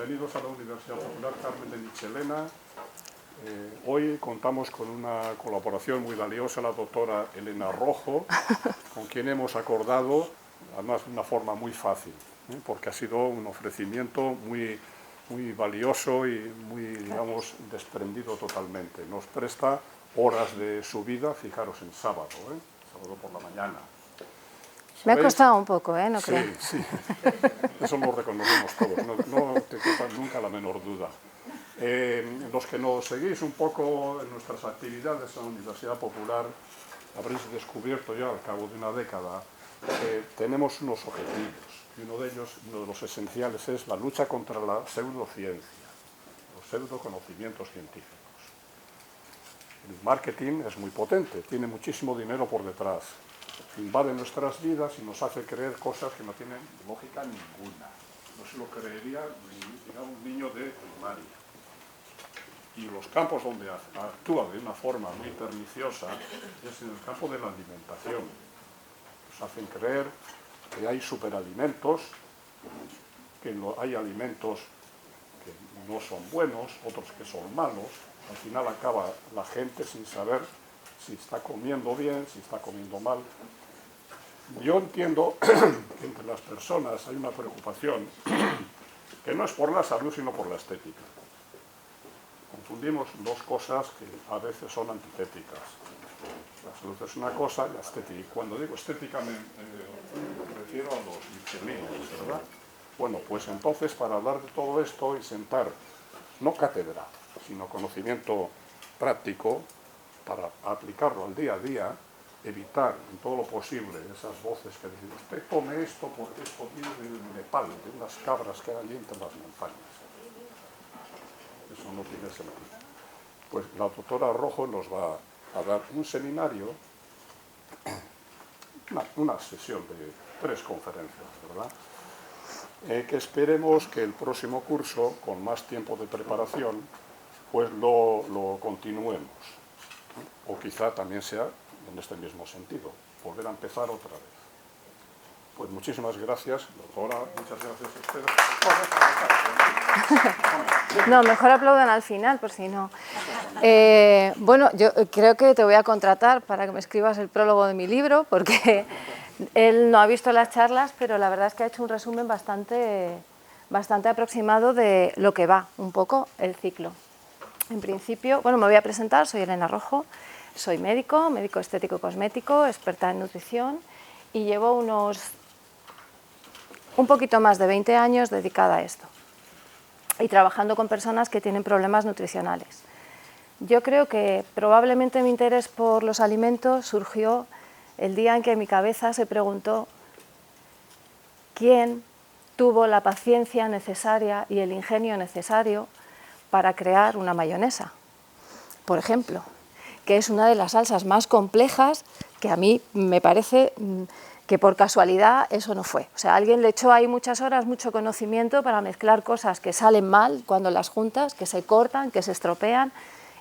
bienvenidos a la Universidad Popular Carmen de Michelena. Hoy contamos con una colaboración muy valiosa, la doctora Elena Rojo, con quien hemos acordado, además de una forma muy fácil, porque ha sido un ofrecimiento muy valioso y muy, digamos, desprendido totalmente. Nos presta horas de su vida, fijaros, en sábado, sábado por la mañana. Me ha costado un poco, ¿no Sí, creo? sí, eso lo reconocemos todos, no te quepa nunca la menor duda. Los que nos seguís un poco en nuestras actividades en la Universidad Popular, habréis descubierto ya al cabo de una década que tenemos unos objetivos, y uno de ellos, uno de los esenciales, es la lucha contra la pseudociencia, los pseudoconocimientos científicos. El marketing es muy potente, tiene muchísimo dinero por detrás, invade nuestras vidas y nos hace creer cosas que no tienen lógica ninguna. No se lo creería un niño de primaria. Y los campos donde actúa de una forma muy perniciosa es en el campo de la alimentación. Nos hacen creer que hay superalimentos, que hay alimentos que no son buenos, otros que son malos. Al final acaba la gente sin saber si está comiendo bien, si está comiendo mal. Yo entiendo que entre las personas hay una preocupación que no es por la salud, sino por la estética. Confundimos dos cosas que a veces son antitéticas. La salud es una cosa y la estética. Y cuando digo estética me refiero a los michelinos, ¿verdad? Bueno, pues entonces para hablar de todo esto y sentar, no cátedra, sino conocimiento práctico, para aplicarlo al día a día, evitar en todo lo posible esas voces que dicen, usted tome esto porque esto viene del Nepal, de unas cabras que hay allí entre las montañas. Eso no tiene sentido. Pues la doctora Rojo nos va a dar un seminario, una sesión de 3 conferencias, ¿verdad? Que esperemos que el próximo curso, con más tiempo de preparación, pues lo continuemos. O quizá también sea en este mismo sentido, volver a empezar otra vez. Pues muchísimas gracias, doctora, muchas gracias a ustedes. No, mejor aplaudan al final, por si no. Bueno, yo creo que te voy a contratar para que me escribas el prólogo de mi libro, porque él no ha visto las charlas, pero la verdad es que ha hecho un resumen bastante aproximado de lo que va un poco el ciclo. En principio, bueno, me voy a presentar, soy Elena Rojo, soy médico estético y cosmético, experta en nutrición y llevo un poquito más de 20 años dedicada a esto y trabajando con personas que tienen problemas nutricionales. Yo creo que probablemente mi interés por los alimentos surgió el día en que mi cabeza se preguntó quién tuvo la paciencia necesaria y el ingenio necesario para crear una mayonesa, por ejemplo, que es una de las salsas más complejas que a mí me parece que por casualidad eso no fue. O sea, alguien le echó ahí muchas horas, mucho conocimiento para mezclar cosas que salen mal cuando las juntas, que se cortan, que se estropean,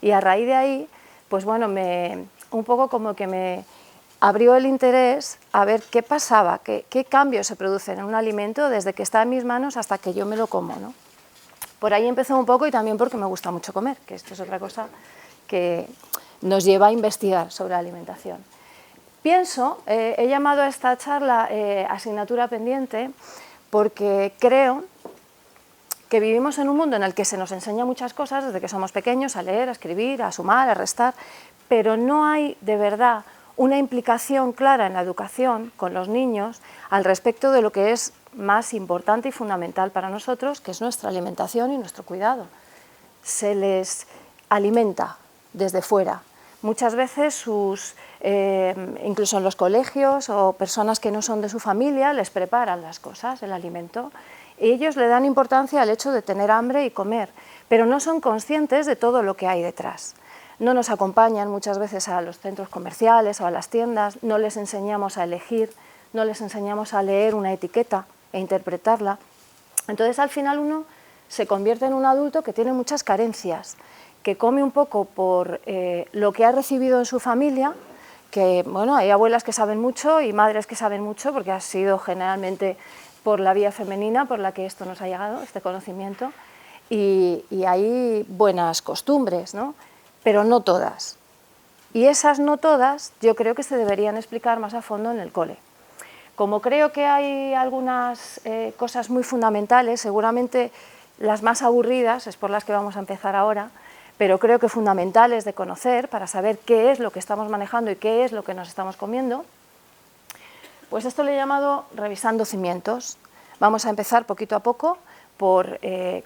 y a raíz de ahí, pues bueno, un poco como que me abrió el interés a ver qué pasaba, qué cambios se producen en un alimento desde que está en mis manos hasta que yo me lo como, ¿no? Por ahí empezó un poco y también porque me gusta mucho comer, que esto es otra cosa que nos lleva a investigar sobre la alimentación. He llamado a esta charla asignatura pendiente porque creo que vivimos en un mundo en el que se nos enseña muchas cosas desde que somos pequeños, a leer, a escribir, a sumar, a restar, pero no hay de verdad una implicación clara en la educación con los niños al respecto de lo que es más importante y fundamental para nosotros, que es nuestra alimentación y nuestro cuidado. Se les alimenta desde fuera. Muchas veces incluso en los colegios o personas que no son de su familia les preparan las cosas, el alimento. Y ellos le dan importancia al hecho de tener hambre y comer, pero no son conscientes de todo lo que hay detrás. No nos acompañan muchas veces a los centros comerciales o a las tiendas, no les enseñamos a elegir, no les enseñamos a leer una etiqueta e interpretarla. Entonces al final uno se convierte en un adulto que tiene muchas carencias, que come un poco por lo que ha recibido en su familia, que bueno, hay abuelas que saben mucho y madres que saben mucho porque ha sido generalmente por la vía femenina por la que esto nos ha llegado, este conocimiento, y hay buenas costumbres, ¿no? Pero no todas. Y esas no todas yo creo que se deberían explicar más a fondo en el cole. Como creo que hay algunas cosas muy fundamentales, seguramente las más aburridas es por las que vamos a empezar ahora, pero creo que fundamentales de conocer para saber qué es lo que estamos manejando y qué es lo que nos estamos comiendo, pues esto lo he llamado revisando cimientos. Vamos a empezar poquito a poco por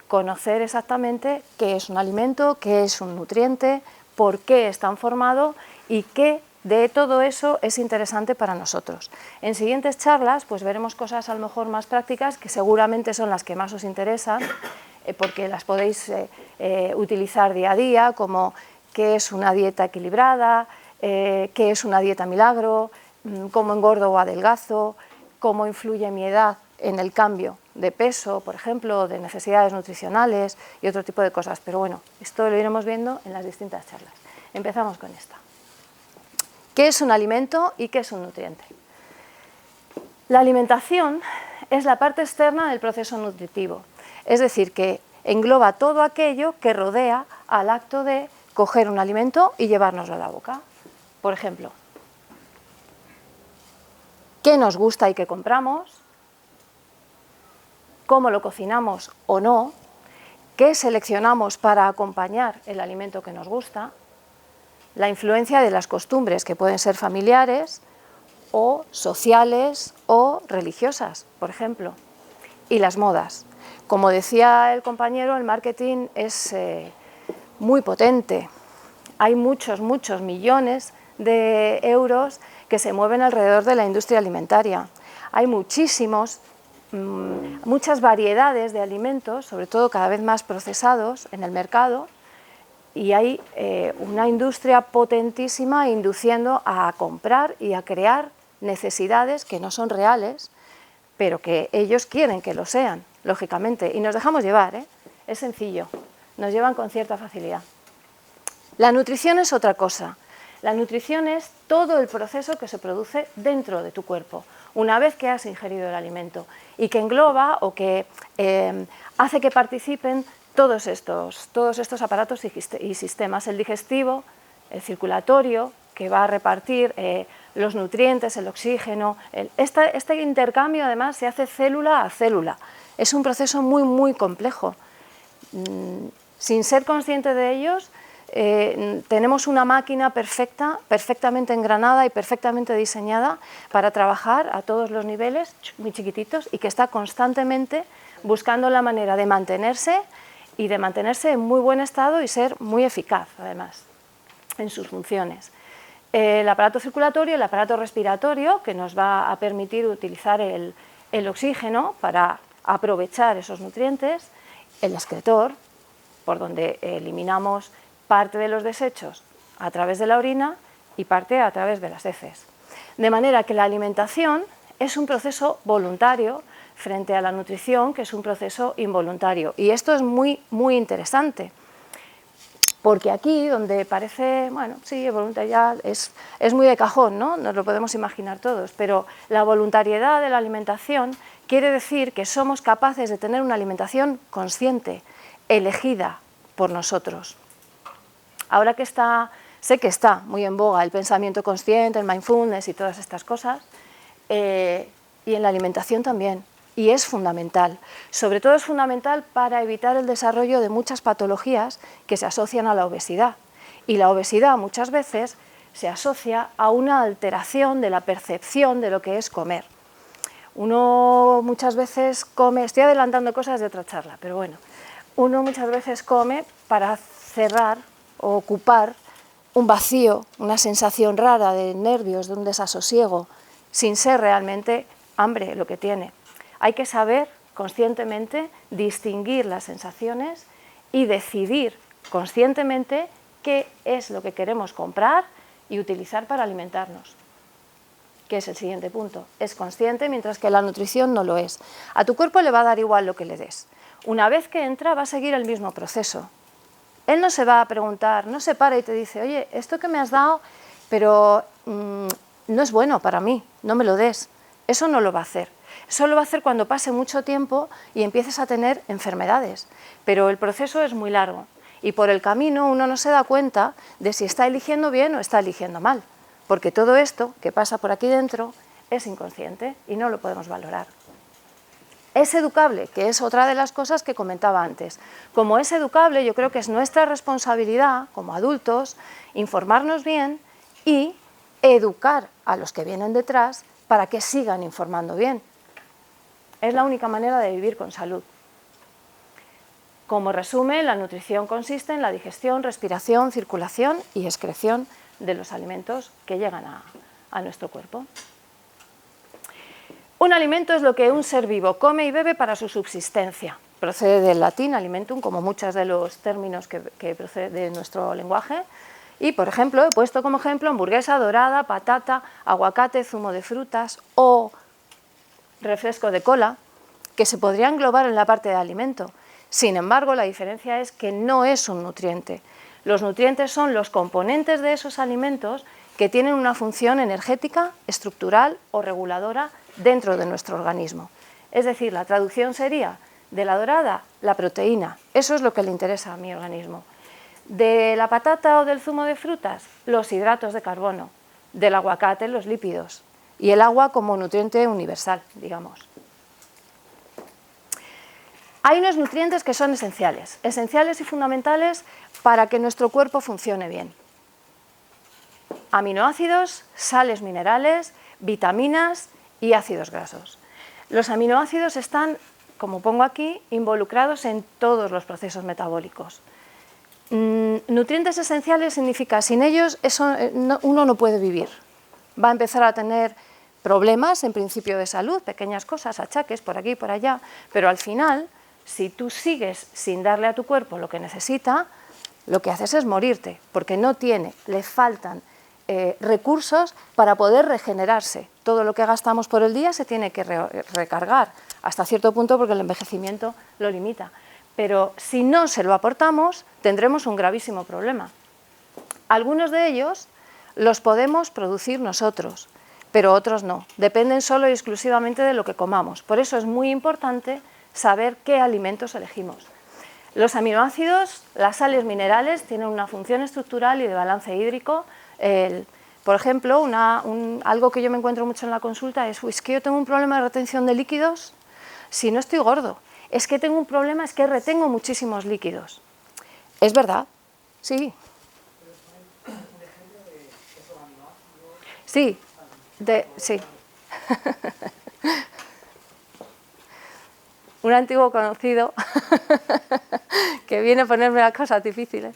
conocer exactamente qué es un alimento, qué es un nutriente, por qué están formados y qué de todo eso es interesante para nosotros. En siguientes charlas pues veremos cosas a lo mejor más prácticas que seguramente son las que más os interesan porque las podéis utilizar día a día, como qué es una dieta equilibrada, qué es una dieta milagro, cómo engordo o adelgazo, cómo influye mi edad en el cambio de peso, por ejemplo, de necesidades nutricionales y otro tipo de cosas. Pero bueno, esto lo iremos viendo en las distintas charlas. Empezamos con esta. ¿Qué es un alimento y qué es un nutriente? La alimentación es la parte externa del proceso nutritivo, es decir, que engloba todo aquello que rodea al acto de coger un alimento y llevárnoslo a la boca. Por ejemplo, qué nos gusta y qué compramos, cómo lo cocinamos o no, qué seleccionamos para acompañar el alimento que nos gusta, la influencia de las costumbres que pueden ser familiares o sociales o religiosas, por ejemplo, y las modas. Como decía el compañero, el marketing es muy potente. Hay muchos millones de euros que se mueven alrededor de la industria alimentaria. Hay muchas variedades de alimentos, sobre todo cada vez más procesados en el mercado, y hay una industria potentísima induciendo a comprar y a crear necesidades que no son reales, pero que ellos quieren que lo sean, lógicamente, y nos dejamos llevar, es sencillo, nos llevan con cierta facilidad. La nutrición es otra cosa. La nutrición es todo el proceso que se produce dentro de tu cuerpo, una vez que has ingerido el alimento, y que engloba o que hace que participen todos estos aparatos y sistemas, el digestivo, el circulatorio, que va a repartir los nutrientes, el oxígeno. Este intercambio además se hace célula a célula. Es un proceso muy complejo. Sin ser consciente de ellos, tenemos una máquina perfectamente engranada y perfectamente diseñada para trabajar a todos los niveles, muy chiquititos, y que está constantemente buscando la manera de mantenerse y de mantenerse en muy buen estado y ser muy eficaz, además, en sus funciones. El aparato circulatorio, el aparato respiratorio, que nos va a permitir utilizar el oxígeno para aprovechar esos nutrientes, el excretor, por donde eliminamos parte de los desechos a través de la orina y parte a través de las heces. De manera que la alimentación es un proceso voluntario frente a la nutrición, que es un proceso involuntario. Y esto es muy interesante, porque aquí, donde parece, bueno, sí, voluntariedad es muy de cajón, ¿no? Nos lo podemos imaginar todos, pero la voluntariedad de la alimentación quiere decir que somos capaces de tener una alimentación consciente, elegida por nosotros. Ahora que sé que está muy en boga el pensamiento consciente, el mindfulness y todas estas cosas, y en la alimentación también. Y es fundamental, sobre todo es fundamental para evitar el desarrollo de muchas patologías que se asocian a la obesidad. Y la obesidad muchas veces se asocia a una alteración de la percepción de lo que es comer. Uno muchas veces come, estoy adelantando cosas de otra charla, pero bueno, uno muchas veces come para cerrar o ocupar un vacío, una sensación rara de nervios, de un desasosiego, sin ser realmente hambre lo que tiene. Hay que saber conscientemente distinguir las sensaciones y decidir conscientemente qué es lo que queremos comprar y utilizar para alimentarnos, que es el siguiente punto. Es consciente, mientras que la nutrición no lo es. A tu cuerpo le va a dar igual lo que le des. Una vez que entra va a seguir el mismo proceso. Él no se va a preguntar, no se para y te dice, oye, esto que me has dado, pero no es bueno para mí, no me lo des. Eso no lo va a hacer. Eso lo va a hacer cuando pase mucho tiempo y empieces a tener enfermedades, pero el proceso es muy largo y por el camino uno no se da cuenta de si está eligiendo bien o está eligiendo mal, porque todo esto que pasa por aquí dentro es inconsciente y no lo podemos valorar. Es educable, que es otra de las cosas que comentaba antes. Como es educable, yo creo que es nuestra responsabilidad, como adultos, informarnos bien y educar a los que vienen detrás para que sigan informando bien. Es la única manera de vivir con salud. Como resumen, la nutrición consiste en la digestión, respiración, circulación y excreción de los alimentos que llegan a nuestro cuerpo. Un alimento es lo que un ser vivo come y bebe para su subsistencia. Procede del latín alimentum, como muchos de los términos que proceden de nuestro lenguaje. Y, por ejemplo, he puesto como ejemplo hamburguesa, dorada, patata, aguacate, zumo de frutas o refresco de cola, que se podría englobar en la parte de alimento. Sin embargo, la diferencia es que no es un nutriente. Los nutrientes son los componentes de esos alimentos que tienen una función energética, estructural o reguladora dentro de nuestro organismo. Es decir, la traducción sería de la dorada, la proteína. Eso es lo que le interesa a mi organismo. De la patata o del zumo de frutas, los hidratos de carbono. Del aguacate, los lípidos. Y el agua como nutriente universal, digamos. Hay unos nutrientes que son esenciales y fundamentales para que nuestro cuerpo funcione bien. Aminoácidos, sales minerales, vitaminas y ácidos grasos. Los aminoácidos están, como pongo aquí, involucrados en todos los procesos metabólicos. Nutrientes esenciales significa, sin ellos uno no puede vivir. Va a empezar a tener problemas, en principio de salud, pequeñas cosas, achaques por aquí y por allá, pero al final, si tú sigues sin darle a tu cuerpo lo que necesita, lo que haces es morirte, porque le faltan recursos para poder regenerarse. Todo lo que gastamos por el día se tiene que recargar, hasta cierto punto porque el envejecimiento lo limita. Pero si no se lo aportamos, tendremos un gravísimo problema. Algunos de ellos los podemos producir nosotros, pero otros no. Dependen solo y exclusivamente de lo que comamos. Por eso es muy importante saber qué alimentos elegimos. Los aminoácidos, las sales minerales, tienen una función estructural y de balance hídrico. Por ejemplo, algo que yo me encuentro mucho en la consulta es que yo tengo un problema de retención de líquidos si no estoy gordo. Es que tengo un problema, es que retengo muchísimos líquidos. ¿Es verdad? Sí. Sí. Sí. Un antiguo conocido que viene a ponerme las cosas difíciles.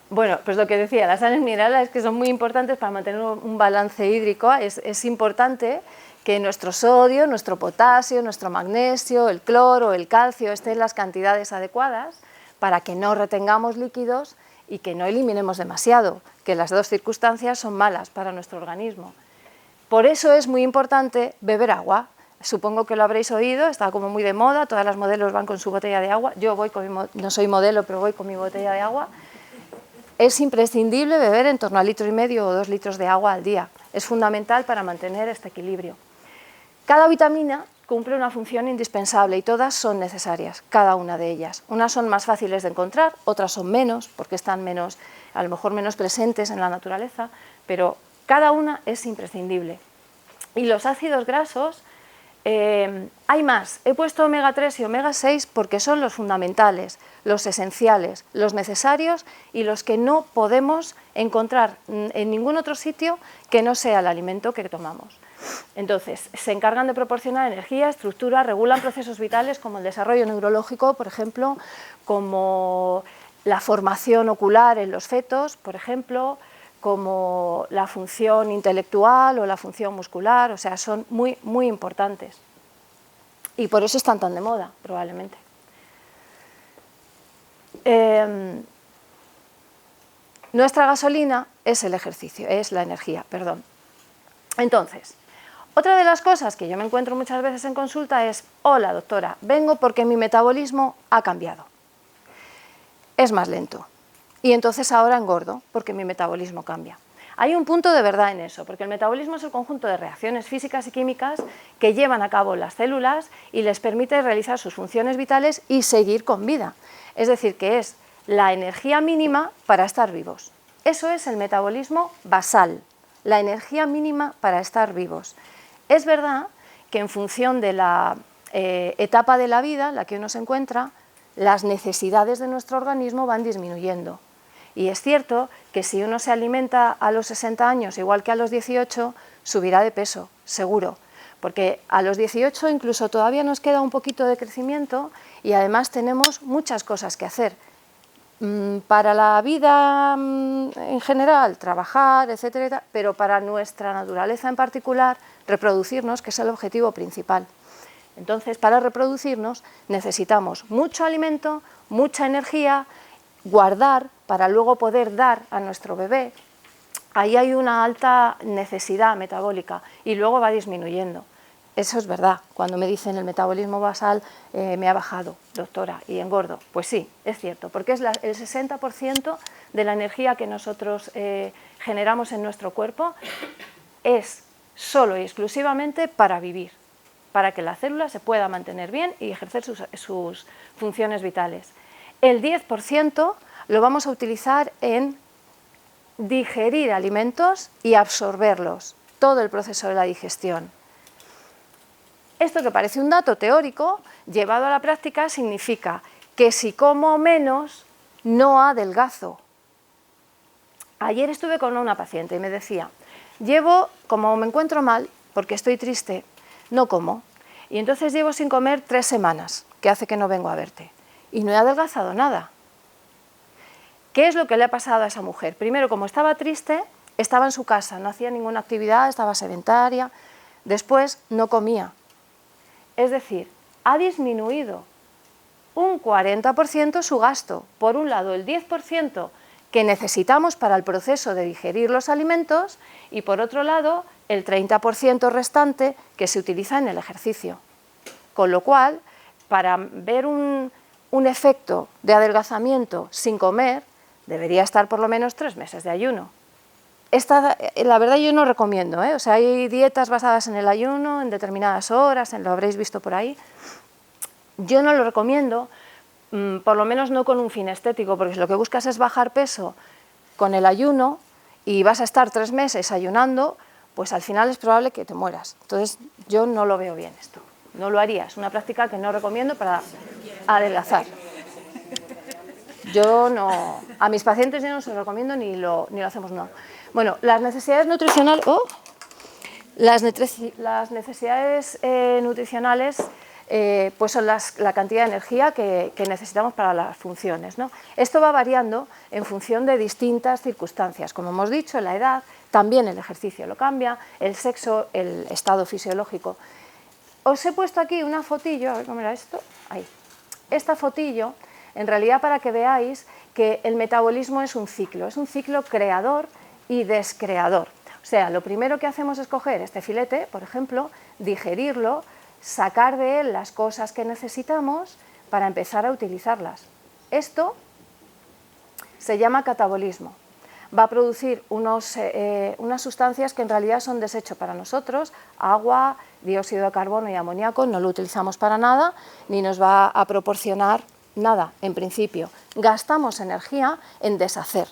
Bueno, pues lo que decía, las sales minerales que son muy importantes para mantener un balance hídrico. Es importante que nuestro sodio, nuestro potasio, nuestro magnesio, el cloro, el calcio estén en las cantidades adecuadas para que no retengamos líquidos y que no eliminemos demasiado, que las dos circunstancias son malas para nuestro organismo. Por eso es muy importante beber agua. Supongo que lo habréis oído, está como muy de moda, todas las modelos van con su botella de agua. Yo no soy modelo, pero voy con mi botella de agua. Es imprescindible beber en torno a 1,5 litros o 2 litros de agua al día. Es fundamental para mantener este equilibrio. Cada vitamina cumple una función indispensable y todas son necesarias, cada una de ellas. Unas son más fáciles de encontrar, otras son menos, porque están a lo mejor menos presentes en la naturaleza, pero cada una es imprescindible. Y los ácidos grasos, hay más. He puesto omega 3 y omega 6 porque son los fundamentales, los esenciales, los necesarios y los que no podemos encontrar en ningún otro sitio que no sea el alimento que tomamos. Entonces, se encargan de proporcionar energía, estructura, regulan procesos vitales como el desarrollo neurológico, por ejemplo, como la formación ocular en los fetos, por ejemplo, como la función intelectual o la función muscular, o sea, son muy, muy importantes. Y por eso están tan de moda, probablemente. Nuestra gasolina es el ejercicio, es la energía, perdón. Entonces, otra de las cosas que yo me encuentro muchas veces en consulta es: hola doctora, vengo porque mi metabolismo ha cambiado, es más lento y entonces ahora engordo porque mi metabolismo cambia. Hay un punto de verdad en eso, porque el metabolismo es el conjunto de reacciones físicas y químicas que llevan a cabo las células y les permite realizar sus funciones vitales y seguir con vida. Es decir, que es la energía mínima para estar vivos. Eso es el metabolismo basal, la energía mínima para estar vivos. Es verdad que en función de la etapa de la vida en la que uno se encuentra, las necesidades de nuestro organismo van disminuyendo. Y es cierto que si uno se alimenta a los 60 años igual que a los 18, subirá de peso, seguro. Porque a los 18 incluso todavía nos queda un poquito de crecimiento y además tenemos muchas cosas que hacer. Para la vida en general, trabajar, etcétera, pero para nuestra naturaleza en particular, reproducirnos, que es el objetivo principal. Entonces, para reproducirnos necesitamos mucho alimento, mucha energía, guardar para luego poder dar a nuestro bebé. Ahí hay una alta necesidad metabólica y luego va disminuyendo. Eso es verdad. Cuando me dicen el metabolismo basal me ha bajado, doctora, y engordo. Pues sí, es cierto, porque es el 60% de la energía que nosotros generamos en nuestro cuerpo es solo y exclusivamente para vivir, para que la célula se pueda mantener bien y ejercer sus funciones vitales. El 10% lo vamos a utilizar en digerir alimentos y absorberlos, todo el proceso de la digestión. Esto que parece un dato teórico, llevado a la práctica, significa que si como menos, no adelgazo. Ayer estuve con una paciente y me decía, como me encuentro mal, porque estoy triste, no como. Y entonces llevo sin comer 3 semanas, que hace que no vengo a verte. Y no he adelgazado nada. ¿Qué es lo que le ha pasado a esa mujer? Primero, como estaba triste, estaba en su casa, no hacía ninguna actividad, estaba sedentaria. Después, no comía. Es decir, ha disminuido un 40% su gasto. Por un lado, el 10% que necesitamos para el proceso de digerir los alimentos y por otro lado, el 30% restante que se utiliza en el ejercicio. Con lo cual, para ver un efecto de adelgazamiento sin comer, debería estar por lo menos 3 meses de ayuno. La verdad yo no recomiendo, o sea, hay dietas basadas en el ayuno, en determinadas horas, lo habréis visto por ahí. Yo no lo recomiendo, por lo menos no con un fin estético, porque si lo que buscas es bajar peso con el ayuno y vas a estar 3 meses ayunando, pues al final es probable que te mueras. Entonces yo no lo veo bien esto, no lo haría, es una práctica que no recomiendo para adelgazar. Yo no, a mis pacientes yo no se lo recomiendo ni lo hacemos, no. Bueno, las necesidades nutricionales, nutricionales pues son la cantidad de energía que necesitamos para las funciones, ¿no? Esto va variando en función de distintas circunstancias, como hemos dicho, la edad, también el ejercicio lo cambia, el sexo, el estado fisiológico. Os he puesto aquí una fotillo, a ver cómo era esto, ahí. Esta fotillo, en realidad para que veáis que el metabolismo es un ciclo creador y descreador. O sea, lo primero que hacemos es coger este filete, por ejemplo, digerirlo, sacar de él las cosas que necesitamos para empezar a utilizarlas. Esto se llama catabolismo. Va a producir unas sustancias que en realidad son desecho para nosotros, agua, dióxido de carbono y amoníaco, no lo utilizamos para nada, ni nos va a proporcionar nada, en principio. Gastamos energía en deshacer.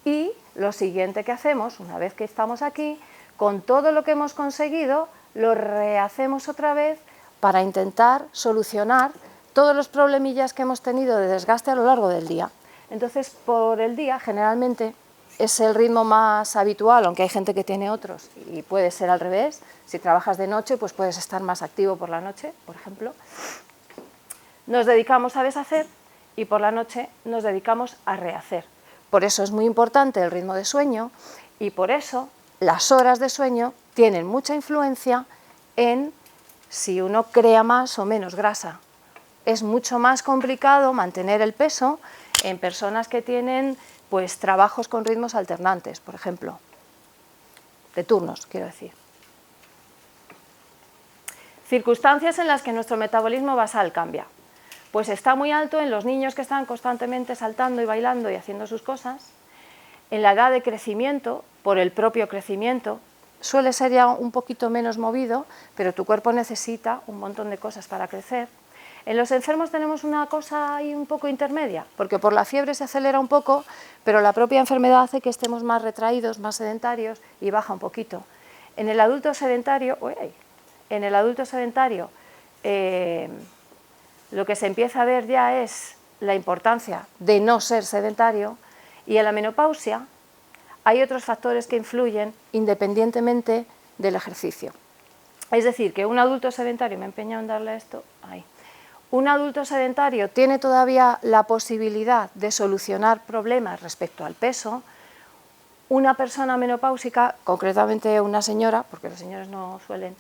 Y lo siguiente que hacemos, una vez que estamos aquí, con todo lo que hemos conseguido, lo rehacemos otra vez para intentar solucionar todos los problemillas que hemos tenido de desgaste a lo largo del día. Entonces, por el día, generalmente, es el ritmo más habitual, aunque hay gente que tiene otros, y puede ser al revés. Si trabajas de noche, pues puedes estar más activo por la noche, por ejemplo. Nos dedicamos a deshacer y por la noche nos dedicamos a rehacer. Por eso es muy importante el ritmo de sueño y por eso las horas de sueño tienen mucha influencia en si uno crea más o menos grasa. Es mucho más complicado mantener el peso en personas que tienen pues, trabajos con ritmos alternantes, por ejemplo, de turnos, quiero decir. Circunstancias en las que nuestro metabolismo basal cambia. Pues está muy alto en los niños que están constantemente saltando y bailando y haciendo sus cosas, En la edad de crecimiento, por el propio crecimiento, suele ser ya un poquito menos movido, pero tu cuerpo necesita un montón de cosas para crecer. En los enfermos tenemos una cosa ahí un poco intermedia, porque por la fiebre se acelera un poco, pero la propia enfermedad hace que estemos más retraídos, más sedentarios y baja un poquito. En el adulto sedentario, lo que se empieza a ver ya es la importancia de no ser sedentario, y en la menopausia hay otros factores que influyen independientemente del ejercicio. Es decir, que un adulto sedentario, me he empeñado en darle esto, ahí. Un adulto sedentario tiene todavía la posibilidad de solucionar problemas respecto al peso. Una persona menopáusica, concretamente una señora, porque los señores no suelen,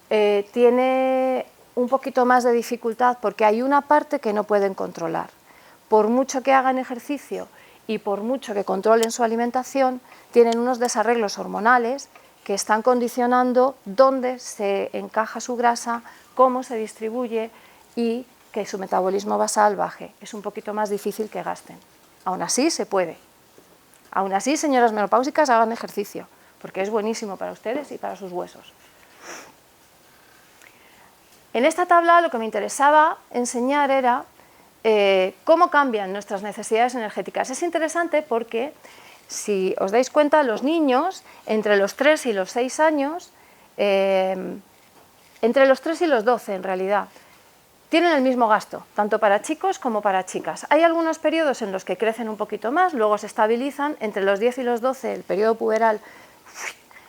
tiene un poquito más de dificultad porque hay una parte que no pueden controlar. Por mucho que hagan ejercicio y por mucho que controlen su alimentación, tienen unos desarreglos hormonales que están condicionando dónde se encaja su grasa, cómo se distribuye y que su metabolismo basal baje. Es un poquito más difícil que gasten. Aún así se puede. Aún así, señoras menopáusicas, hagan ejercicio, porque es buenísimo para ustedes y para sus huesos. En esta tabla lo que me interesaba enseñar era cómo cambian nuestras necesidades energéticas. Es interesante porque, si os dais cuenta, los niños entre los 3 y los 6 años, entre los 3 y los 12 en realidad, tienen el mismo gasto, tanto para chicos como para chicas. Hay algunos periodos en los que crecen un poquito más, luego se estabilizan. Entre los 10 y los 12 el periodo puberal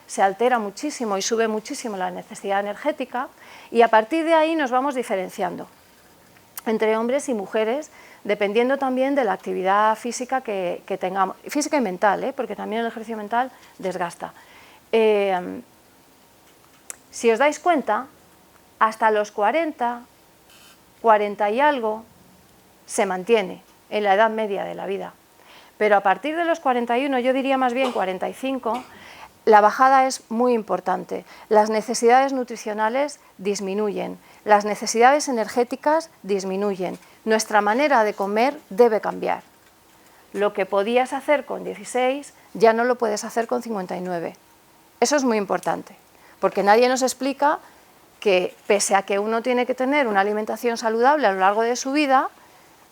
se altera muchísimo y sube muchísimo la necesidad energética, y a partir de ahí nos vamos diferenciando entre hombres y mujeres, dependiendo también de la actividad física que tengamos, física y mental, porque también el ejercicio mental desgasta. Si os dais cuenta, hasta los 40 y algo se mantiene en la edad media de la vida, pero a partir de los 41, yo diría más bien 45, la bajada es muy importante. Las necesidades nutricionales disminuyen, las necesidades energéticas disminuyen, nuestra manera de comer debe cambiar. Lo que podías hacer con 16 ya no lo puedes hacer con 59. Eso es muy importante, porque nadie nos explica que pese a que uno tiene que tener una alimentación saludable a lo largo de su vida,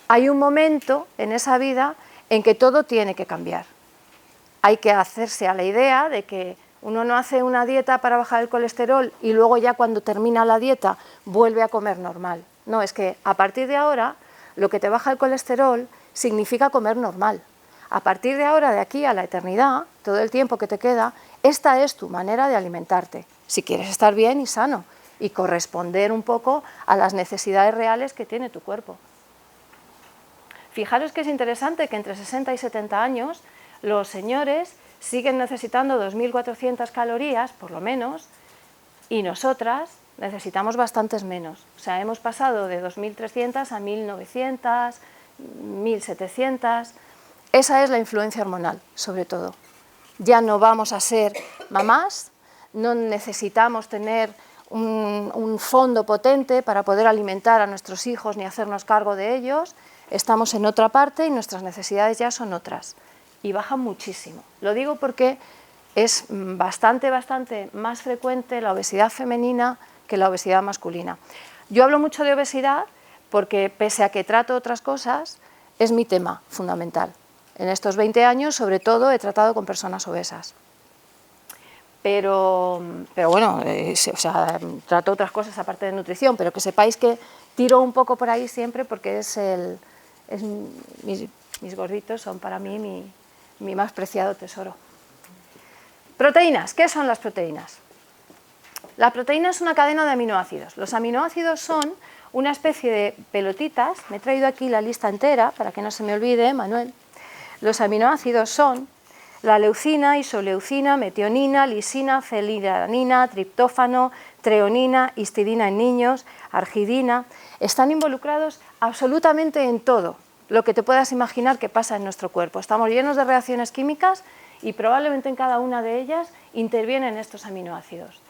hay un momento en esa vida en que todo tiene que cambiar. Hay que hacerse a la idea de que uno no hace una dieta para bajar el colesterol y luego ya cuando termina la dieta vuelve a comer normal. No, es que a partir de ahora lo que te baja el colesterol significa comer normal. A partir de ahora, de aquí a la eternidad, todo el tiempo que te queda, esta es tu manera de alimentarte, si quieres estar bien y sano y corresponder un poco a las necesidades reales que tiene tu cuerpo. Fijaros que es interesante que entre 60 y 70 años los señores siguen necesitando 2.400 calorías, por lo menos, y nosotras necesitamos bastantes menos. O sea, hemos pasado de 2.300 a 1.900, 1.700. Esa es la influencia hormonal, sobre todo. Ya no vamos a ser mamás, no necesitamos tener un fondo potente para poder alimentar a nuestros hijos ni hacernos cargo de ellos. Estamos en otra parte y nuestras necesidades ya son otras. Y bajan muchísimo. Lo digo porque es bastante más frecuente la obesidad femenina que la obesidad masculina. Yo hablo mucho de obesidad porque, pese a que trato otras cosas, es mi tema fundamental. En estos 20 años, sobre todo, he tratado con personas obesas. Pero bueno, trato otras cosas aparte de nutrición, pero que sepáis que tiro un poco por ahí siempre porque mis gorditos son para mí mi más preciado tesoro. Proteínas. ¿Qué son las proteínas? La proteína es una cadena de aminoácidos. Los aminoácidos son una especie de pelotitas. Me he traído aquí la lista entera para que no se me olvide, Manuel. Los aminoácidos son la leucina, isoleucina, metionina, lisina, fenilalanina, triptófano, treonina, histidina en niños, argidina. Están involucrados absolutamente en todo lo que te puedas imaginar que pasa en nuestro cuerpo. Estamos llenos de reacciones químicas y probablemente en cada una de ellas intervienen estos aminoácidos.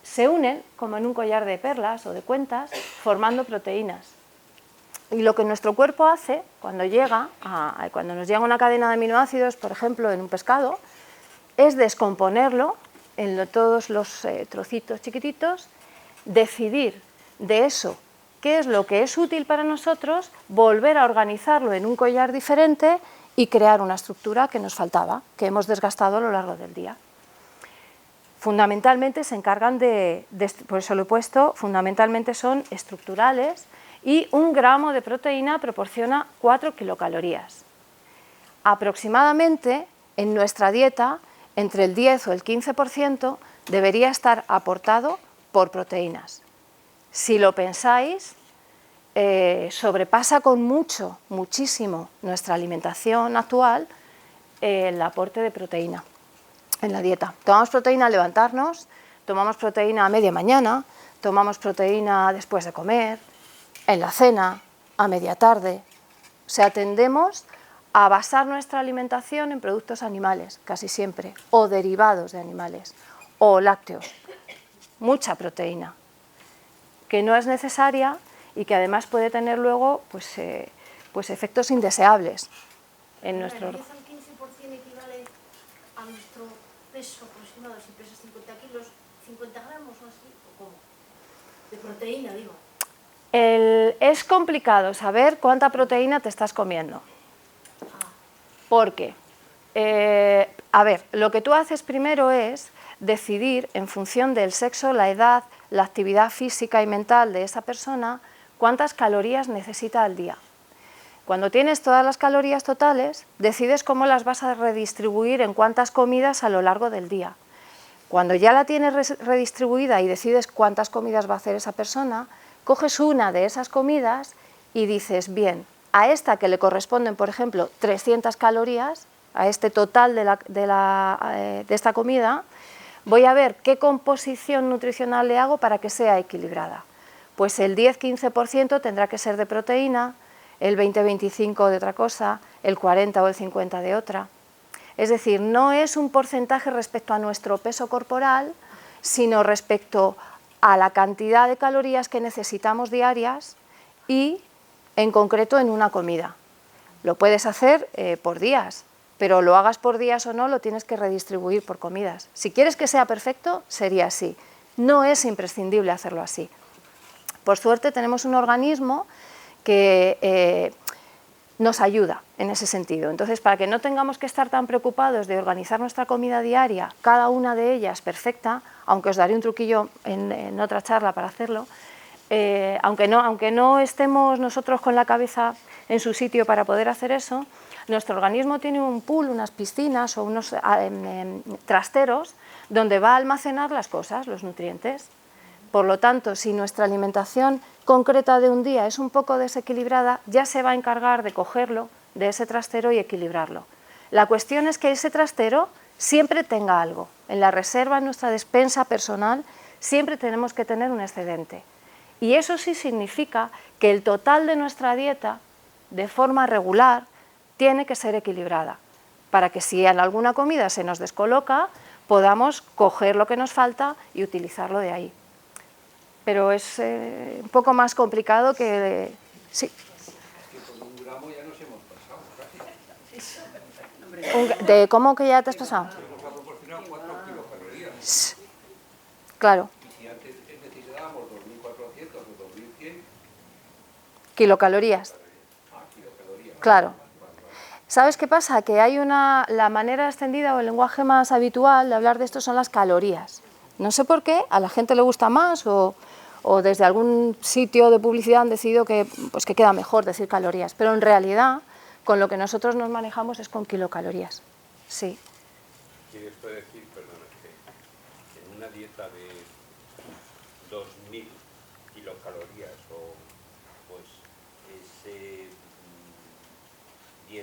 Se unen, como en un collar de perlas o de cuentas, formando proteínas. Y lo que nuestro cuerpo hace cuando nos llega una cadena de aminoácidos, por ejemplo, en un pescado, es descomponerlo en todos los trocitos chiquititos, decidir de eso qué es lo que es útil para nosotros, volver a organizarlo en un collar diferente y crear una estructura que nos faltaba, que hemos desgastado a lo largo del día. Fundamentalmente se encargan por eso lo he puesto, fundamentalmente son estructurales y 1 gramo de proteína proporciona 4 kilocalorías. Aproximadamente en nuestra dieta entre el 10 o el 15% debería estar aportado por proteínas. Si lo pensáis, sobrepasa con muchísimo nuestra alimentación actual el aporte de proteína en la dieta. Tomamos proteína al levantarnos, tomamos proteína a media mañana, tomamos proteína después de comer, en la cena, a media tarde. O sea, tendemos a basar nuestra alimentación en productos animales, casi siempre, o derivados de animales, o lácteos. Mucha proteína, que no es necesaria y que además puede tener luego pues efectos indeseables en nuestro organismo. ¿El 10 al 15% equivale a nuestro peso aproximado? Si pesas 50 kilos, 50 gramos o así, ¿o cómo? De proteína, digo. Es complicado saber cuánta proteína te estás comiendo. Porque, a ver, lo que tú haces primero es decidir, en función del sexo, la edad, la actividad física y mental de esa persona, cuántas calorías necesita al día. Cuando tienes todas las calorías totales, decides cómo las vas a redistribuir en cuántas comidas a lo largo del día. Cuando ya la tienes redistribuida y decides cuántas comidas va a hacer esa persona, coges una de esas comidas y dices, bien, a esta que le corresponden, por ejemplo, 300 calorías, a este total de esta comida, voy a ver qué composición nutricional le hago para que sea equilibrada. Pues el 10-15% tendrá que ser de proteína, el 20-25% de otra cosa, el 40 o el 50 de otra. Es decir, no es un porcentaje respecto a nuestro peso corporal, sino respecto a la cantidad de calorías que necesitamos diarias y, en concreto, en una comida. Lo puedes hacer por días, pero lo hagas por días o no, lo tienes que redistribuir por comidas. Si quieres que sea perfecto, sería así. No es imprescindible hacerlo así. Por suerte tenemos un organismo que nos ayuda en ese sentido. Entonces, para que no tengamos que estar tan preocupados de organizar nuestra comida diaria, cada una de ellas perfecta, aunque os daré un truquillo en otra charla para hacerlo, aunque no estemos nosotros con la cabeza en su sitio para poder hacer eso, nuestro organismo tiene un pool, unas piscinas o unos trasteros donde va a almacenar las cosas, los nutrientes. Por lo tanto, si nuestra alimentación concreta de un día es un poco desequilibrada, ya se va a encargar de cogerlo de ese trastero y equilibrarlo. La cuestión es que ese trastero siempre tenga algo. En la reserva, en nuestra despensa personal, siempre tenemos que tener un excedente. Y eso sí significa que el total de nuestra dieta, de forma regular, tiene que ser equilibrada, para que si en alguna comida se nos descoloca, podamos coger lo que nos falta y utilizarlo de ahí. Pero es un poco más complicado que... sí. Que con 1 gramo ya nos hemos pasado casi. ¿De cómo que ya te has pasado? Nos ha proporcionado 4 kilocalorías. Claro. Y si antes necesitábamos 2.400 o 2.100... Kilocalorías. Kilocalorías. Claro. ¿Sabes qué pasa? Que hay la manera extendida o el lenguaje más habitual de hablar de esto son las calorías. No sé por qué, a la gente le gusta más o desde algún sitio de publicidad han decidido que queda mejor decir calorías, pero en realidad con lo que nosotros nos manejamos es con kilocalorías. Sí. ¿Quiere esto decir, perdona, que en una dieta de 2.000 kilocalorías o pues ese 10-15%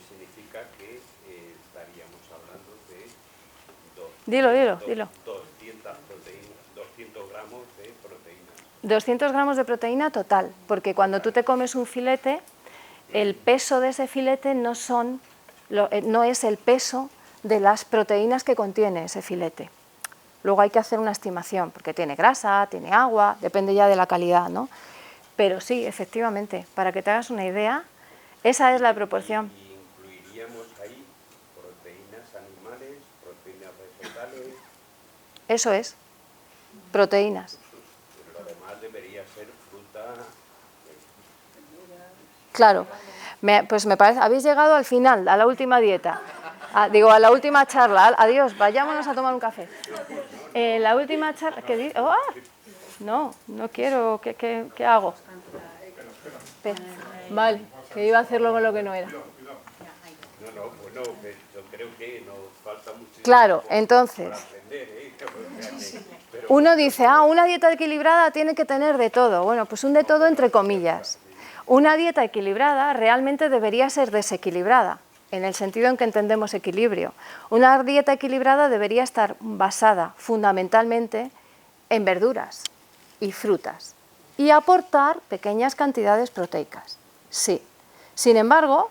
significa que estaríamos hablando de 200 gramos de proteína. 200 gramos de proteína total, porque cuando tú te comes un filete, el peso de ese filete no es el peso de las proteínas que contiene ese filete. Luego hay que hacer una estimación, porque tiene grasa, tiene agua, depende ya de la calidad, ¿no? Pero sí, efectivamente, para que te hagas una idea, esa es la proporción. Y incluiríamos ahí proteínas animales, proteínas vegetales, Eso es, proteínas. pero lo demás debería ser fruta. Claro, pues me parece, habéis llegado al final, a la última dieta. A la última charla. Adiós, vayámonos a tomar un café. La última charla... no quiero. ¿Qué hago? Espera. Vale, que iba a hacerlo con lo que no era. No, bueno, yo creo que nos falta mucho. Claro, entonces... Para aprender, pero Uno dice, una dieta equilibrada tiene que tener de todo. Bueno, pues un de todo entre comillas. Una dieta equilibrada realmente debería ser desequilibrada, en el sentido en que entendemos equilibrio. Una dieta equilibrada debería estar basada fundamentalmente en verduras y frutas y aportar pequeñas cantidades proteicas. Sí. Sin embargo,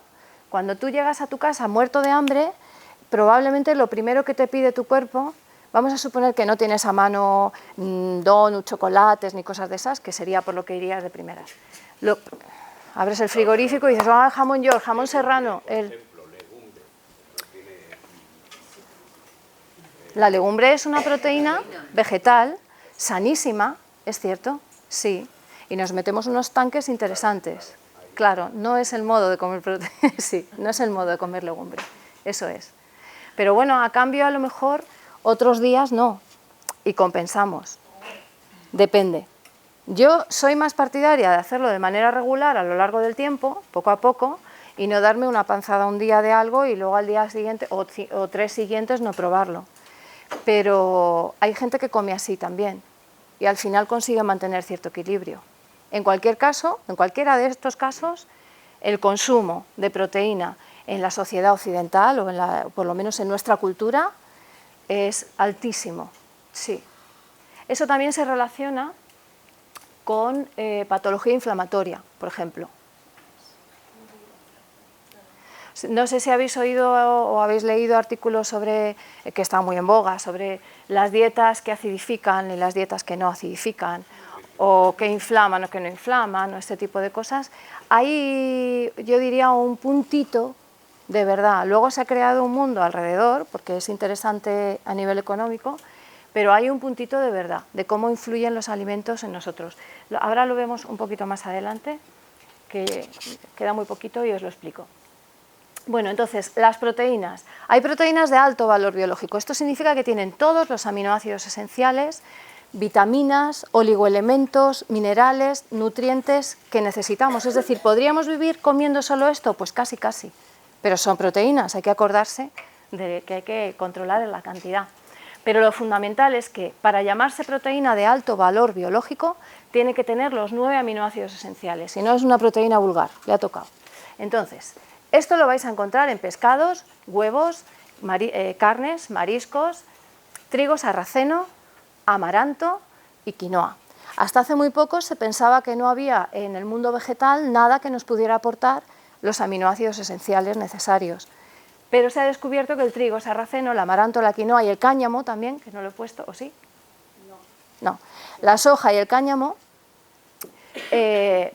cuando tú llegas a tu casa muerto de hambre, probablemente lo primero que te pide tu cuerpo, vamos a suponer que no tienes a mano donuts, chocolates ni cosas de esas, que sería por lo que irías de primeras. Abres el frigorífico y dices, jamón york, jamón serrano. La legumbre es una proteína vegetal sanísima, es cierto, sí, y nos metemos unos tanques interesantes. Claro, no es el modo de comer sí, no es el modo de comer legumbre, eso es. Pero bueno, a cambio a lo mejor otros días no, y compensamos. Depende. Yo soy más partidaria de hacerlo de manera regular a lo largo del tiempo, poco a poco, y no darme una panzada un día de algo y luego al día siguiente o 3 siguientes no probarlo. Pero hay gente que come así también y al final consigue mantener cierto equilibrio. En cualquier caso, en cualquiera de estos casos, el consumo de proteína en la sociedad occidental o por lo menos en nuestra cultura es altísimo, sí. Eso también se relaciona con patología inflamatoria, por ejemplo. No sé si habéis oído o habéis leído artículos sobre, que están muy en boga, sobre las dietas que acidifican y las dietas que no acidifican, o que inflaman o que no inflaman, o este tipo de cosas. Hay, yo diría, un puntito de verdad. Luego se ha creado un mundo alrededor, porque es interesante a nivel económico, pero hay un puntito de verdad, de cómo influyen los alimentos en nosotros. Ahora lo vemos un poquito más adelante, que queda muy poquito y os lo explico. Bueno, entonces, las proteínas. Hay proteínas de alto valor biológico. Esto significa que tienen todos los aminoácidos esenciales, vitaminas, oligoelementos, minerales, nutrientes que necesitamos. Es decir, ¿podríamos vivir comiendo solo esto? Pues casi, casi. Pero son proteínas, hay que acordarse de que hay que controlar la cantidad. Pero lo fundamental es que para llamarse proteína de alto valor biológico tiene que tener los 9 aminoácidos esenciales, si no es una proteína vulgar, le ha tocado. Entonces, esto lo vais a encontrar en pescados, huevos, carnes, mariscos, trigo sarraceno, amaranto y quinoa. Hasta hace muy poco se pensaba que no había en el mundo vegetal nada que nos pudiera aportar los aminoácidos esenciales necesarios. Pero se ha descubierto que el trigo sarraceno, el amaranto, la quinoa y el cáñamo también, que no lo he puesto, ¿o sí? No. La soja y el cáñamo, que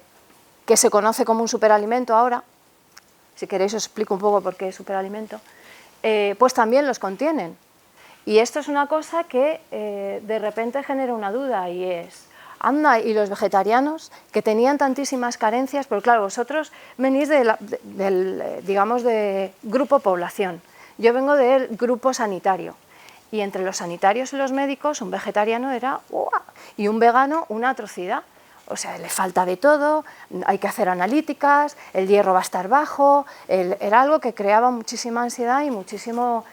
se conoce como un superalimento ahora, si queréis os explico un poco por qué es superalimento, pues también los contienen. Y esto es una cosa que de repente genera una duda y es, anda, y los vegetarianos que tenían tantísimas carencias, porque claro, vosotros venís digamos, de grupo población, yo vengo del grupo sanitario, y entre los sanitarios y los médicos un vegetariano era, ¡uah!, y un vegano una atrocidad. O sea, le falta de todo, hay que hacer analíticas, el hierro va a estar bajo, era algo que creaba muchísima ansiedad y muchísimo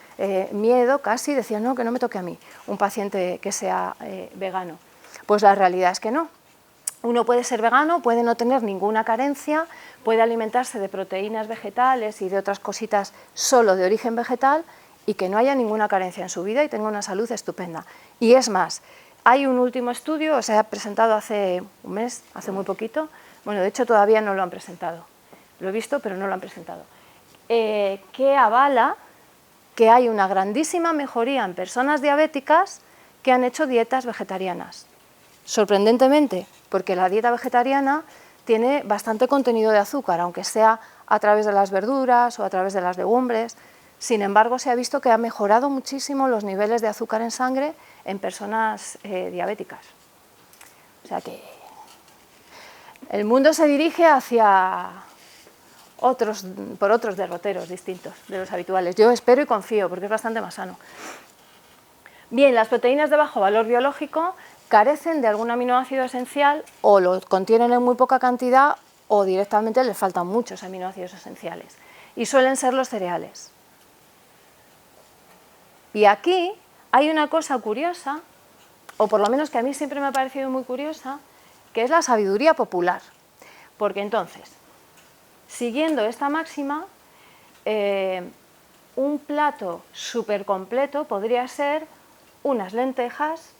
miedo, casi decían, no, que no me toque a mí, un paciente que sea vegano. Pues la realidad es que no. Uno puede ser vegano, puede no tener ninguna carencia, puede alimentarse de proteínas vegetales y de otras cositas solo de origen vegetal y que no haya ninguna carencia en su vida y tenga una salud estupenda. Y es más, hay un último estudio, se ha presentado hace un mes, hace muy poquito, bueno, de hecho todavía no lo han presentado, lo he visto pero no lo han presentado, que avala que hay una grandísima mejoría en personas diabéticas que han hecho dietas vegetarianas. Sorprendentemente, porque la dieta vegetariana tiene bastante contenido de azúcar, aunque sea a través de las verduras o a través de las legumbres. Sin embargo, se ha visto que ha mejorado muchísimo los niveles de azúcar en sangre en personas diabéticas. O sea que el mundo se dirige hacia por otros derroteros distintos de los habituales. Yo espero y confío, porque es bastante más sano. Bien, las proteínas de bajo valor biológico carecen de algún aminoácido esencial, o lo contienen en muy poca cantidad, o directamente les faltan muchos aminoácidos esenciales. Y suelen ser los cereales. Y aquí hay una cosa curiosa, o por lo menos que a mí siempre me ha parecido muy curiosa, que es la sabiduría popular. Porque entonces, siguiendo esta máxima, un plato súper completo podría ser unas lentejas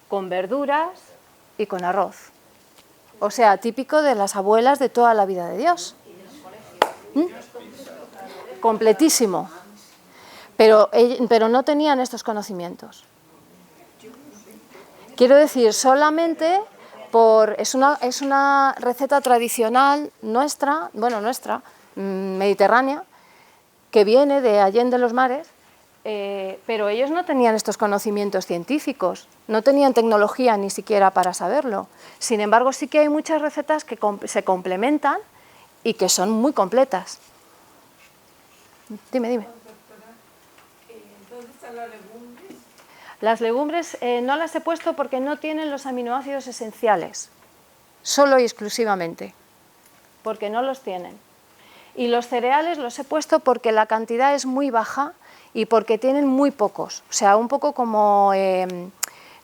con verduras y con arroz. O sea, típico de las abuelas de toda la vida de Dios. Completísimo. Pero no tenían estos conocimientos. Quiero decir, solamente es una receta tradicional nuestra, mediterránea, que viene de Allende los Mares, pero ellos no tenían estos conocimientos científicos, no tenían tecnología ni siquiera para saberlo. Sin embargo, sí que hay muchas recetas que se complementan y que son muy completas. Dime. ¿Dónde están las legumbres? Las legumbres no las he puesto porque no tienen los aminoácidos esenciales, solo y exclusivamente, porque no los tienen. Y los cereales los he puesto porque la cantidad es muy baja y porque tienen muy pocos, o sea, un poco como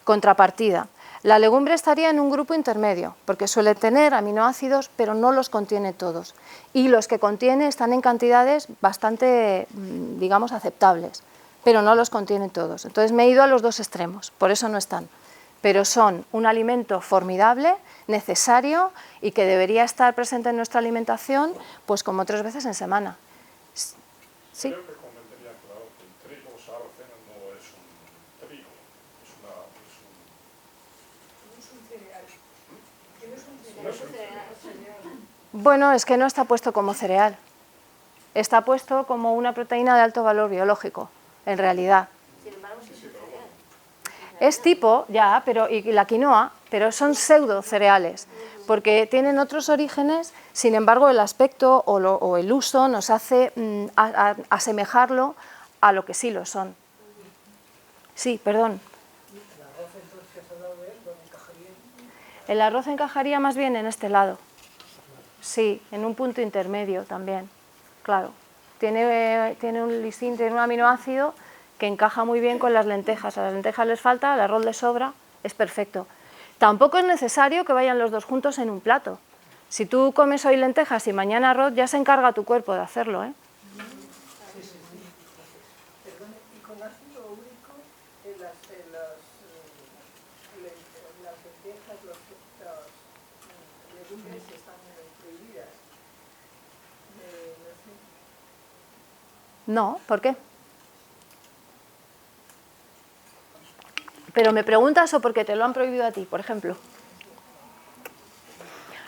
contrapartida. La legumbre estaría en un grupo intermedio, porque suele tener aminoácidos, pero no los contiene todos. Y los que contiene están en cantidades bastante, digamos, aceptables, pero no los contiene todos. Entonces me he ido a los dos extremos, por eso no están. Pero son un alimento formidable, necesario y que debería estar presente en nuestra alimentación, pues como 3 veces en semana. ¿Sí? Creo que convendría, claro, que el trigo sarraceno no es un trigo, es un cereal. Bueno, es que no está puesto como cereal. Está puesto como una proteína de alto valor biológico, en realidad. Sin embargo, sí es un cereal. Es tipo, ya, y la quinoa, pero son pseudo cereales, porque tienen otros orígenes, sin embargo el aspecto o el uso nos hace asemejarlo a lo que sí lo son. Sí, perdón. ¿El arroz entonces que has hablado de él, dónde encajaría? El arroz encajaría más bien en este lado. Sí, en un punto intermedio también, claro. Tiene un lisín, tiene un aminoácido que encaja muy bien con las lentejas. A las lentejas les falta, al arroz les sobra, es perfecto. Tampoco es necesario que vayan los dos juntos en un plato. Si tú comes hoy lentejas y mañana arroz, ya se encarga tu cuerpo de hacerlo, ¿eh? Perdón, y con ácido úrico en las lentejas, las legumbres están prohibidas. No, ¿por qué? Pero me preguntas o porque te lo han prohibido a ti, por ejemplo.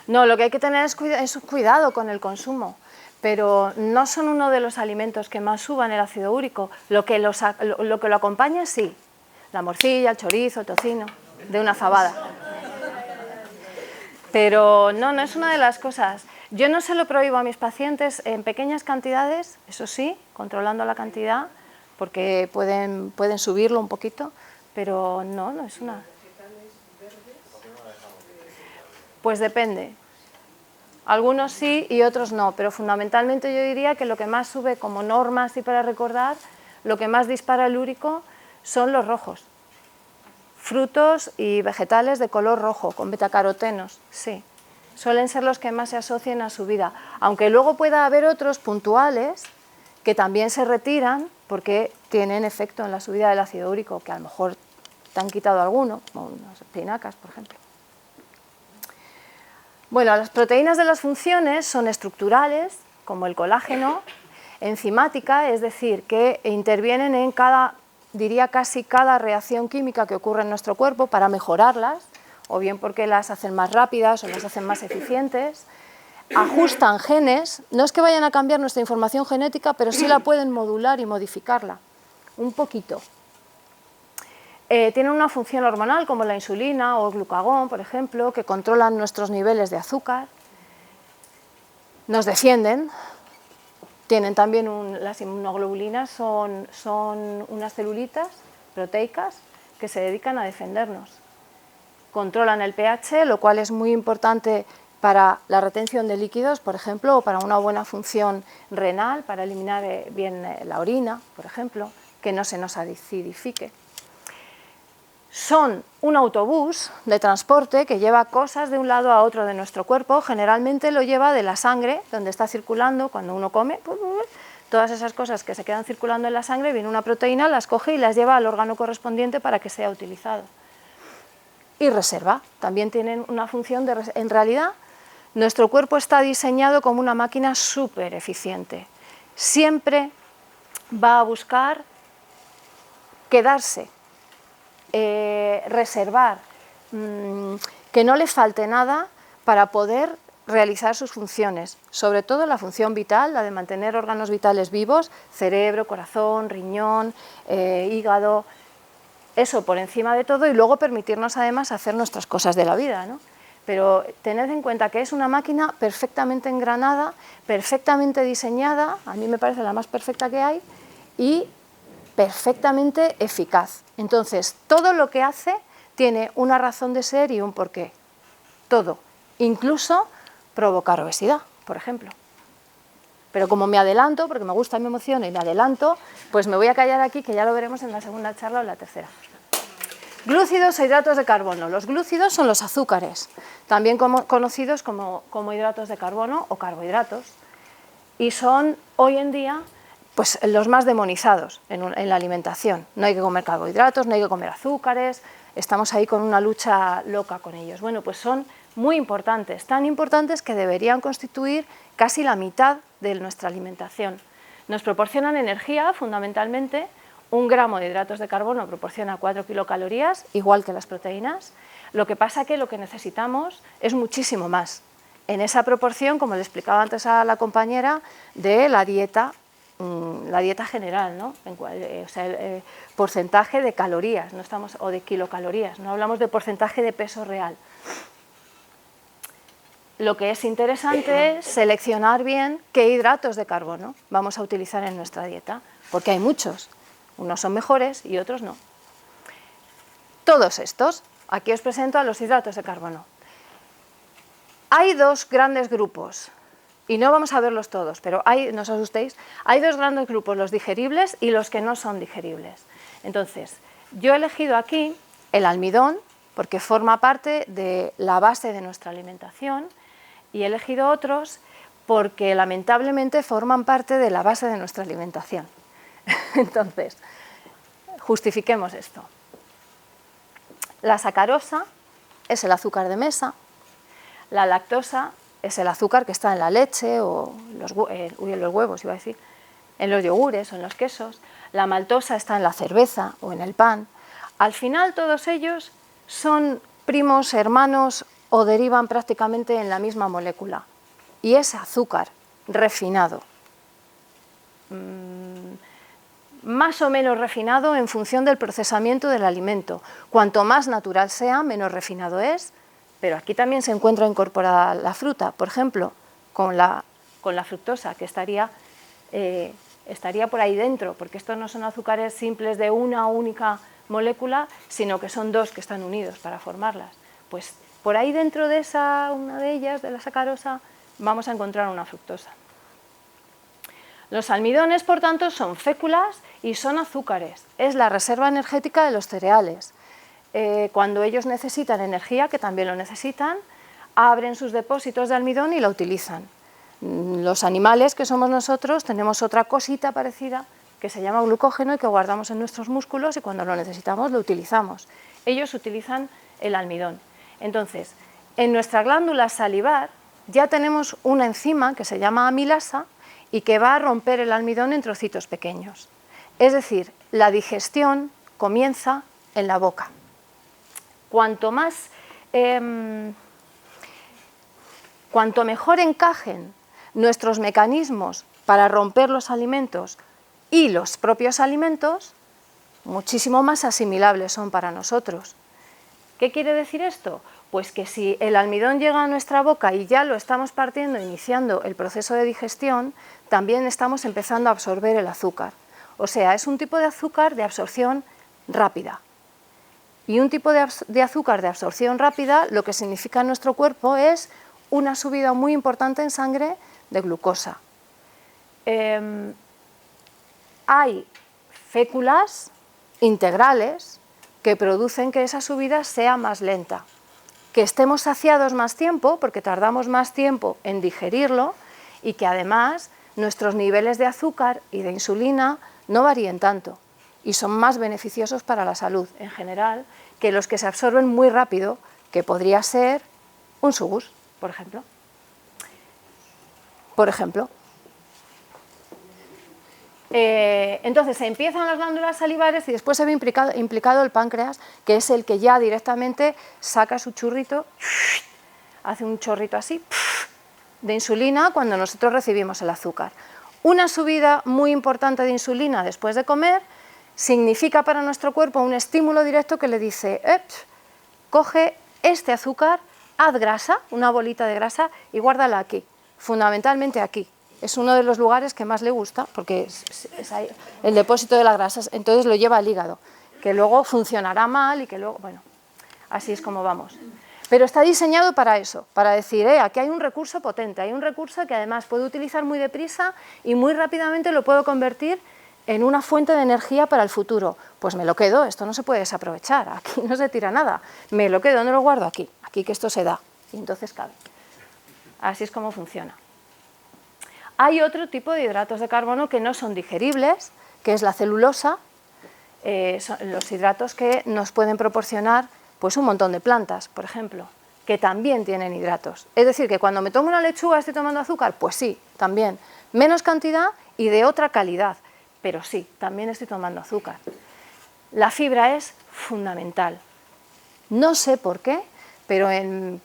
No, lo que hay que tener es cuidado con el consumo, pero no son uno de los alimentos que más suban el ácido úrico. Lo que lo acompaña, sí. La morcilla, el chorizo, el tocino, de una fabada. Pero no es una de las cosas. Yo no se lo prohíbo a mis pacientes en pequeñas cantidades, eso sí, controlando la cantidad, porque pueden subirlo un poquito, pero no es una... Pues depende. Algunos sí y otros no, pero fundamentalmente yo diría que lo que más sube como norma, así para recordar, lo que más dispara el úrico son los rojos. Frutos y vegetales de color rojo, con betacarotenos, sí. Suelen ser los que más se asocian a su vida, aunque luego pueda haber otros puntuales que también se retiran porque tienen efecto en la subida del ácido úrico, que a lo mejor te han quitado alguno, como unas espinacas, por ejemplo. Bueno, las proteínas de las funciones son estructurales, como el colágeno, enzimática, es decir, que intervienen en diría casi cada reacción química que ocurre en nuestro cuerpo para mejorarlas o bien porque las hacen más rápidas o las hacen más eficientes, ajustan genes, no es que vayan a cambiar nuestra información genética, pero sí la pueden modular y modificarla, un poquito. Tienen una función hormonal como la insulina o el glucagón, por ejemplo, que controlan nuestros niveles de azúcar, nos defienden. Tienen también las inmunoglobulinas, son unas celulitas proteicas que se dedican a defendernos. Controlan el pH, lo cual es muy importante para la retención de líquidos, por ejemplo, o para una buena función renal, para eliminar bien la orina, por ejemplo, que no se nos acidifique. Son un autobús de transporte que lleva cosas de un lado a otro de nuestro cuerpo, generalmente lo lleva de la sangre, donde está circulando cuando uno come, todas esas cosas que se quedan circulando en la sangre, viene una proteína, las coge y las lleva al órgano correspondiente para que sea utilizado. Y reserva, también tienen una función de reserva. En realidad, nuestro cuerpo está diseñado como una máquina súper eficiente. Siempre va a buscar quedarse, reservar, que no le falte nada para poder realizar sus funciones, sobre todo la función vital, la de mantener órganos vitales vivos, cerebro, corazón, riñón, hígado, eso por encima de todo, y luego permitirnos además hacer nuestras cosas de la vida, ¿no? Pero tened en cuenta que es una máquina perfectamente engranada, perfectamente diseñada, a mí me parece la más perfecta que hay, y perfectamente eficaz. Entonces, todo lo que hace tiene una razón de ser y un porqué. Todo, incluso provocar obesidad, por ejemplo. Pero como me adelanto, porque me gusta, me emociona y me adelanto, pues me voy a callar aquí, que ya lo veremos en la segunda charla o en la tercera. Glúcidos e hidratos de carbono. Los glúcidos son los azúcares, también conocidos como hidratos de carbono o carbohidratos, y son hoy en día pues, los más demonizados en la alimentación. No hay que comer carbohidratos, no hay que comer azúcares, estamos ahí con una lucha loca con ellos. Bueno, pues son muy importantes, tan importantes que deberían constituir casi la mitad de nuestra alimentación. Nos proporcionan energía, fundamentalmente. 1 gramo de hidratos de carbono proporciona 4 kilocalorías, igual que las proteínas. Lo que pasa que lo que necesitamos es muchísimo más. En esa proporción, como le explicaba antes a la compañera, de la dieta general, ¿no? O sea, el porcentaje de calorías, no estamos, o de kilocalorías, no hablamos de porcentaje de peso real. Lo que es interesante es seleccionar bien qué hidratos de carbono vamos a utilizar en nuestra dieta, porque hay muchos. Unos son mejores y otros no. Todos estos, aquí os presento a los hidratos de carbono. Hay 2 grandes grupos, y no vamos a verlos todos, pero no os asustéis, hay 2 grandes grupos, los digeribles y los que no son digeribles. Entonces, yo he elegido aquí el almidón, porque forma parte de la base de nuestra alimentación, y he elegido otros porque lamentablemente forman parte de la base de nuestra alimentación. Entonces, justifiquemos esto. La sacarosa es el azúcar de mesa, la lactosa es el azúcar que está en la leche o en los huevos, iba a decir, en los yogures o en los quesos, la maltosa está en la cerveza o en el pan. Al final todos ellos son primos, hermanos o derivan prácticamente en la misma molécula, y es azúcar refinado. Más o menos refinado en función del procesamiento del alimento. Cuanto más natural sea, menos refinado es, pero aquí también se encuentra incorporada la fruta, por ejemplo, con la fructosa, que estaría por ahí dentro, porque estos no son azúcares simples de una única molécula, sino que son 2 que están unidos para formarlas. Pues por ahí dentro de una de ellas, de la sacarosa, vamos a encontrar una fructosa. Los almidones, por tanto, son féculas y son azúcares. Es la reserva energética de los cereales. Cuando ellos necesitan energía, que también lo necesitan, abren sus depósitos de almidón y la utilizan. Los animales, que somos nosotros, tenemos otra cosita parecida que se llama glucógeno y que guardamos en nuestros músculos y cuando lo necesitamos lo utilizamos. Ellos utilizan el almidón. Entonces, en nuestra glándula salivar ya tenemos una enzima que se llama amilasa y que va a romper el almidón en trocitos pequeños. Es decir, la digestión comienza en la boca. Cuanto más cuanto mejor encajen nuestros mecanismos para romper los alimentos y los propios alimentos, muchísimo más asimilables son para nosotros. ¿Qué quiere decir esto? Pues que si el almidón llega a nuestra boca y ya lo estamos partiendo, iniciando el proceso de digestión, también estamos empezando a absorber el azúcar. O sea, es un tipo de azúcar de absorción rápida. Y un tipo de azúcar de absorción rápida lo que significa en nuestro cuerpo es una subida muy importante en sangre de glucosa. Hay féculas integrales que producen que esa subida sea más lenta. Que estemos saciados más tiempo, porque tardamos más tiempo en digerirlo, y que además nuestros niveles de azúcar y de insulina no varíen tanto y son más beneficiosos para la salud en general que los que se absorben muy rápido, que podría ser un sugus, por ejemplo. Entonces se empiezan las glándulas salivares y después se ve implicado el páncreas, que es el que ya directamente saca su churrito, hace un chorrito así de insulina cuando nosotros recibimos el azúcar. Una subida muy importante de insulina después de comer significa para nuestro cuerpo un estímulo directo que le dice, coge este azúcar, haz grasa, una bolita de grasa y guárdala aquí, fundamentalmente aquí. Es uno de los lugares que más le gusta porque es ahí el depósito de las grasas, entonces lo lleva al hígado, que luego funcionará mal y que luego, bueno, así es como vamos. Pero está diseñado para eso, para decir, aquí hay un recurso potente, hay un recurso que además puedo utilizar muy deprisa y muy rápidamente lo puedo convertir en una fuente de energía para el futuro. Pues me lo quedo, esto no se puede desaprovechar, aquí no se tira nada, me lo quedo, ¿dónde lo guardo? Aquí que esto se da, y entonces cabe. Así es como funciona. Hay otro tipo de hidratos de carbono que no son digeribles, que es la celulosa, son los hidratos que nos pueden proporcionar pues un montón de plantas, por ejemplo, que también tienen hidratos. Es decir, que cuando me tomo una lechuga estoy tomando azúcar, pues sí, también. Menos cantidad y de otra calidad, pero sí, también estoy tomando azúcar. La fibra es fundamental. No sé por qué, pero en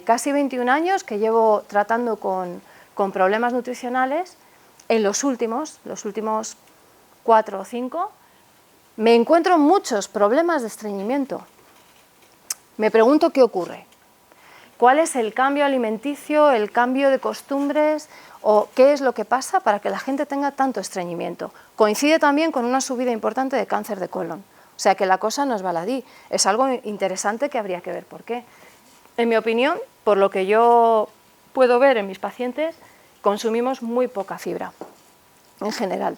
casi 21 años que llevo tratando con problemas nutricionales, en los últimos 4 o 5, me encuentro muchos problemas de estreñimiento. Me pregunto qué ocurre, cuál es el cambio alimenticio, el cambio de costumbres o qué es lo que pasa para que la gente tenga tanto estreñimiento. Coincide también con una subida importante de cáncer de colon, o sea que la cosa no es baladí, es algo interesante que habría que ver por qué. En mi opinión, por lo que yo puedo ver en mis pacientes, consumimos muy poca fibra, en general.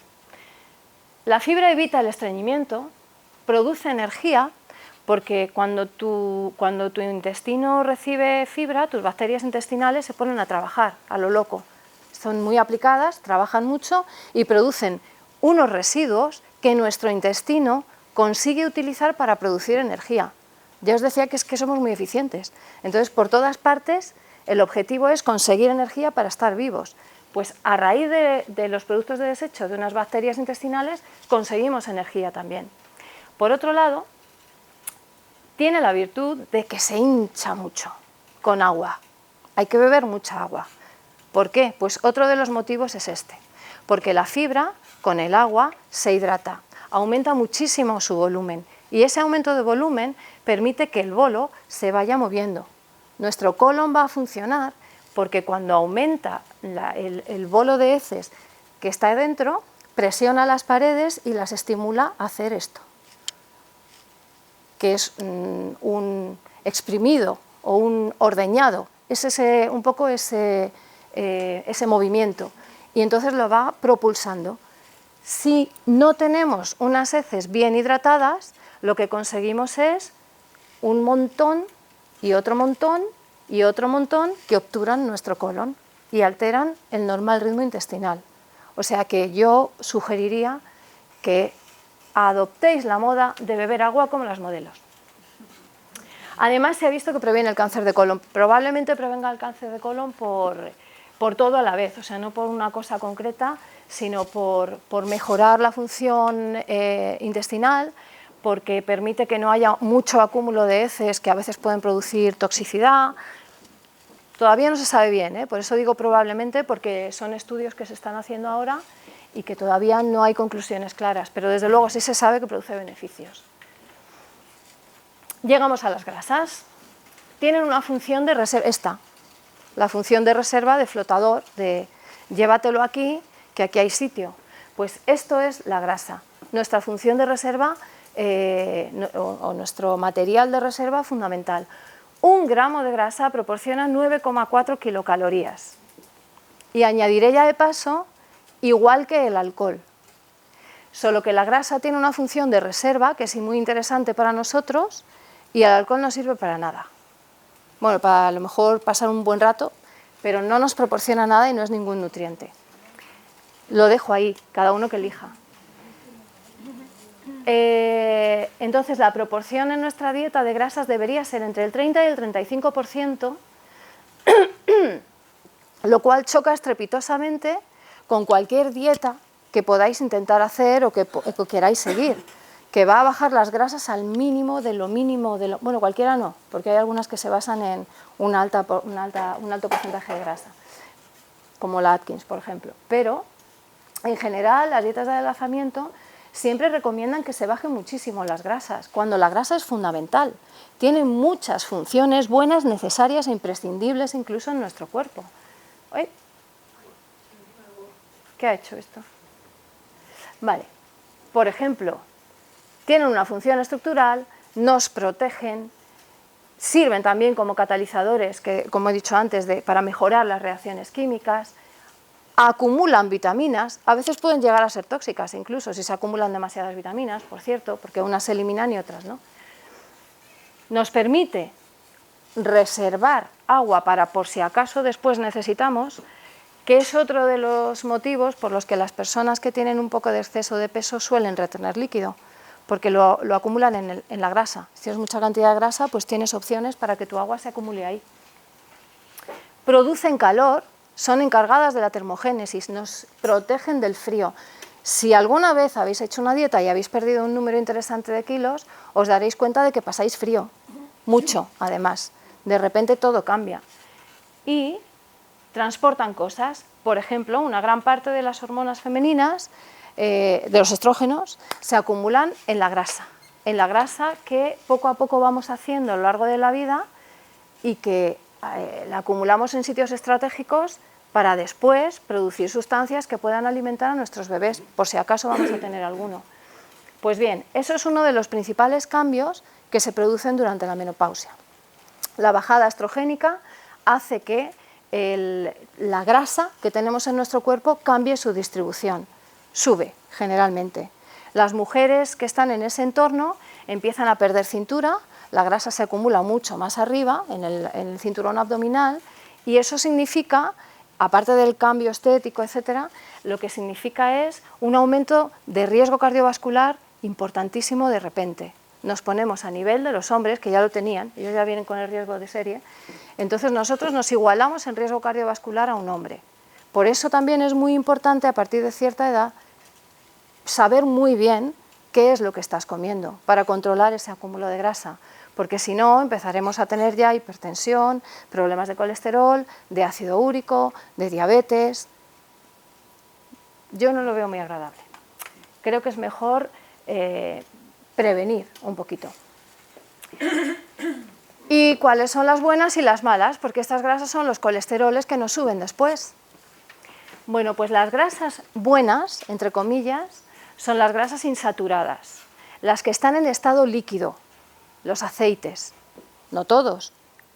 La fibra evita el estreñimiento, produce energía, porque cuando tu intestino recibe fibra, tus bacterias intestinales se ponen a trabajar a lo loco. Son muy aplicadas, trabajan mucho y producen unos residuos que nuestro intestino consigue utilizar para producir energía. Ya os decía que es que somos muy eficientes. Entonces, por todas partes, el objetivo es conseguir energía para estar vivos. Pues a raíz de los productos de desecho de unas bacterias intestinales, conseguimos energía también. Por otro lado, tiene la virtud de que se hincha mucho con agua. Hay que beber mucha agua. ¿Por qué? Pues otro de los motivos es este. Porque la fibra, con el agua, se hidrata, aumenta muchísimo su volumen y ese aumento de volumen permite que el bolo se vaya moviendo. Nuestro colon va a funcionar porque cuando aumenta el bolo de heces que está dentro, presiona las paredes y las estimula a hacer esto, que es un exprimido o un ordeñado, es un poco ese movimiento, y entonces lo va propulsando. Si no tenemos unas heces bien hidratadas, lo que conseguimos es un montón y otro montón y otro montón que obturan nuestro colon y alteran el normal ritmo intestinal. O sea que yo sugeriría que adoptéis la moda de beber agua como las modelos. Además, se ha visto que previene el cáncer de colon. Probablemente prevenga el cáncer de colon por todo a la vez, o sea, no por una cosa concreta, sino por mejorar la función intestinal, porque permite que no haya mucho acúmulo de heces que a veces pueden producir toxicidad. Todavía no se sabe bien, ¿eh? Por eso digo probablemente, porque son estudios que se están haciendo ahora y que todavía no hay conclusiones claras, pero desde luego sí se sabe que produce beneficios. Llegamos a las grasas. Tienen una función de reserva, la función de reserva de flotador, de llévatelo aquí, que aquí hay sitio. Pues esto es la grasa, nuestra función de reserva o nuestro material de reserva fundamental. 1 gramo de grasa proporciona 9,4 kilocalorías. Y añadiré ya de paso, igual que el alcohol. Solo que la grasa tiene una función de reserva, que es muy interesante para nosotros, y el alcohol no sirve para nada. Bueno, para a lo mejor pasar un buen rato, pero no nos proporciona nada y no es ningún nutriente. Lo dejo ahí, cada uno que elija. Entonces, la proporción en nuestra dieta de grasas debería ser entre el 30 y el 35%, lo cual choca estrepitosamente con cualquier dieta que podáis intentar hacer o que queráis seguir, que va a bajar las grasas al mínimo de lo mínimo, bueno, cualquiera no, porque hay algunas que se basan en un alto porcentaje de grasa, como la Atkins, por ejemplo. Pero, en general, las dietas de adelgazamiento siempre recomiendan que se bajen muchísimo las grasas, cuando la grasa es fundamental. Tiene muchas funciones buenas, necesarias e imprescindibles incluso en nuestro cuerpo. ¿Oye? ¿Qué ha hecho esto? Vale, por ejemplo, tienen una función estructural, nos protegen, sirven también como catalizadores, que, como he dicho antes, para mejorar las reacciones químicas, acumulan vitaminas, a veces pueden llegar a ser tóxicas incluso si se acumulan demasiadas vitaminas, por cierto, porque unas se eliminan y otras no. Nos permite reservar agua para por si acaso después necesitamos, que es otro de los motivos por los que las personas que tienen un poco de exceso de peso suelen retener líquido, porque lo acumulan en la grasa. Si tienes mucha cantidad de grasa, pues tienes opciones para que tu agua se acumule ahí. Producen calor, son encargadas de la termogénesis, nos protegen del frío. Si alguna vez habéis hecho una dieta y habéis perdido un número interesante de kilos, os daréis cuenta de que pasáis frío, mucho además. De repente todo cambia. Y transportan cosas, por ejemplo, una gran parte de las hormonas femeninas, de los estrógenos, se acumulan en la grasa que poco a poco vamos haciendo a lo largo de la vida y que la acumulamos en sitios estratégicos para después producir sustancias que puedan alimentar a nuestros bebés, por si acaso vamos a tener alguno. Pues bien, eso es uno de los principales cambios que se producen durante la menopausia. La bajada estrogénica hace que la grasa que tenemos en nuestro cuerpo cambie su distribución, sube generalmente. Las mujeres que están en ese entorno empiezan a perder cintura, la grasa se acumula mucho más arriba, en el cinturón abdominal, y eso significa, aparte del cambio estético, etcétera, lo que significa es un aumento de riesgo cardiovascular importantísimo de repente. Nos ponemos a nivel de los hombres, que ya lo tenían, ellos ya vienen con el riesgo de serie, entonces nosotros nos igualamos en riesgo cardiovascular a un hombre. Por eso también es muy importante, a partir de cierta edad, saber muy bien qué es lo que estás comiendo para controlar ese acúmulo de grasa, porque si no empezaremos a tener ya hipertensión, problemas de colesterol, de ácido úrico, de diabetes. Yo no lo veo muy agradable. Creo que es mejor prevenir un poquito. ¿Y cuáles son las buenas y las malas? Porque estas grasas son los colesteroles que nos suben después. Bueno, pues las grasas buenas, entre comillas, son las grasas insaturadas, las que están en estado líquido, los aceites, no todos,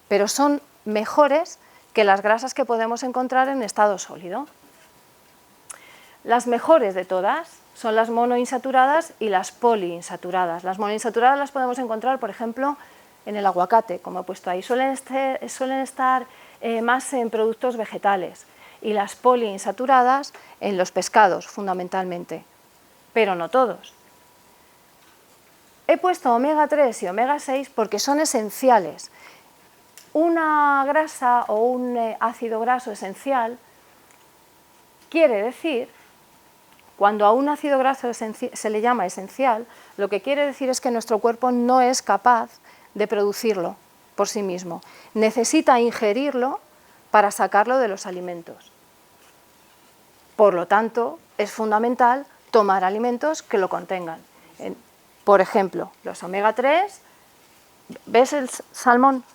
pero son mejores que las grasas que podemos encontrar en estado sólido. Las mejores de todas son las monoinsaturadas y las poliinsaturadas. Las monoinsaturadas las podemos encontrar, por ejemplo, en el aguacate, como he puesto ahí. Suelen estar más en productos vegetales, y las poliinsaturadas en los pescados, fundamentalmente, pero no todos. He puesto omega 3 y omega 6 porque son esenciales. Una grasa o un ácido graso esencial quiere decir Cuando a un ácido graso se le llama esencial, lo que quiere decir es que nuestro cuerpo no es capaz de producirlo por sí mismo. Necesita ingerirlo para sacarlo de los alimentos. Por lo tanto, es fundamental tomar alimentos que lo contengan. Por ejemplo, los omega 3, ¿ves el salmón?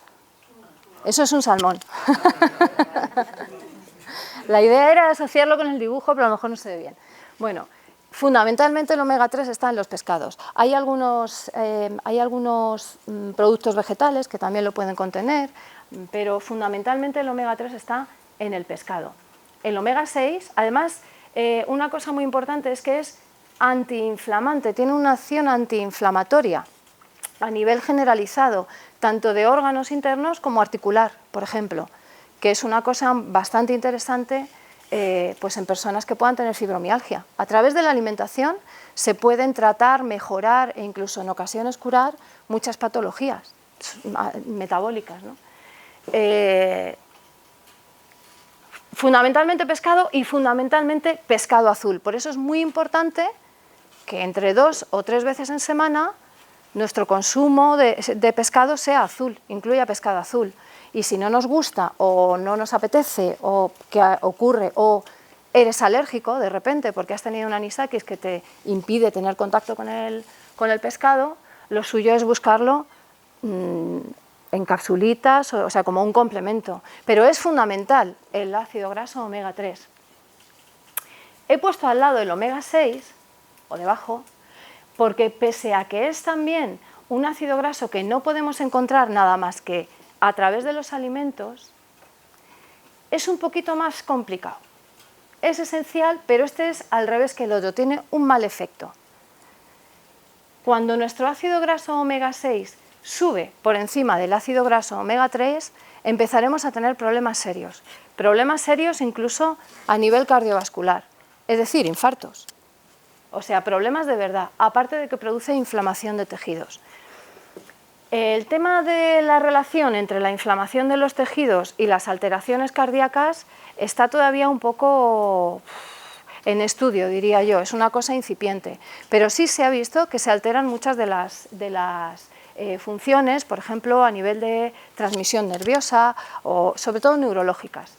Eso es un salmón. La idea era asociarlo con el dibujo, pero a lo mejor no se ve bien. Bueno, fundamentalmente el omega 3 está en los pescados. Hay algunos productos vegetales que también lo pueden contener, pero fundamentalmente el omega 3 está en el pescado. El omega 6, además, una cosa muy importante es que es antiinflamante, tiene una acción antiinflamatoria a nivel generalizado, tanto de órganos internos como articular, por ejemplo, que es una cosa bastante interesante pues en personas que puedan tener fibromialgia. A través de la alimentación se pueden tratar, mejorar e incluso en ocasiones curar muchas patologías metabólicas, ¿no? Fundamentalmente pescado y fundamentalmente pescado azul. Por eso es muy importante que entre 2 o 3 veces en semana nuestro consumo de pescado sea azul, incluya pescado azul. Y si no nos gusta o no nos apetece o que ocurre o eres alérgico de repente porque has tenido un anisakis que te impide tener contacto con el pescado, lo suyo es buscarlo en capsulitas, o sea, como un complemento. Pero es fundamental el ácido graso omega 3. He puesto al lado el omega 6, o debajo, porque pese a que es también un ácido graso que no podemos encontrar nada más que a través de los alimentos, es un poquito más complicado. Es esencial, pero este es al revés que el otro, tiene un mal efecto. Cuando nuestro ácido graso omega 6 sube por encima del ácido graso omega 3, empezaremos a tener problemas serios incluso a nivel cardiovascular, es decir, infartos. O sea, problemas de verdad, aparte de que produce inflamación de tejidos. El tema de la relación entre la inflamación de los tejidos y las alteraciones cardíacas está todavía un poco en estudio, diría yo, es una cosa incipiente, pero sí se ha visto que se alteran muchas de las funciones, por ejemplo, a nivel de transmisión nerviosa o sobre todo neurológicas.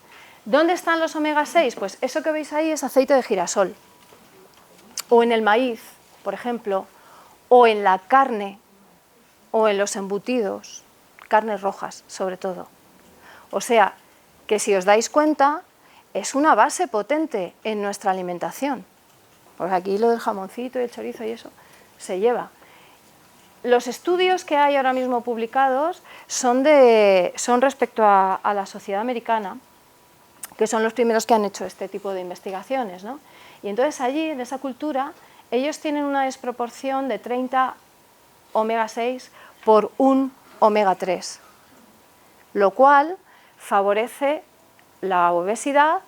¿Dónde están los omega 6? Pues eso que veis ahí es aceite de girasol, o en el maíz, por ejemplo, o en la carne, o en los embutidos, carnes rojas sobre todo. O sea, que si os dais cuenta, es una base potente en nuestra alimentación. Porque aquí lo del jamoncito y el chorizo y eso se lleva. Los estudios que hay ahora mismo publicados son respecto a la sociedad americana, que son los primeros que han hecho este tipo de investigaciones, ¿no? Y entonces allí, en esa cultura, ellos tienen una desproporción de 30 omega 6 por 1 omega 3, lo cual favorece la obesidad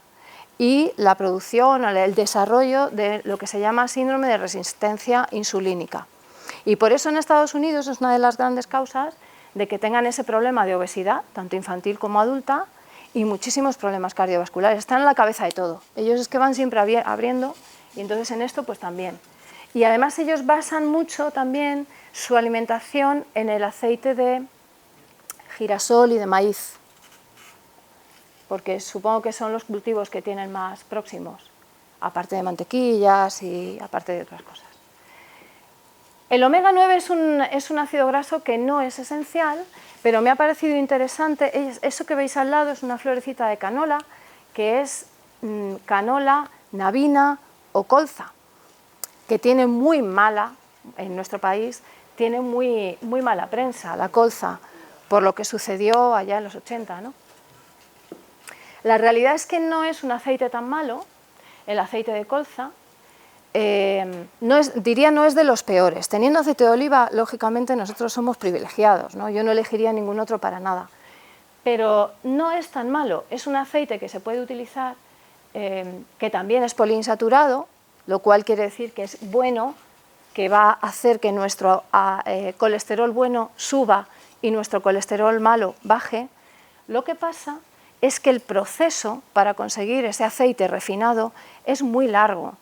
y la producción, el desarrollo de lo que se llama síndrome de resistencia insulínica. Y por eso en Estados Unidos es una de las grandes causas de que tengan ese problema de obesidad, tanto infantil como adulta, y muchísimos problemas cardiovasculares. Están en la cabeza de todo. Ellos es que van siempre abriendo, y entonces en esto pues también. Y además ellos basan mucho también su alimentación en el aceite de girasol y de maíz, porque supongo que son los cultivos que tienen más próximos, aparte de mantequillas y aparte de otras cosas. El omega 9 es un ácido graso que no es esencial, pero me ha parecido interesante. Eso que veis al lado es una florecita de canola, que es canola, nabina o colza, que tiene muy mala, en nuestro país, tiene muy mala prensa, la colza, por lo que sucedió allá en los 80, ¿no? La realidad es que no es un aceite tan malo, el aceite de colza, no es de los peores. Teniendo aceite de oliva, lógicamente nosotros somos privilegiados, ¿no? Yo no elegiría ningún otro para nada, pero no es tan malo. Es un aceite que se puede utilizar, que también es poliinsaturado, lo cual quiere decir que es bueno, que va a hacer que nuestro colesterol bueno suba y nuestro colesterol malo baje. Lo que pasa es que el proceso para conseguir ese aceite refinado es muy largo.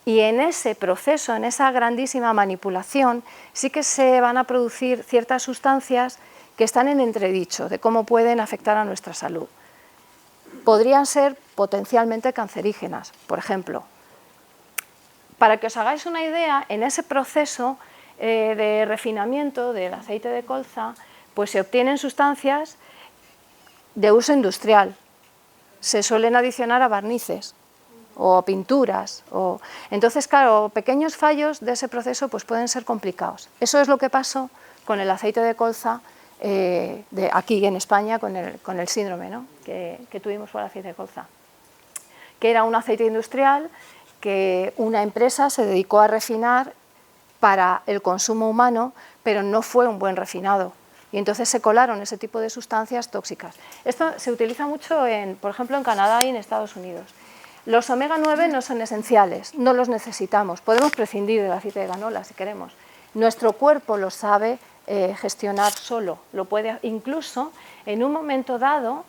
Y en ese proceso, en esa grandísima manipulación, sí que se van a producir ciertas sustancias que están en entredicho de cómo pueden afectar a nuestra salud. Podrían ser potencialmente cancerígenas, por ejemplo. Para que os hagáis una idea, en ese proceso de refinamiento del aceite de colza, pues se obtienen sustancias de uso industrial. Se suelen adicionar a barnices o pinturas. Entonces, claro, pequeños fallos de ese proceso pues pueden ser complicados. Eso es lo que pasó con el aceite de colza aquí en España, con el síndrome, ¿no? que tuvimos por el aceite de colza, que era un aceite industrial que una empresa se dedicó a refinar para el consumo humano, pero no fue un buen refinado. Y entonces se colaron ese tipo de sustancias tóxicas. Esto se utiliza mucho, por ejemplo, en Canadá y en Estados Unidos. Los omega 9 no son esenciales, no los necesitamos. Podemos prescindir del aceite de canola si queremos. Nuestro cuerpo lo sabe gestionar solo. Lo puede, incluso en un momento dado,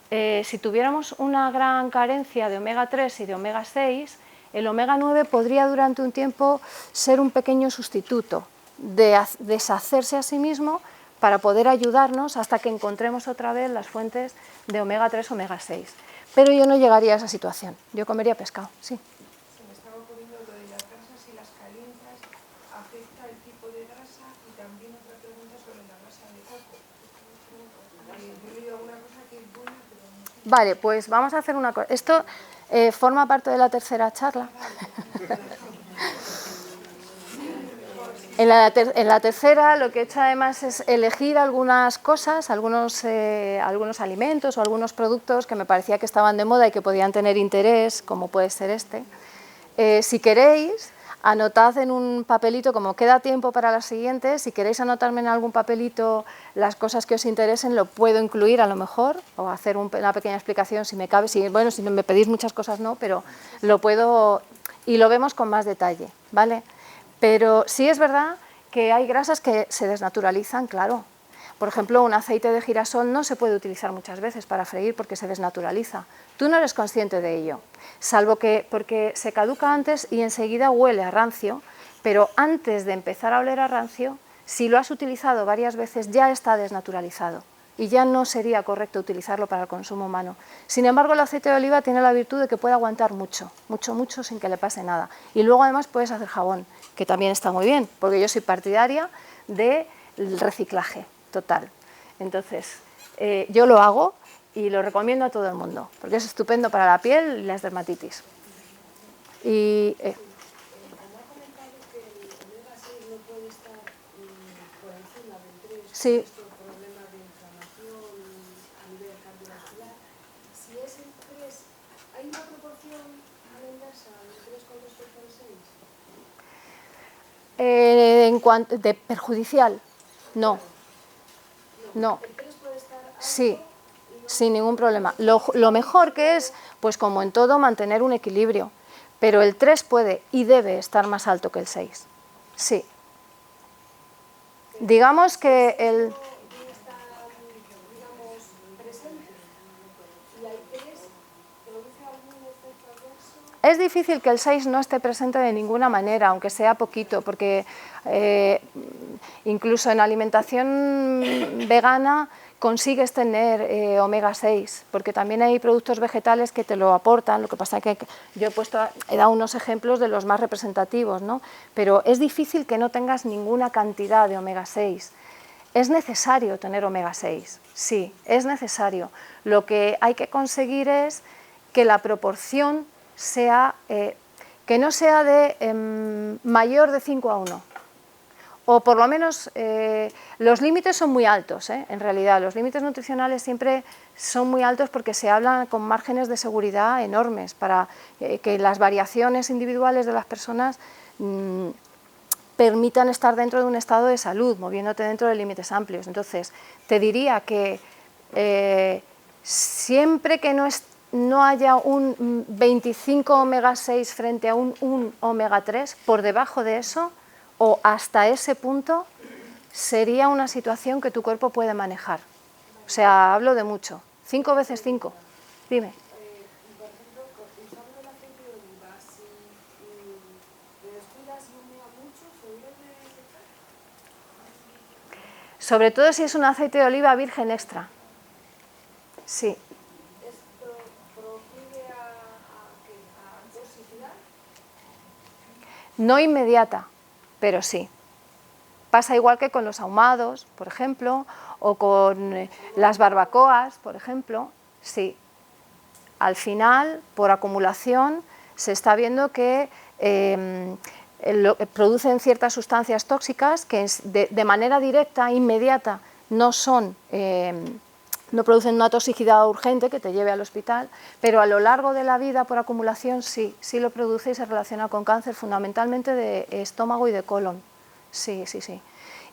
si tuviéramos una gran carencia de omega 3 y de omega 6, el omega 9 podría durante un tiempo ser un pequeño sustituto, de deshacerse a sí mismo para poder ayudarnos hasta que encontremos otra vez las fuentes de omega 3, omega 6. Pero yo no llegaría a esa situación, yo comería pescado, sí. Se me estaba ocurriendo lo de las grasas, si las calientas afecta el tipo de grasa, y también otra pregunta sobre la grasa de coco. Yo he leído alguna cosa que es buena, pero no sé. Vale, pues vamos a hacer una cosa. Esto forma parte de la tercera charla. En la tercera lo que he hecho además es elegir algunas cosas, algunos alimentos o algunos productos que me parecía que estaban de moda y que podían tener interés, como puede ser este. Si queréis, anotad en un papelito, como queda tiempo para las siguientes, si queréis anotarme en algún papelito las cosas que os interesen, lo puedo incluir a lo mejor, o hacer una pequeña explicación si me cabe. Bueno, si me pedís muchas cosas no, pero lo puedo y lo vemos con más detalle, ¿vale? Pero sí es verdad que hay grasas que se desnaturalizan, claro. Por ejemplo, un aceite de girasol no se puede utilizar muchas veces para freír porque se desnaturaliza. Tú no eres consciente de ello, salvo que porque se caduca antes y enseguida huele a rancio, pero antes de empezar a oler a rancio, si lo has utilizado varias veces ya está desnaturalizado y ya no sería correcto utilizarlo para el consumo humano. Sin embargo, el aceite de oliva tiene la virtud de que puede aguantar mucho, mucho, mucho sin que le pase nada. Y luego además puedes hacer jabón, que también está muy bien, porque yo soy partidaria del reciclaje total. Entonces, yo lo hago y lo recomiendo a todo el mundo, porque es estupendo para la piel y las dermatitis. Y, sí. En cuanto de perjudicial, no. No. Sí, sin ningún problema. Lo mejor que es, pues como en todo, mantener un equilibrio. Pero el 3 puede y debe estar más alto que el 6. Sí. Digamos que el... Es difícil que el 6 no esté presente de ninguna manera, aunque sea poquito, porque incluso en alimentación vegana consigues tener omega 6, porque también hay productos vegetales que te lo aportan. Lo que pasa es que yo he dado unos ejemplos de los más representativos, ¿no? Pero es difícil que no tengas ninguna cantidad de omega 6. Es necesario tener omega 6, sí, es necesario. Lo que hay que conseguir es que la proporción sea, que no sea de mayor de 5 a 1. O por lo menos los límites son muy altos, en realidad. Los límites nutricionales siempre son muy altos porque se hablan con márgenes de seguridad enormes para que las variaciones individuales de las personas permitan estar dentro de un estado de salud, moviéndote dentro de límites amplios. Entonces, te diría que siempre que no haya un 25 omega 6 frente a un omega 3, por debajo de eso o hasta ese punto, sería una situación que tu cuerpo puede manejar. O sea, hablo de mucho. 5 veces 5. Dime. Por ejemplo, usando el aceite de oliva, si te descuidas y humea mucho, ¿seguro que se cae? Sobre todo si es un aceite de oliva virgen extra. Sí. ¿Esto procede a toxicidad? No inmediata, pero sí. Pasa igual que con los ahumados, por ejemplo, o con las barbacoas, por ejemplo. Sí. Al final, por acumulación, se está viendo que producen ciertas sustancias tóxicas que de manera directa, inmediata, no producen una toxicidad urgente que te lleve al hospital, pero a lo largo de la vida, por acumulación, sí lo produce y se relaciona con cáncer, fundamentalmente de estómago y de colon. Sí.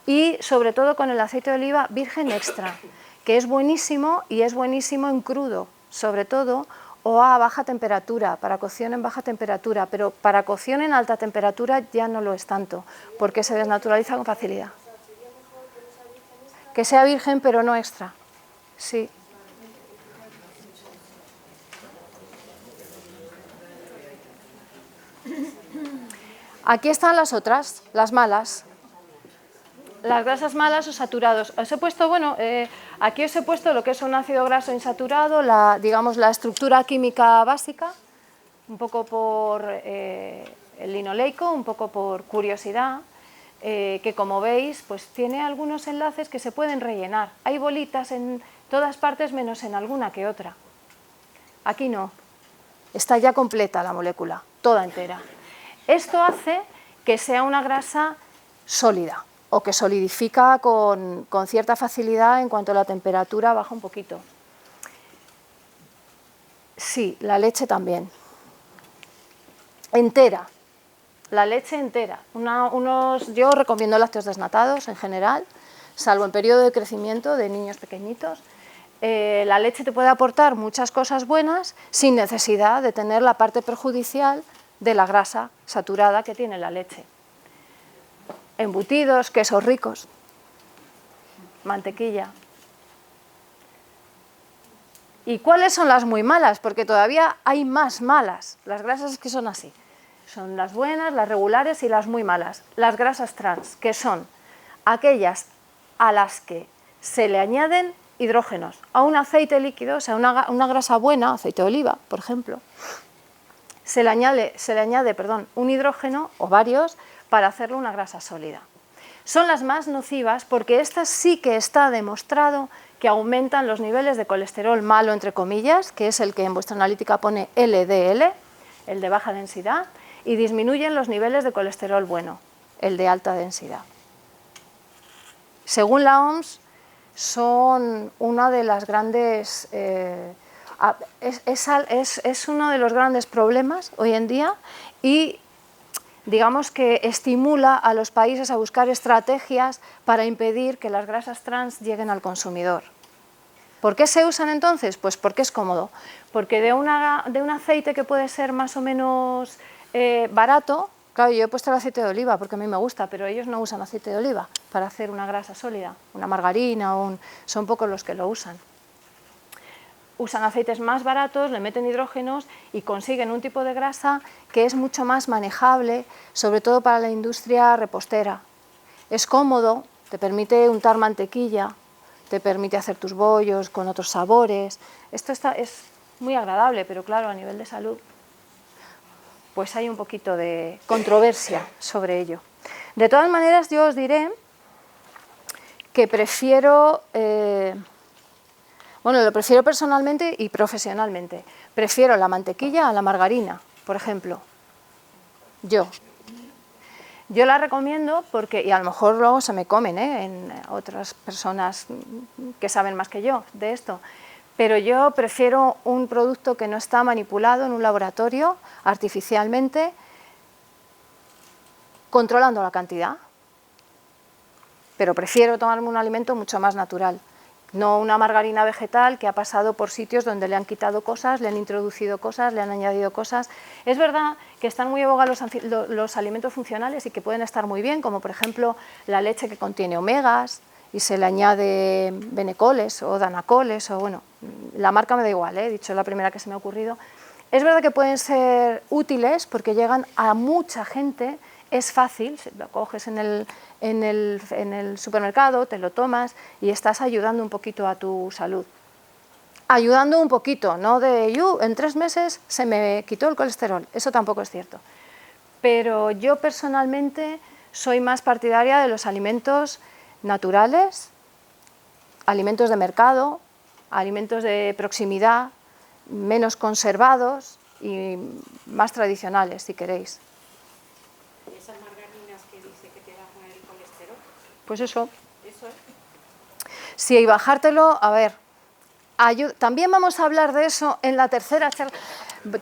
Y sobre todo con el aceite de oliva virgen extra, que es buenísimo y es buenísimo en crudo, sobre todo, o a baja temperatura, para cocción en baja temperatura, pero para cocción en alta temperatura ya no lo es tanto, porque se desnaturaliza con facilidad. Que sea virgen, pero no extra. Sí. Aquí están las otras, las malas. Las grasas malas o saturados. Os he puesto, aquí os he puesto lo que es un ácido graso insaturado, digamos la estructura química básica, un poco por el linoleico, un poco por curiosidad, que como veis, pues tiene algunos enlaces que se pueden rellenar. Hay bolitas en todas partes menos en alguna que otra. Aquí no. Está ya completa la molécula, toda entera. Esto hace que sea una grasa sólida, o que solidifica con cierta facilidad en cuanto la temperatura baja un poquito. Sí, la leche también. Entera, la leche entera. Yo recomiendo lácteos desnatados en general, salvo en periodo de crecimiento de niños pequeñitos. La leche te puede aportar muchas cosas buenas sin necesidad de tener la parte perjudicial de la grasa saturada que tiene la leche. Embutidos, quesos ricos, mantequilla. ¿Y cuáles son las muy malas? Porque todavía hay más malas. Las grasas que son así. Son las buenas, las regulares y las muy malas. Las grasas trans, que son aquellas a las que se le añaden hidrógenos. A un aceite líquido, o sea, una grasa buena, aceite de oliva, por ejemplo, se le añade un hidrógeno o varios para hacerlo una grasa sólida. Son las más nocivas porque estas sí que está demostrado que aumentan los niveles de colesterol malo, entre comillas, que es el que en vuestra analítica pone LDL, el de baja densidad, y disminuyen los niveles de colesterol bueno, el de alta densidad. Según la OMS, son una de las grandes... es uno de los grandes problemas hoy en día y digamos que estimula a los países a buscar estrategias para impedir que las grasas trans lleguen al consumidor. ¿Por qué se usan entonces? Pues porque es cómodo, porque de un aceite que puede ser más o menos barato, claro, yo he puesto el aceite de oliva porque a mí me gusta, pero ellos no usan aceite de oliva para hacer una grasa sólida, una margarina, son pocos los que lo usan. Usan aceites más baratos, le meten hidrógenos y consiguen un tipo de grasa que es mucho más manejable, sobre todo para la industria repostera. Es cómodo, te permite untar mantequilla, te permite hacer tus bollos con otros sabores. Esto es muy agradable, pero claro, a nivel de salud, pues hay un poquito de controversia sobre ello. De todas maneras, yo os diré que prefiero... lo prefiero personalmente y profesionalmente. Prefiero la mantequilla a la margarina, por ejemplo. Yo la recomiendo porque, y a lo mejor luego se me comen en otras personas que saben más que yo de esto, pero yo prefiero un producto que no está manipulado en un laboratorio artificialmente, controlando la cantidad, pero prefiero tomarme un alimento mucho más natural. No una margarina vegetal que ha pasado por sitios donde le han quitado cosas, le han introducido cosas, le han añadido cosas. Es verdad que están muy en boga los alimentos funcionales y que pueden estar muy bien, como por ejemplo la leche que contiene omegas, y se le añade benecoles o danacoles, o bueno, la marca me da igual, he dicho la primera que se me ha ocurrido. Es verdad que pueden ser útiles porque llegan a mucha gente, es fácil, lo coges en el supermercado, te lo tomas y estás ayudando un poquito a tu salud. Ayudando un poquito, no de en 3 meses se me quitó el colesterol, eso tampoco es cierto. Pero yo personalmente soy más partidaria de los alimentos naturales, alimentos de mercado, alimentos de proximidad, menos conservados y más tradicionales, si queréis. ¿Y esas margarinas que dice que te bajan el colesterol? Pues eso. Eso es. Si bajártelo, a ver, también vamos a hablar de eso en la tercera charla.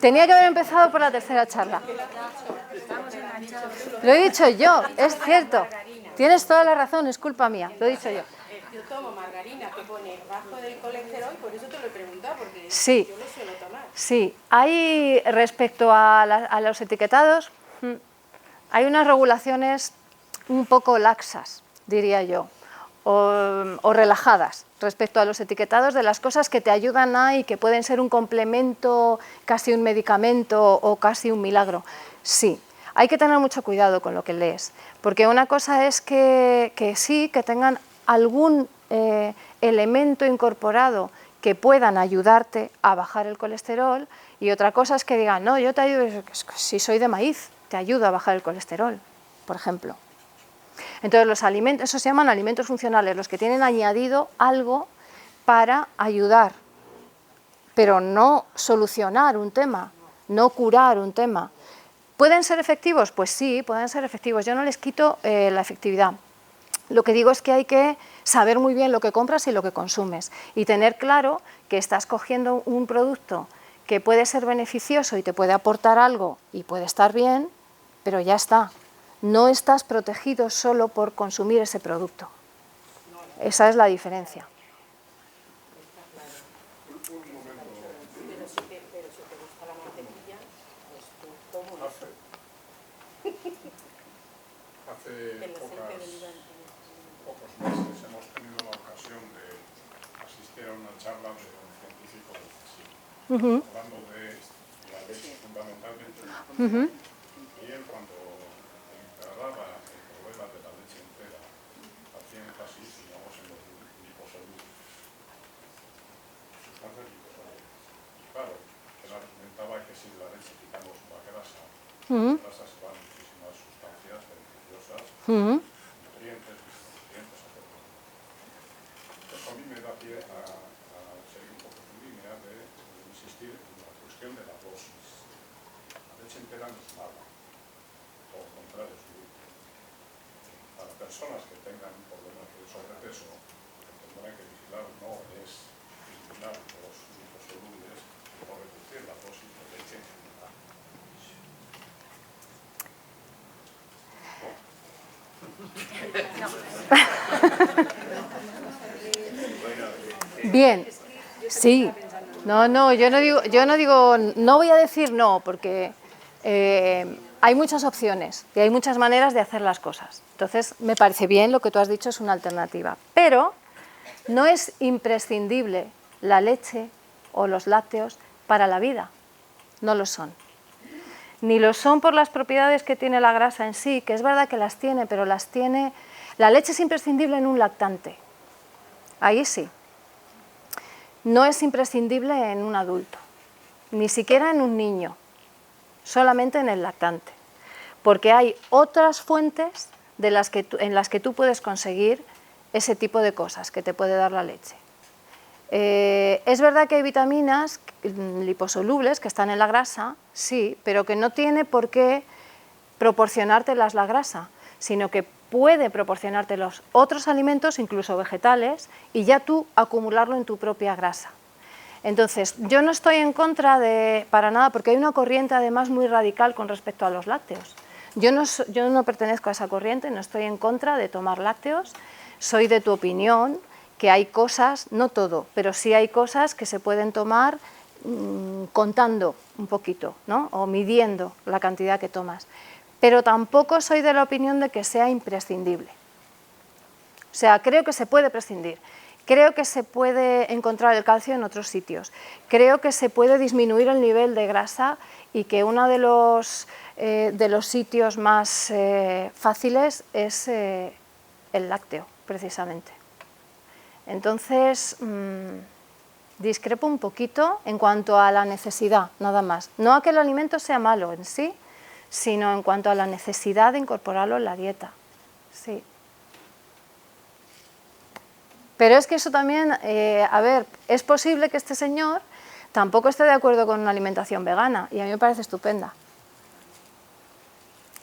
Tenía que haber empezado por la tercera charla. Lo he dicho yo, es cierto. Tienes toda la razón, es culpa mía, lo he dicho yo. Yo tomo margarina que pone bajo del colesterol, por eso te lo he preguntado, porque Sí, yo lo suelo tomar. sí. Hay, respecto a los etiquetados, hay unas regulaciones un poco laxas, diría yo, o relajadas respecto a los etiquetados de las cosas que te ayudan y que pueden ser un complemento, casi un medicamento o casi un milagro. Sí, hay que tener mucho cuidado con lo que lees, porque una cosa es que sí, que tengan algún elemento incorporado que puedan ayudarte a bajar el colesterol, y otra cosa es que digan, no, yo te ayudo, si soy de maíz, te ayudo a bajar el colesterol, por ejemplo. Entonces los alimentos, eso se llaman alimentos funcionales, los que tienen añadido algo para ayudar, pero no solucionar un tema, no curar un tema. ¿Pueden ser efectivos? Pues sí, pueden ser efectivos. Yo no les quito la efectividad. Lo que digo es que hay que saber muy bien lo que compras y lo que consumes y tener claro que estás cogiendo un producto que puede ser beneficioso y te puede aportar algo y puede estar bien, pero ya está. No estás protegido solo por consumir ese producto. Esa es la diferencia. Pero si te gusta la mantequilla, pues tú tomo eso. Hace El aceite de oliva. pocos meses hemos tenido la ocasión de asistir a una charla de un científico del CSIC, hablando de la leche fundamentalmente. Y él, cuando encaraba el problema de la leche entera, hacía énfasis, digamos, en los liposolubles, sustancias liposolubles. Y claro, él argumentaba que si la leche quitamos la grasa, las grasas se van muchísimas sustancias beneficiosas, nutrientes, etc. Entonces a mí me da pie a seguir un poco su línea de insistir en la cuestión de la dosis. La leche entera no es mala, todo lo contrario, es útil. Para personas que tengan problemas de sobrepeso, lo que tendrán que vigilar no es eliminar los liposolubles o reducir la dosis de leche en general. Bien, sí. No, yo no digo, no voy a decir no, porque hay muchas opciones y hay muchas maneras de hacer las cosas. Entonces, me parece bien lo que tú has dicho, es una alternativa. Pero no es imprescindible la leche o los lácteos para la vida. No lo son. Ni lo son por las propiedades que tiene la grasa en sí, que es verdad que las tiene, pero las tiene... La leche es imprescindible en un lactante. Ahí sí. No es imprescindible en un adulto, ni siquiera en un niño, solamente en el lactante, porque hay otras fuentes en las que tú puedes conseguir ese tipo de cosas que te puede dar la leche. Es verdad que hay vitaminas liposolubles que están en la grasa, sí, pero que no tiene por qué proporcionártelas la grasa, sino que puede proporcionarte los otros alimentos, incluso vegetales, y ya tú acumularlo en tu propia grasa. Entonces, yo no estoy en contra para nada, porque hay una corriente además muy radical con respecto a los lácteos. Yo no pertenezco a esa corriente, no estoy en contra de tomar lácteos, soy de tu opinión, que hay cosas, no todo, pero sí hay cosas que se pueden tomar contando un poquito, ¿no? O midiendo la cantidad que tomas. Pero tampoco soy de la opinión de que sea imprescindible. O sea, creo que se puede prescindir. Creo que se puede encontrar el calcio en otros sitios. Creo que se puede disminuir el nivel de grasa y que uno de los sitios más fáciles es el lácteo, precisamente. Entonces, discrepo un poquito en cuanto a la necesidad, nada más. No a que el alimento sea malo en sí, sino en cuanto a la necesidad de incorporarlo en la dieta. Sí. Pero es que eso también, a ver, es posible que este señor tampoco esté de acuerdo con una alimentación vegana, y a mí me parece estupenda.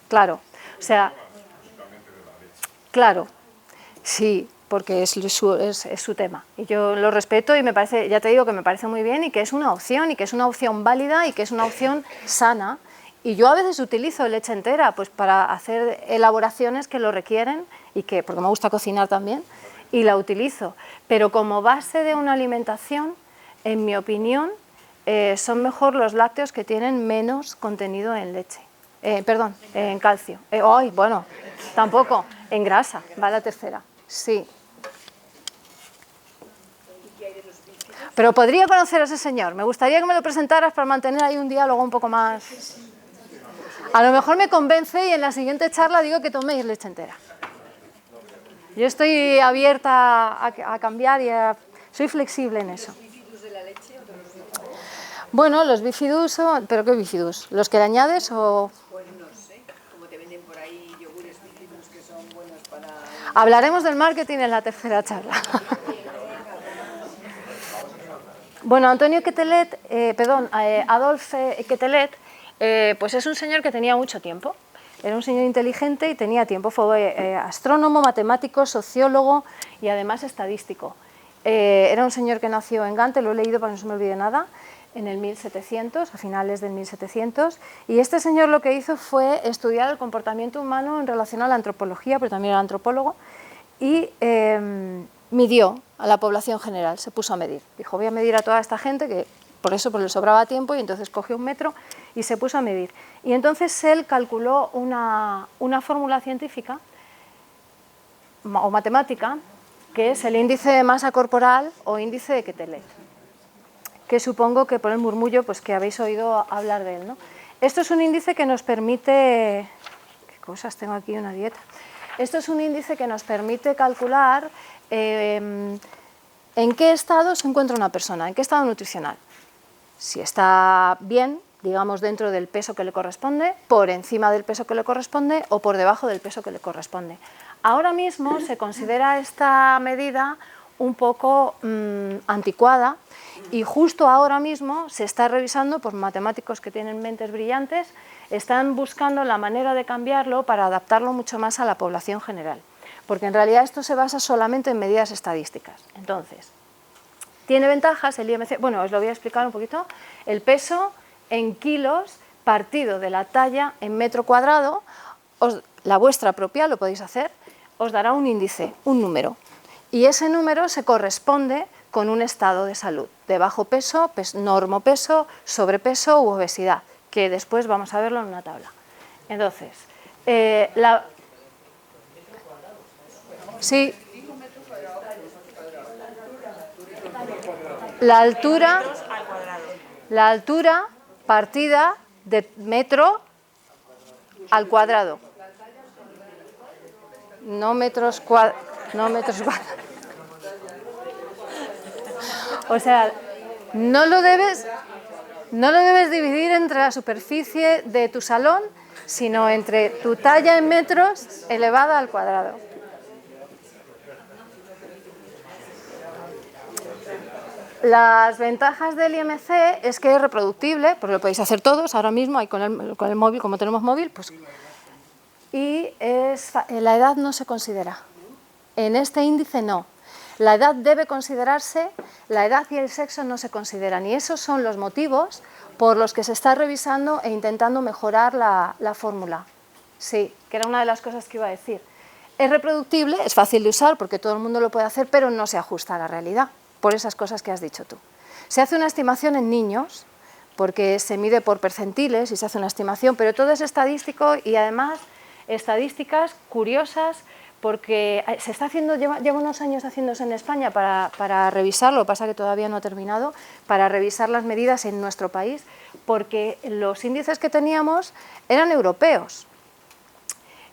Claro, o sea, claro, sí, porque es su tema. Y yo lo respeto y me parece, ya te digo que me parece muy bien y que es una opción, y que es una opción válida y que es una opción sana. Y yo a veces utilizo leche entera pues para hacer elaboraciones que lo requieren, y que, porque me gusta cocinar también, y la utilizo. Pero como base de una alimentación, en mi opinión, son mejor los lácteos que tienen menos contenido en leche. Perdón, en calcio. Bueno, tampoco, en grasa, va la tercera, sí. Pero podría conocer a ese señor, me gustaría que me lo presentaras para mantener ahí un diálogo un poco más... A lo mejor me convence y en la siguiente charla digo que toméis leche entera. Yo estoy abierta a cambiar y soy flexible en eso. Bueno, los bifidus son... ¿Pero qué bifidus? ¿Los que le añades o...? Pues no sé, como te venden por ahí yogures bifidus que son buenos para... Hablaremos del marketing en la tercera charla. Bueno, Antonio Quetelet, Adolf Quetelet, pues es un señor que tenía mucho tiempo. Era un señor inteligente y tenía tiempo. Fue astrónomo, matemático, sociólogo y además estadístico. Era un señor que nació en Gante, lo he leído para que no se me olvide nada, en el 1700, a finales del 1700. Y este señor lo que hizo fue estudiar el comportamiento humano en relación a la antropología, pero también era antropólogo, y midió a la población general, se puso a medir. Dijo, voy a medir a toda esta gente, que por eso pues, le sobraba tiempo, y entonces cogió un metro y se puso a medir. Y entonces él calculó una fórmula científica o matemática, que es el índice de masa corporal o índice de Quetelet, que supongo que por el murmullo pues, que habéis oído hablar de él, ¿no? Esto es un índice que nos permite... ¿Qué cosas? Tengo aquí una dieta. Esto es un índice que nos permite calcular en qué estado se encuentra una persona, en qué estado nutricional. Si está bien, digamos dentro del peso que le corresponde, por encima del peso que le corresponde o por debajo del peso que le corresponde. Ahora mismo se considera esta medida un poco anticuada, y justo ahora mismo se está revisando por matemáticos que tienen mentes brillantes, están buscando la manera de cambiarlo para adaptarlo mucho más a la población general, porque en realidad esto se basa solamente en medidas estadísticas. Entonces, tiene ventajas el IMC, bueno, os lo voy a explicar un poquito. El peso en kilos partido de la talla en metro cuadrado, la vuestra propia, lo podéis hacer, os dará un índice, un número, y ese número se corresponde con un estado de salud, de bajo peso, normopeso, sobrepeso u obesidad, que después vamos a verlo en una tabla. Entonces, sí, la altura partida de metro al cuadrado, no metros cuadrados. O sea, no lo debes dividir entre la superficie de tu salón, sino entre tu talla en metros elevada al cuadrado. Las ventajas del IMC es que es reproductible, porque lo podéis hacer todos ahora mismo, ahí con el móvil, como tenemos móvil, pues, y la edad no se considera. En este índice no. La edad debe considerarse, la edad y el sexo no se consideran, y esos son los motivos por los que se está revisando e intentando mejorar la fórmula. Sí, que era una de las cosas que iba a decir. Es reproductible, es fácil de usar porque todo el mundo lo puede hacer, pero no se ajusta a la realidad, por esas cosas que has dicho tú. Se hace una estimación en niños, porque se mide por percentiles y se hace una estimación, pero todo es estadístico y además estadísticas curiosas, porque se está haciendo, lleva unos años haciéndose en España para revisarlo, pasa que todavía no ha terminado, para revisar las medidas en nuestro país, porque los índices que teníamos eran europeos.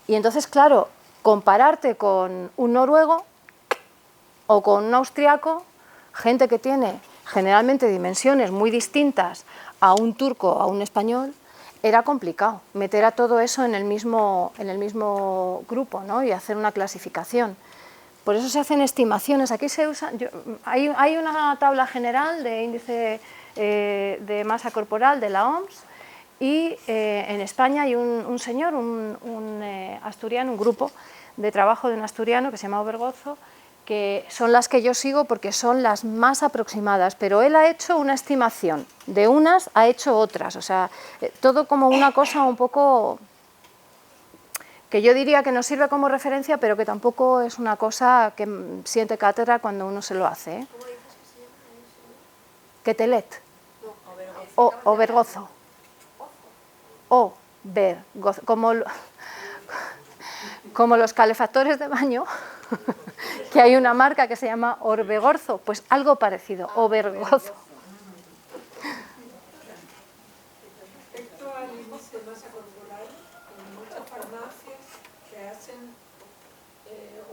Y entonces, claro, compararte con un noruego o con un austriaco, gente que tiene generalmente dimensiones muy distintas a un turco o a un español, era complicado meter a todo eso en el mismo grupo, ¿no? Y hacer una clasificación. Por eso se hacen estimaciones. Aquí se usa, hay una tabla general de índice de masa corporal de la OMS, y en España hay un señor, un asturiano, un grupo de trabajo de un asturiano que se llama Obergozo, que son las que yo sigo porque son las más aproximadas, pero él ha hecho una estimación, de unas ha hecho otras, o sea, todo como una cosa un poco que yo diría que nos sirve como referencia, pero que tampoco es una cosa que siente cátedra cuando uno se lo hace, ¿eh? ¿Cómo dices que se llama eso? Quetelet. No, Obergozo. Obergozo. Como los calefactores de baño, que hay una marca que se llama Orbegorzo, pues algo parecido, Obergozo. Respecto al índice de masa corporal, en muchas farmacias te hacen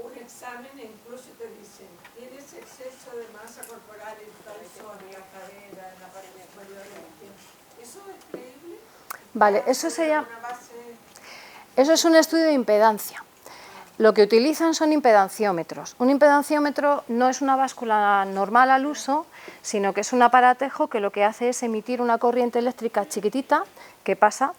un examen e incluso te dicen, tienes exceso de masa corporal en tal zona, en la cadera, en la pared superior del tiempo. ¿Eso es creíble? Vale, eso se llama... ¿Una base? Eso es un estudio de impedancia. Lo que utilizan son impedanciómetros. Un impedanciómetro no es una báscula normal al uso, sino que es un aparatejo que lo que hace es emitir una corriente eléctrica chiquitita que pasa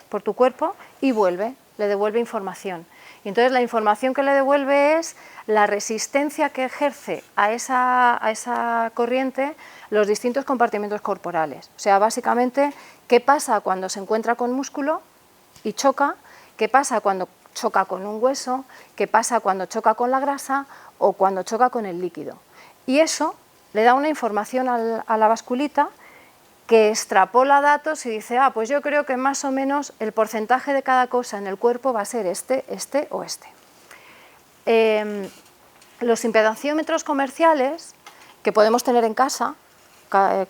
por tu cuerpo y vuelve, le devuelve información. Y entonces la información que le devuelve es la resistencia que ejerce a esa corriente los distintos compartimentos corporales. O sea, básicamente, ¿qué pasa cuando se encuentra con músculo y choca? ¿Qué pasa cuando choca con un hueso? ¿Qué pasa cuando choca con la grasa o cuando choca con el líquido? Y eso le da una información a la basculita que extrapola datos y dice, pues yo creo que más o menos el porcentaje de cada cosa en el cuerpo va a ser este o este. Los impedanciómetros comerciales que podemos tener en casa,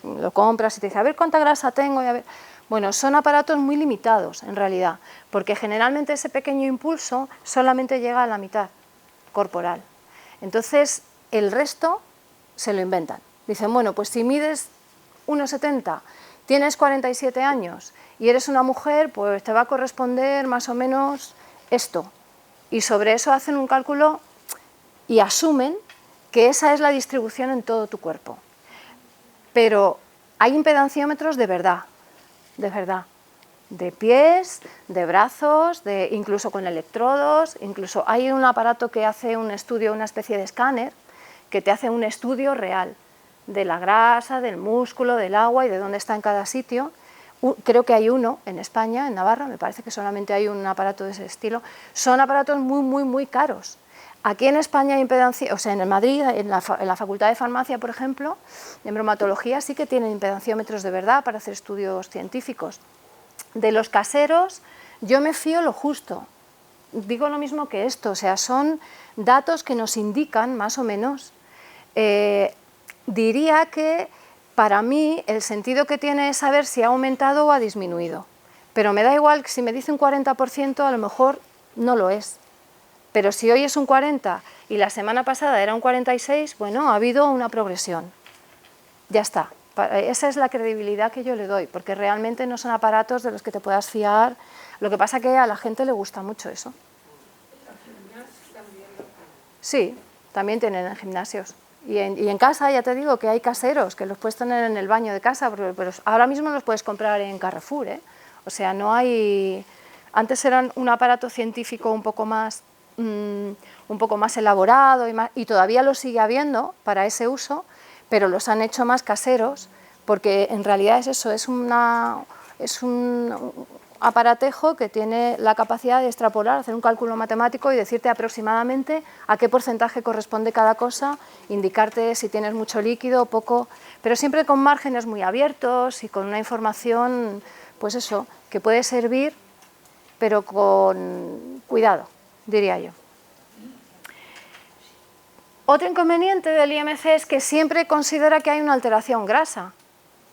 lo compras y te dice, a ver cuánta grasa tengo, y a ver... Bueno, son aparatos muy limitados en realidad, porque generalmente ese pequeño impulso solamente llega a la mitad corporal. Entonces, el resto se lo inventan. Dicen, bueno, pues si mides 1,70, tienes 47 años y eres una mujer, pues te va a corresponder más o menos esto. Y sobre eso hacen un cálculo y asumen que esa es la distribución en todo tu cuerpo. Pero hay impedanciómetros de verdad, de pies, de brazos, incluso con electrodos, incluso hay un aparato que hace un estudio, una especie de escáner, que te hace un estudio real de la grasa, del músculo, del agua y de dónde está en cada sitio. Creo que hay uno en España, en Navarra, me parece que solamente hay un aparato de ese estilo. Son aparatos muy, muy, muy caros. Aquí en España hay impedancia, o sea, en Madrid, en la Facultad de Farmacia, por ejemplo, en bromatología sí que tienen impedanciómetros de verdad para hacer estudios científicos. De los caseros, yo me fío lo justo. Digo lo mismo que esto, o sea, son datos que nos indican, más o menos. Diría que, para mí, el sentido que tiene es saber si ha aumentado o ha disminuido. Pero me da igual, si me dice un 40%, a lo mejor no lo es. Pero si hoy es un 40 y la semana pasada era un 46, bueno, ha habido una progresión. Ya está. Esa es la credibilidad que yo le doy, porque realmente no son aparatos de los que te puedas fiar. Lo que pasa es que a la gente le gusta mucho eso. Sí, también tienen en gimnasios. Y en casa ya te digo que hay caseros, que los puedes tener en el baño de casa, pero ahora mismo los puedes comprar en Carrefour, ¿eh? O sea, no hay... Antes eran un aparato científico un poco más elaborado y todavía lo sigue habiendo para ese uso, pero los han hecho más caseros, porque en realidad es eso, es un aparatejo que tiene la capacidad de extrapolar, hacer un cálculo matemático y decirte aproximadamente a qué porcentaje corresponde cada cosa, indicarte si tienes mucho líquido o poco, pero siempre con márgenes muy abiertos y con una información, pues eso, que puede servir, pero con cuidado, diría yo. Otro inconveniente del IMC es que siempre considera que hay una alteración grasa,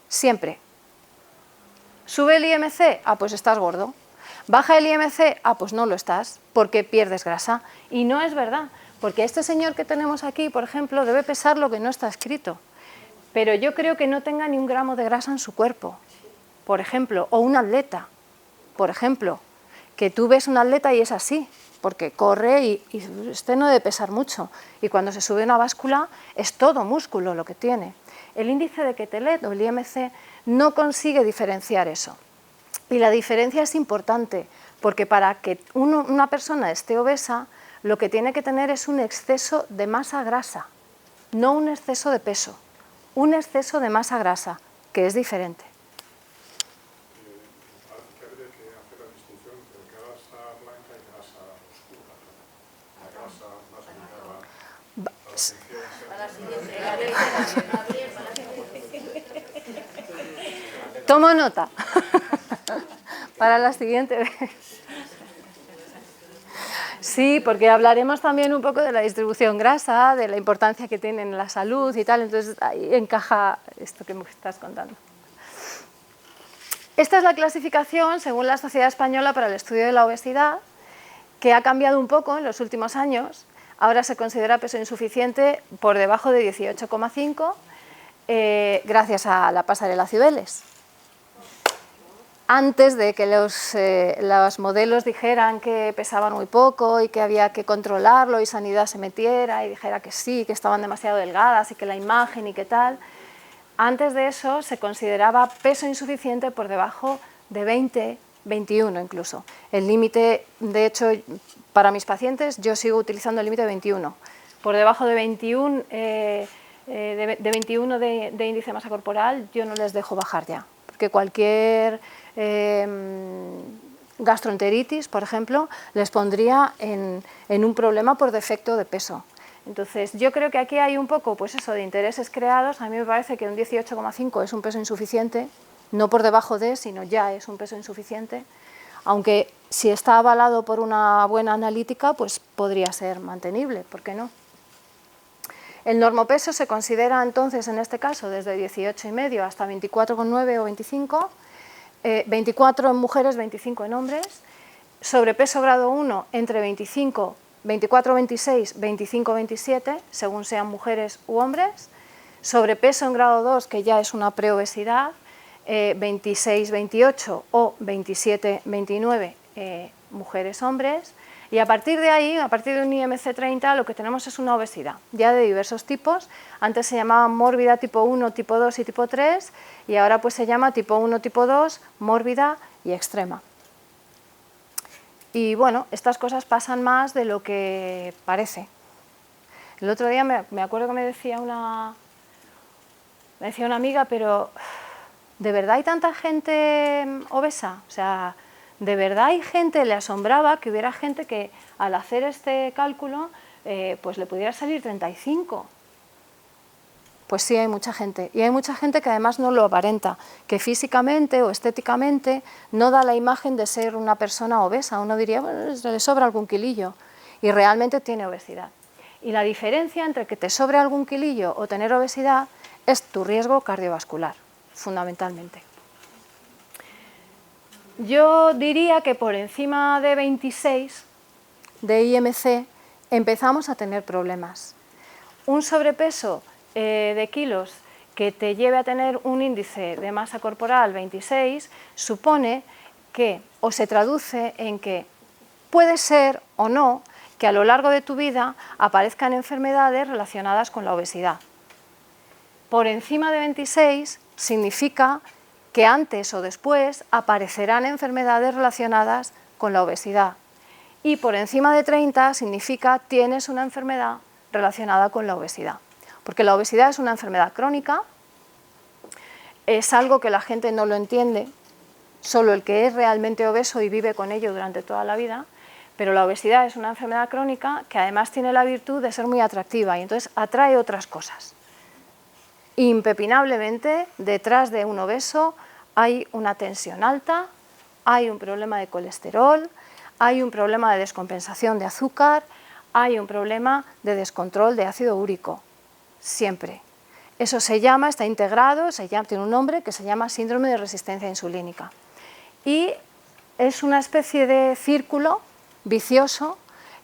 siempre. ¿Sube el IMC? Ah, pues estás gordo. ¿Baja el IMC? Ah, pues no lo estás, porque pierdes grasa. Y no es verdad, porque este señor que tenemos aquí, por ejemplo, debe pesar lo que no está escrito. Pero yo creo que no tenga ni un gramo de grasa en su cuerpo, por ejemplo, o un atleta, por ejemplo, que tú ves un atleta y es así, porque corre y este no debe pesar mucho. Y cuando se sube una báscula es todo músculo lo que tiene. El índice de Quetelet o el IMC no consigue diferenciar eso. Y la diferencia es importante, porque para que una persona esté obesa, lo que tiene que tener es un exceso de masa grasa, no un exceso de peso, un exceso de masa grasa, que es diferente. Habría que hacer la distinción entre grasa blanca y grasa oscura. La grasa más indicada. Tomo nota para la siguiente vez. Sí, porque hablaremos también un poco de la distribución grasa, de la importancia que tiene en la salud y tal, entonces ahí encaja esto que me estás contando. Esta es la clasificación según la Sociedad Española para el Estudio de la Obesidad, que ha cambiado un poco en los últimos años. Ahora se considera peso insuficiente por debajo de 18,5 gracias a la pasarela Cibeles. Antes de que los modelos dijeran que pesaban muy poco y que había que controlarlo y Sanidad se metiera y dijera que sí, que estaban demasiado delgadas y que la imagen y qué tal, antes de eso se consideraba peso insuficiente por debajo de 20, 21 incluso. El límite, de hecho, para mis pacientes yo sigo utilizando el límite de 21. Por debajo de 21, de 21 de índice de masa corporal yo no les dejo bajar ya, porque cualquier gastroenteritis, por ejemplo, les pondría en un problema por defecto de peso. Entonces, yo creo que aquí hay un poco, pues eso, de intereses creados. A mí me parece que un 18,5 es un peso insuficiente, no por debajo de, sino ya es un peso insuficiente, aunque si está avalado por una buena analítica, pues podría ser mantenible, ¿por qué no? El normopeso se considera entonces, en este caso, desde 18,5 hasta 24,9 o 25, 24 en mujeres, 25 en hombres, sobrepeso grado 1 entre 24, 26, 25, 27, según sean mujeres u hombres, sobrepeso en grado 2, que ya es una preobesidad, 26, 28 o 27, 29 mujeres, hombres, y a partir de ahí, a partir de un IMC 30, lo que tenemos es una obesidad, ya de diversos tipos. Antes se llamaba mórbida tipo 1, tipo 2 y tipo 3, y ahora pues se llama tipo 1, tipo 2, mórbida y extrema. Y bueno, estas cosas pasan más de lo que parece. El otro día me acuerdo que me decía una amiga, pero ¿de verdad hay tanta gente obesa? O sea, ¿de verdad hay gente, le asombraba que hubiera gente que al hacer este cálculo pues le pudiera salir 35? Pues sí, hay mucha gente. Y hay mucha gente que además no lo aparenta, que físicamente o estéticamente no da la imagen de ser una persona obesa. Uno diría, bueno, le sobra algún kilillo, y realmente tiene obesidad. Y la diferencia entre que te sobre algún kilillo o tener obesidad es tu riesgo cardiovascular, fundamentalmente. Yo diría que por encima de 26 de IMC empezamos a tener problemas. Un sobrepeso de kilos que te lleve a tener un índice de masa corporal 26 supone que, o se traduce en que puede ser o no que a lo largo de tu vida aparezcan enfermedades relacionadas con la obesidad. Por encima de 26 significa que antes o después aparecerán enfermedades relacionadas con la obesidad. Y por encima de 30 significa que tienes una enfermedad relacionada con la obesidad. Porque la obesidad es una enfermedad crónica, es algo que la gente no lo entiende, solo el que es realmente obeso y vive con ello durante toda la vida, pero la obesidad es una enfermedad crónica que además tiene la virtud de ser muy atractiva y entonces atrae otras cosas. Impepinablemente, detrás de un obeso hay una tensión alta, hay un problema de colesterol, hay un problema de descompensación de azúcar, hay un problema de descontrol de ácido úrico, siempre. Eso se llama, está integrado, tiene un nombre que se llama síndrome de resistencia insulínica. Y es una especie de círculo vicioso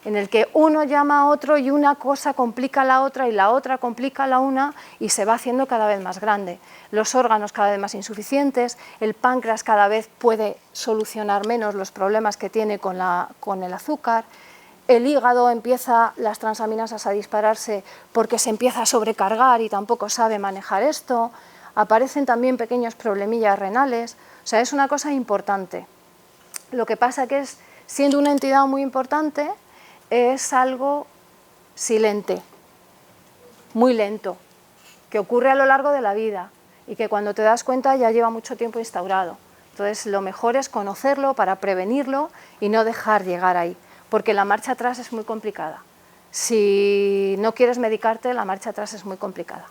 en el que uno llama a otro y una cosa complica a la otra y la otra complica a la una y se va haciendo cada vez más grande. Los órganos cada vez más insuficientes, el páncreas cada vez puede solucionar menos los problemas que tiene con el azúcar, el hígado empieza las transaminasas a dispararse porque se empieza a sobrecargar y tampoco sabe manejar esto, aparecen también pequeños problemillas renales, o sea, es una cosa importante. Lo que pasa que es, siendo una entidad muy importante, es algo silente, muy lento, que ocurre a lo largo de la vida y que cuando te das cuenta ya lleva mucho tiempo instaurado. Entonces, lo mejor es conocerlo para prevenirlo y no dejar llegar ahí, porque la marcha atrás es muy complicada. Si no quieres medicarte, la marcha atrás es muy complicada.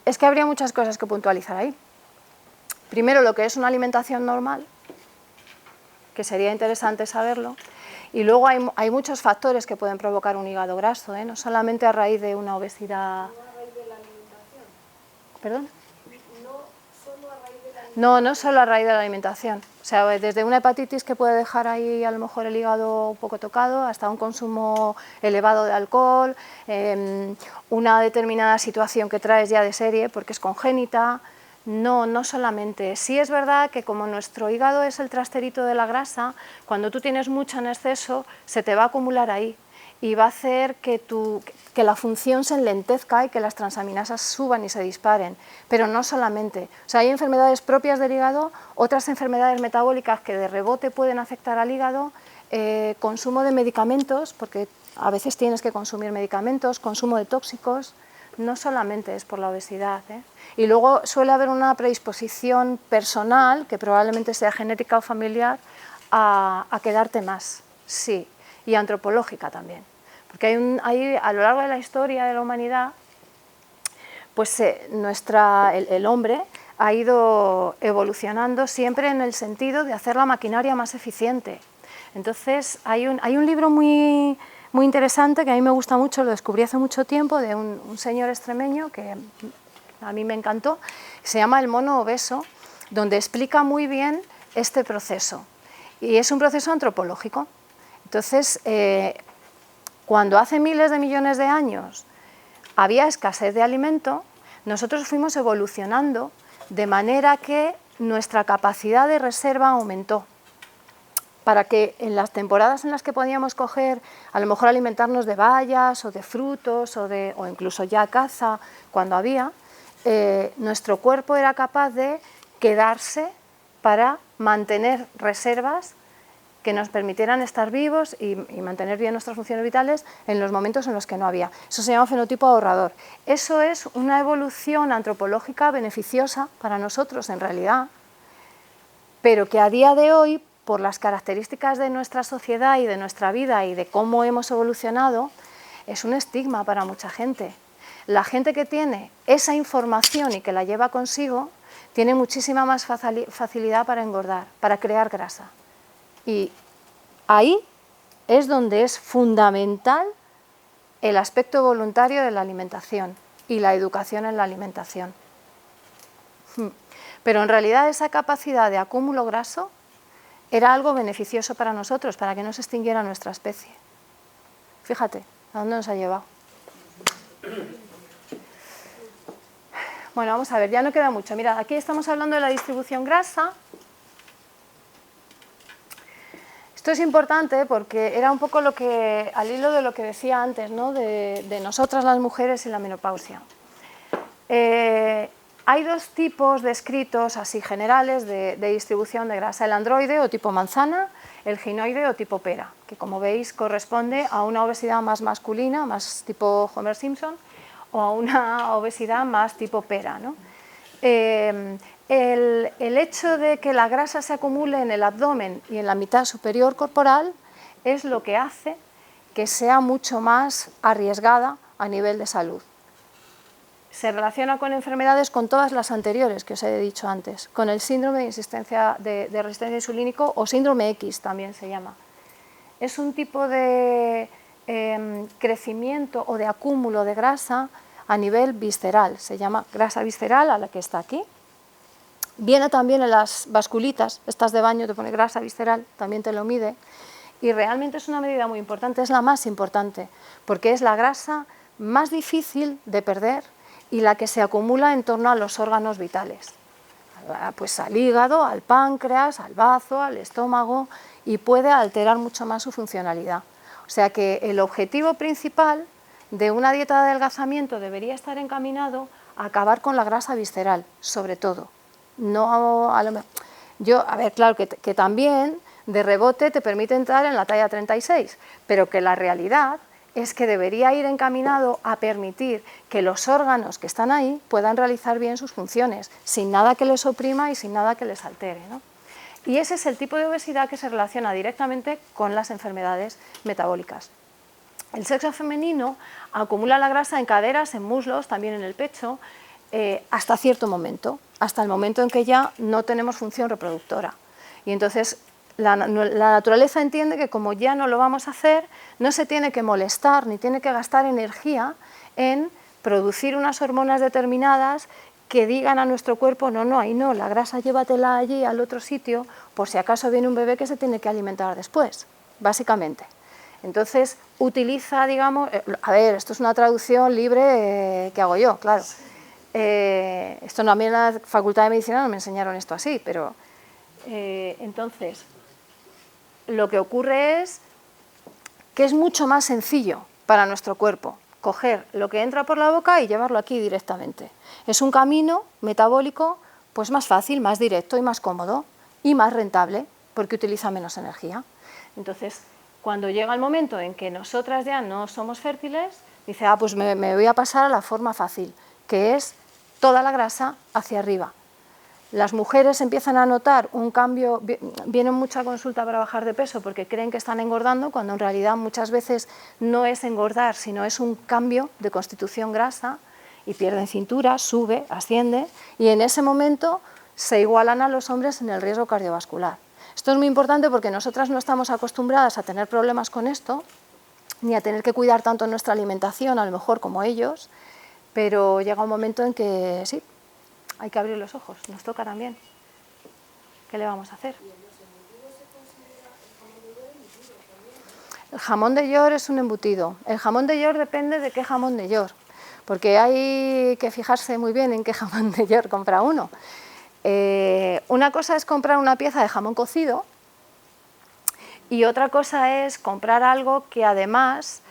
Es que habría muchas cosas que puntualizar ahí. Primero, lo que es una alimentación normal, que sería interesante saberlo, y luego hay muchos factores que pueden provocar un hígado graso, no solamente a raíz de una obesidad. ¿No a raíz de la alimentación? ¿Perdón? No solo a raíz de la alimentación. No solo a raíz de la alimentación. O sea, desde una hepatitis que puede dejar ahí a lo mejor el hígado un poco tocado, hasta un consumo elevado de alcohol, una determinada situación que traes ya de serie porque es congénita. No solamente. Sí es verdad que como nuestro hígado es el trasterito de la grasa, cuando tú tienes mucho en exceso, se te va a acumular ahí y va a hacer que la función se enlentezca y que las transaminasas suban y se disparen, pero no solamente. O sea, hay enfermedades propias del hígado, otras enfermedades metabólicas que de rebote pueden afectar al hígado, consumo de medicamentos, porque a veces tienes que consumir medicamentos, consumo de tóxicos, no solamente es por la obesidad. Y luego suele haber una predisposición personal, que probablemente sea genética o familiar, a quedarte más, sí, y antropológica también. Porque a lo largo de la historia de la humanidad, pues el hombre ha ido evolucionando siempre en el sentido de hacer la maquinaria más eficiente. Entonces, hay un libro muy interesante que a mí me gusta mucho, lo descubrí hace mucho tiempo, de un señor extremeño que a mí me encantó, se llama El mono obeso, donde explica muy bien este proceso. Y es un proceso antropológico. Entonces, cuando hace miles de millones de años había escasez de alimento, nosotros fuimos evolucionando de manera que nuestra capacidad de reserva aumentó, para que en las temporadas en las que podíamos coger, a lo mejor alimentarnos de bayas o de frutos o incluso ya caza, cuando había, nuestro cuerpo era capaz de quedarse para mantener reservas que nos permitieran estar vivos y mantener bien nuestras funciones vitales en los momentos en los que no había. Eso se llama fenotipo ahorrador. Eso es una evolución antropológica beneficiosa para nosotros en realidad, pero que a día de hoy, por las características de nuestra sociedad y de nuestra vida y de cómo hemos evolucionado, es un estigma para mucha gente. La gente que tiene esa información y que la lleva consigo, tiene muchísima más facilidad para engordar, para crear grasa. Y ahí es donde es fundamental el aspecto voluntario de la alimentación y la educación en la alimentación. Pero en realidad esa capacidad de acúmulo graso era algo beneficioso para nosotros, para que no se extinguiera nuestra especie. Fíjate, ¿a dónde nos ha llevado? Bueno, vamos a ver, ya no queda mucho. Mirad, aquí estamos hablando de la distribución grasa. Esto es importante porque era un poco al hilo de lo que decía antes, ¿no? de nosotras las mujeres y la menopausia. Hay dos tipos descritos así generales de distribución de grasa, el androide o tipo manzana, el ginoide o tipo pera, que como veis corresponde a una obesidad más masculina, más tipo Homer Simpson, o a una obesidad más tipo pera, ¿no? el hecho de que la grasa se acumule en el abdomen y en la mitad superior corporal es lo que hace que sea mucho más arriesgada a nivel de salud. Se relaciona con enfermedades con todas las anteriores que os he dicho antes, con el síndrome de resistencia insulínico o síndrome X también se llama. Es un tipo de crecimiento o de acúmulo de grasa a nivel visceral, se llama grasa visceral, a la que está aquí. Viene también en las basculitas, estas de baño, te pone grasa visceral, también te lo mide, y realmente es una medida muy importante, es la más importante, porque es la grasa más difícil de perder y la que se acumula en torno a los órganos vitales, pues al hígado, al páncreas, al bazo, al estómago, y puede alterar mucho más su funcionalidad. O sea que el objetivo principal de una dieta de adelgazamiento debería estar encaminado a acabar con la grasa visceral, sobre todo. No a ver, claro que también de rebote te permite entrar en la talla 36, pero que la realidad es que debería ir encaminado a permitir que los órganos que están ahí puedan realizar bien sus funciones, sin nada que les oprima y sin nada que les altere, ¿no? Y ese es el tipo de obesidad que se relaciona directamente con las enfermedades metabólicas. El sexo femenino acumula la grasa en caderas, en muslos, también en el pecho, hasta cierto momento, hasta el momento en que ya no tenemos función reproductora. Y entonces la naturaleza entiende que como ya no lo vamos a hacer, no se tiene que molestar ni tiene que gastar energía en producir unas hormonas determinadas que digan a nuestro cuerpo, no, ahí no, la grasa llévatela allí al otro sitio, por si acaso viene un bebé que se tiene que alimentar después, básicamente. Entonces utiliza, digamos, a ver, esto es una traducción libre que hago yo, claro. Esto no, a mí en la Facultad de Medicina no me enseñaron esto así, pero entonces lo que ocurre es que es mucho más sencillo para nuestro cuerpo coger lo que entra por la boca y llevarlo aquí directamente. Es un camino metabólico pues más fácil, más directo y más cómodo y más rentable porque utiliza menos energía. Entonces, cuando llega el momento en que nosotras ya no somos fértiles, dice, pues me voy a pasar a la forma fácil, que es toda la grasa hacia arriba. Las mujeres empiezan a notar un cambio, vienen mucho a consulta para bajar de peso porque creen que están engordando, cuando en realidad muchas veces no es engordar, sino es un cambio de constitución grasa, y pierden cintura, sube, asciende, y en ese momento se igualan a los hombres en el riesgo cardiovascular. Esto es muy importante porque nosotras no estamos acostumbradas a tener problemas con esto, ni a tener que cuidar tanto nuestra alimentación, a lo mejor como ellos, pero llega un momento en que sí, hay que abrir los ojos, nos toca también. ¿Qué le vamos a hacer? ¿Y en los embutidos se considera el jamón de york embutido también? El jamón de york es un embutido. El jamón de york depende de qué jamón de york, porque hay que fijarse muy bien en qué jamón de york compra uno. Una cosa es comprar una pieza de jamón cocido y otra cosa es comprar algo que además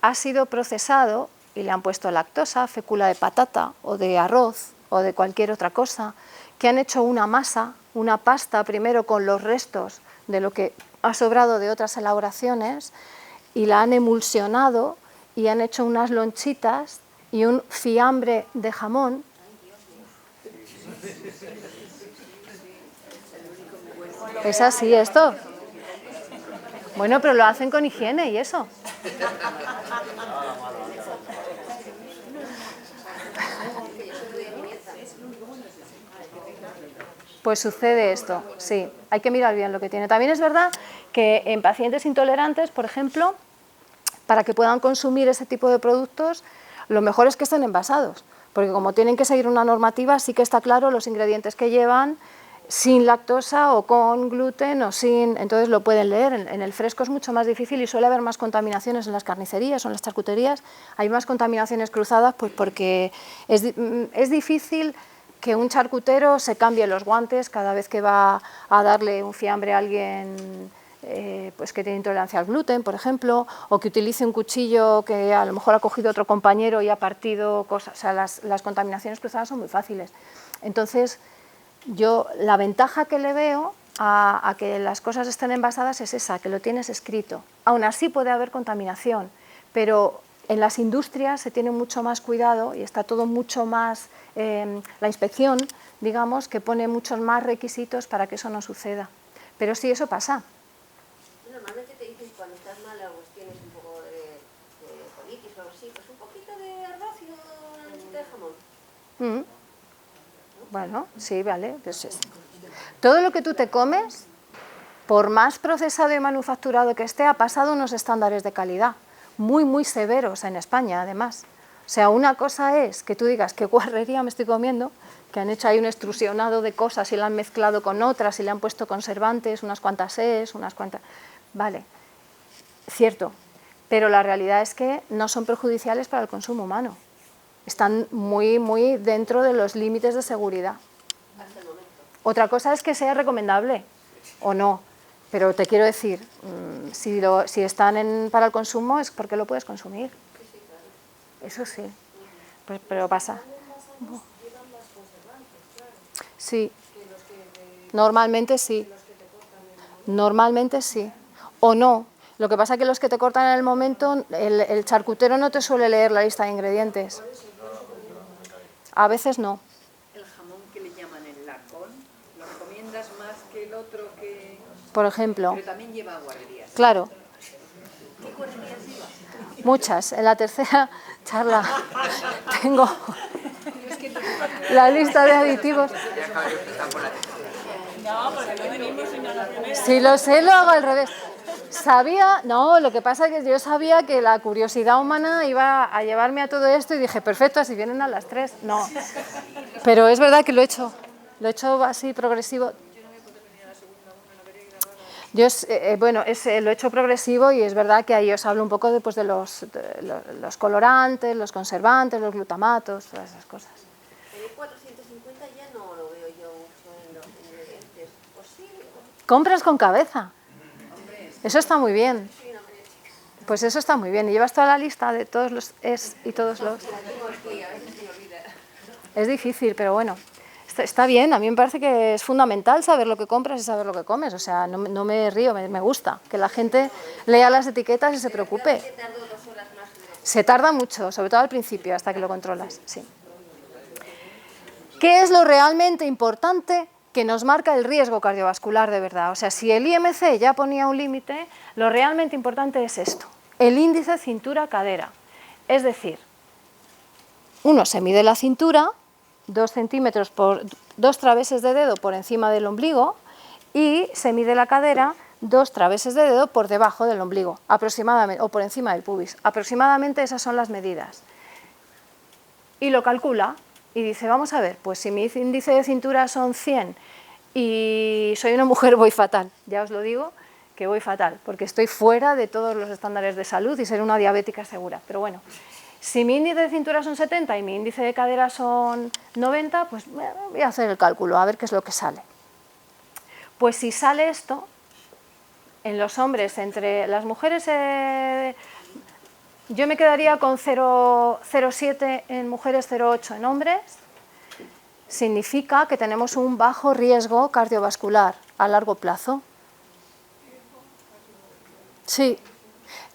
ha sido procesado y le han puesto lactosa, fécula de patata o de arroz o de cualquier otra cosa, que han hecho una masa, una pasta primero con los restos de lo que ha sobrado de otras elaboraciones y la han emulsionado y han hecho unas lonchitas y un fiambre de jamón. ¿Es así esto? Bueno, pero lo hacen con higiene y eso. Pues sucede esto, sí, hay que mirar bien lo que tiene. También es verdad que en pacientes intolerantes, por ejemplo, para que puedan consumir ese tipo de productos, lo mejor es que estén envasados, porque como tienen que seguir una normativa, sí que está claro los ingredientes que llevan, sin lactosa o con gluten o sin, entonces lo pueden leer. En el fresco es mucho más difícil y suele haber más contaminaciones en las carnicerías o en las charcuterías, hay más contaminaciones cruzadas pues porque es difícil que un charcutero se cambie los guantes cada vez que va a darle un fiambre a alguien pues que tiene intolerancia al gluten, por ejemplo, o que utilice un cuchillo que a lo mejor ha cogido otro compañero y ha partido cosas. O sea, las contaminaciones cruzadas son muy fáciles. Entonces, yo la ventaja que le veo a que las cosas estén envasadas es esa, que lo tienes escrito. Aún así puede haber contaminación, pero En las industrias se tiene mucho más cuidado y está todo mucho más, la inspección, digamos, que pone muchos más requisitos para que eso no suceda. Pero sí, eso pasa. Normalmente te dicen cuando estás mal o tienes un poco de colitis o algo así, pues un poquito de arroz y una lechuga de jamón. Bueno, sí, vale. Pues todo lo que tú te comes, por más procesado y manufacturado que esté, ha pasado unos estándares de calidad muy, muy severos en España, además. O sea, una cosa es que tú digas qué guarrería me estoy comiendo, que han hecho ahí un extrusionado de cosas y la han mezclado con otras y le han puesto conservantes, unas cuantas unas cuantas... Vale, cierto, pero la realidad es que no son perjudiciales para el consumo humano. Están muy, muy dentro de los límites de seguridad. Otra cosa es que sea recomendable o no, pero te quiero decir, si están para el consumo es porque lo puedes consumir. Eso sí, pues, pero pasa. Sí, normalmente sí. Normalmente sí. O no. Lo que pasa es que los que te cortan en el momento, el charcutero no te suele leer la lista de ingredientes. A veces no. El jamón que le llaman el lacón, ¿lo recomiendas más que el otro que...? Por ejemplo. Pero también lleva guarrerías. Claro. ¿Qué guarrerías lleva? Muchas. En la tercera charla tengo la lista de aditivos. Si lo sé, lo hago al revés. Lo que pasa es que yo sabía que la curiosidad humana iba a llevarme a todo esto y dije, perfecto, así vienen a las 3. No, pero es verdad que lo he hecho así progresivo. Yo lo he hecho progresivo y es verdad que ahí os hablo un poco de los colorantes, los conservantes, los glutamatos, todas esas cosas. El 450 ya no lo veo yo mucho en los ingredientes. ¿O sí? Compras con cabeza. Eso está muy bien. Pues eso está muy bien. Y llevas toda la lista de todos los es y todos los... Es difícil, pero bueno. Está bien, a mí me parece que es fundamental saber lo que compras y saber lo que comes. O sea, no me río, me gusta que la gente lea las etiquetas y se preocupe. Se tarda mucho, sobre todo al principio, hasta que lo controlas. Sí. ¿Qué es lo realmente importante que nos marca el riesgo cardiovascular de verdad? O sea, si el IMC ya ponía un límite, lo realmente importante es esto, el índice cintura-cadera. Es decir, uno se mide la cintura, 2 centímetros por 2 traveses de dedo por encima del ombligo, y se mide la cadera 2 traveses de dedo por debajo del ombligo, aproximadamente, o por encima del pubis. Aproximadamente esas son las medidas. Y lo calcula y dice, vamos a ver, pues si mi índice de cintura son 100 y soy una mujer, voy fatal. Ya os lo digo, que voy fatal, porque estoy fuera de todos los estándares de salud y ser una diabética segura. Pero bueno, si mi índice de cintura son 70 y mi índice de cadera son 90, pues voy a hacer el cálculo, a ver qué es lo que sale. Pues si sale esto, en los hombres, entre las mujeres, yo me quedaría con 0,7 en mujeres, 0,8 en hombres. Significa que tenemos un bajo riesgo cardiovascular a largo plazo. Sí,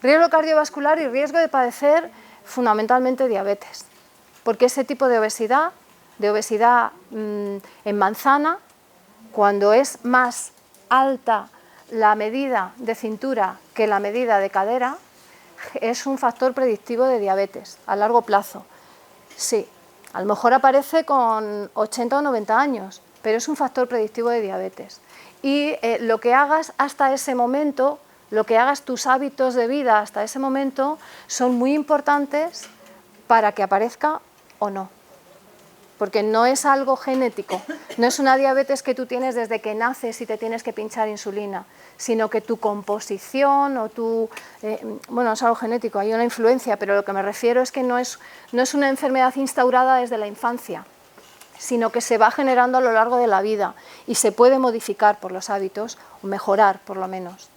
riesgo cardiovascular y riesgo de padecer fundamentalmente diabetes, porque ese tipo de obesidad en manzana, cuando es más alta la medida de cintura que la medida de cadera, es un factor predictivo de diabetes a largo plazo. Sí, a lo mejor aparece con 80 o 90 años, pero es un factor predictivo de diabetes. Y lo que hagas hasta ese momento, lo que hagas tus hábitos de vida hasta ese momento, son muy importantes para que aparezca o no. Porque no es algo genético, no es una diabetes que tú tienes desde que naces y te tienes que pinchar insulina, sino que tu composición o bueno, es algo genético, hay una influencia, pero lo que me refiero es que no es una enfermedad instaurada desde la infancia, sino que se va generando a lo largo de la vida y se puede modificar por los hábitos, o mejorar por lo menos.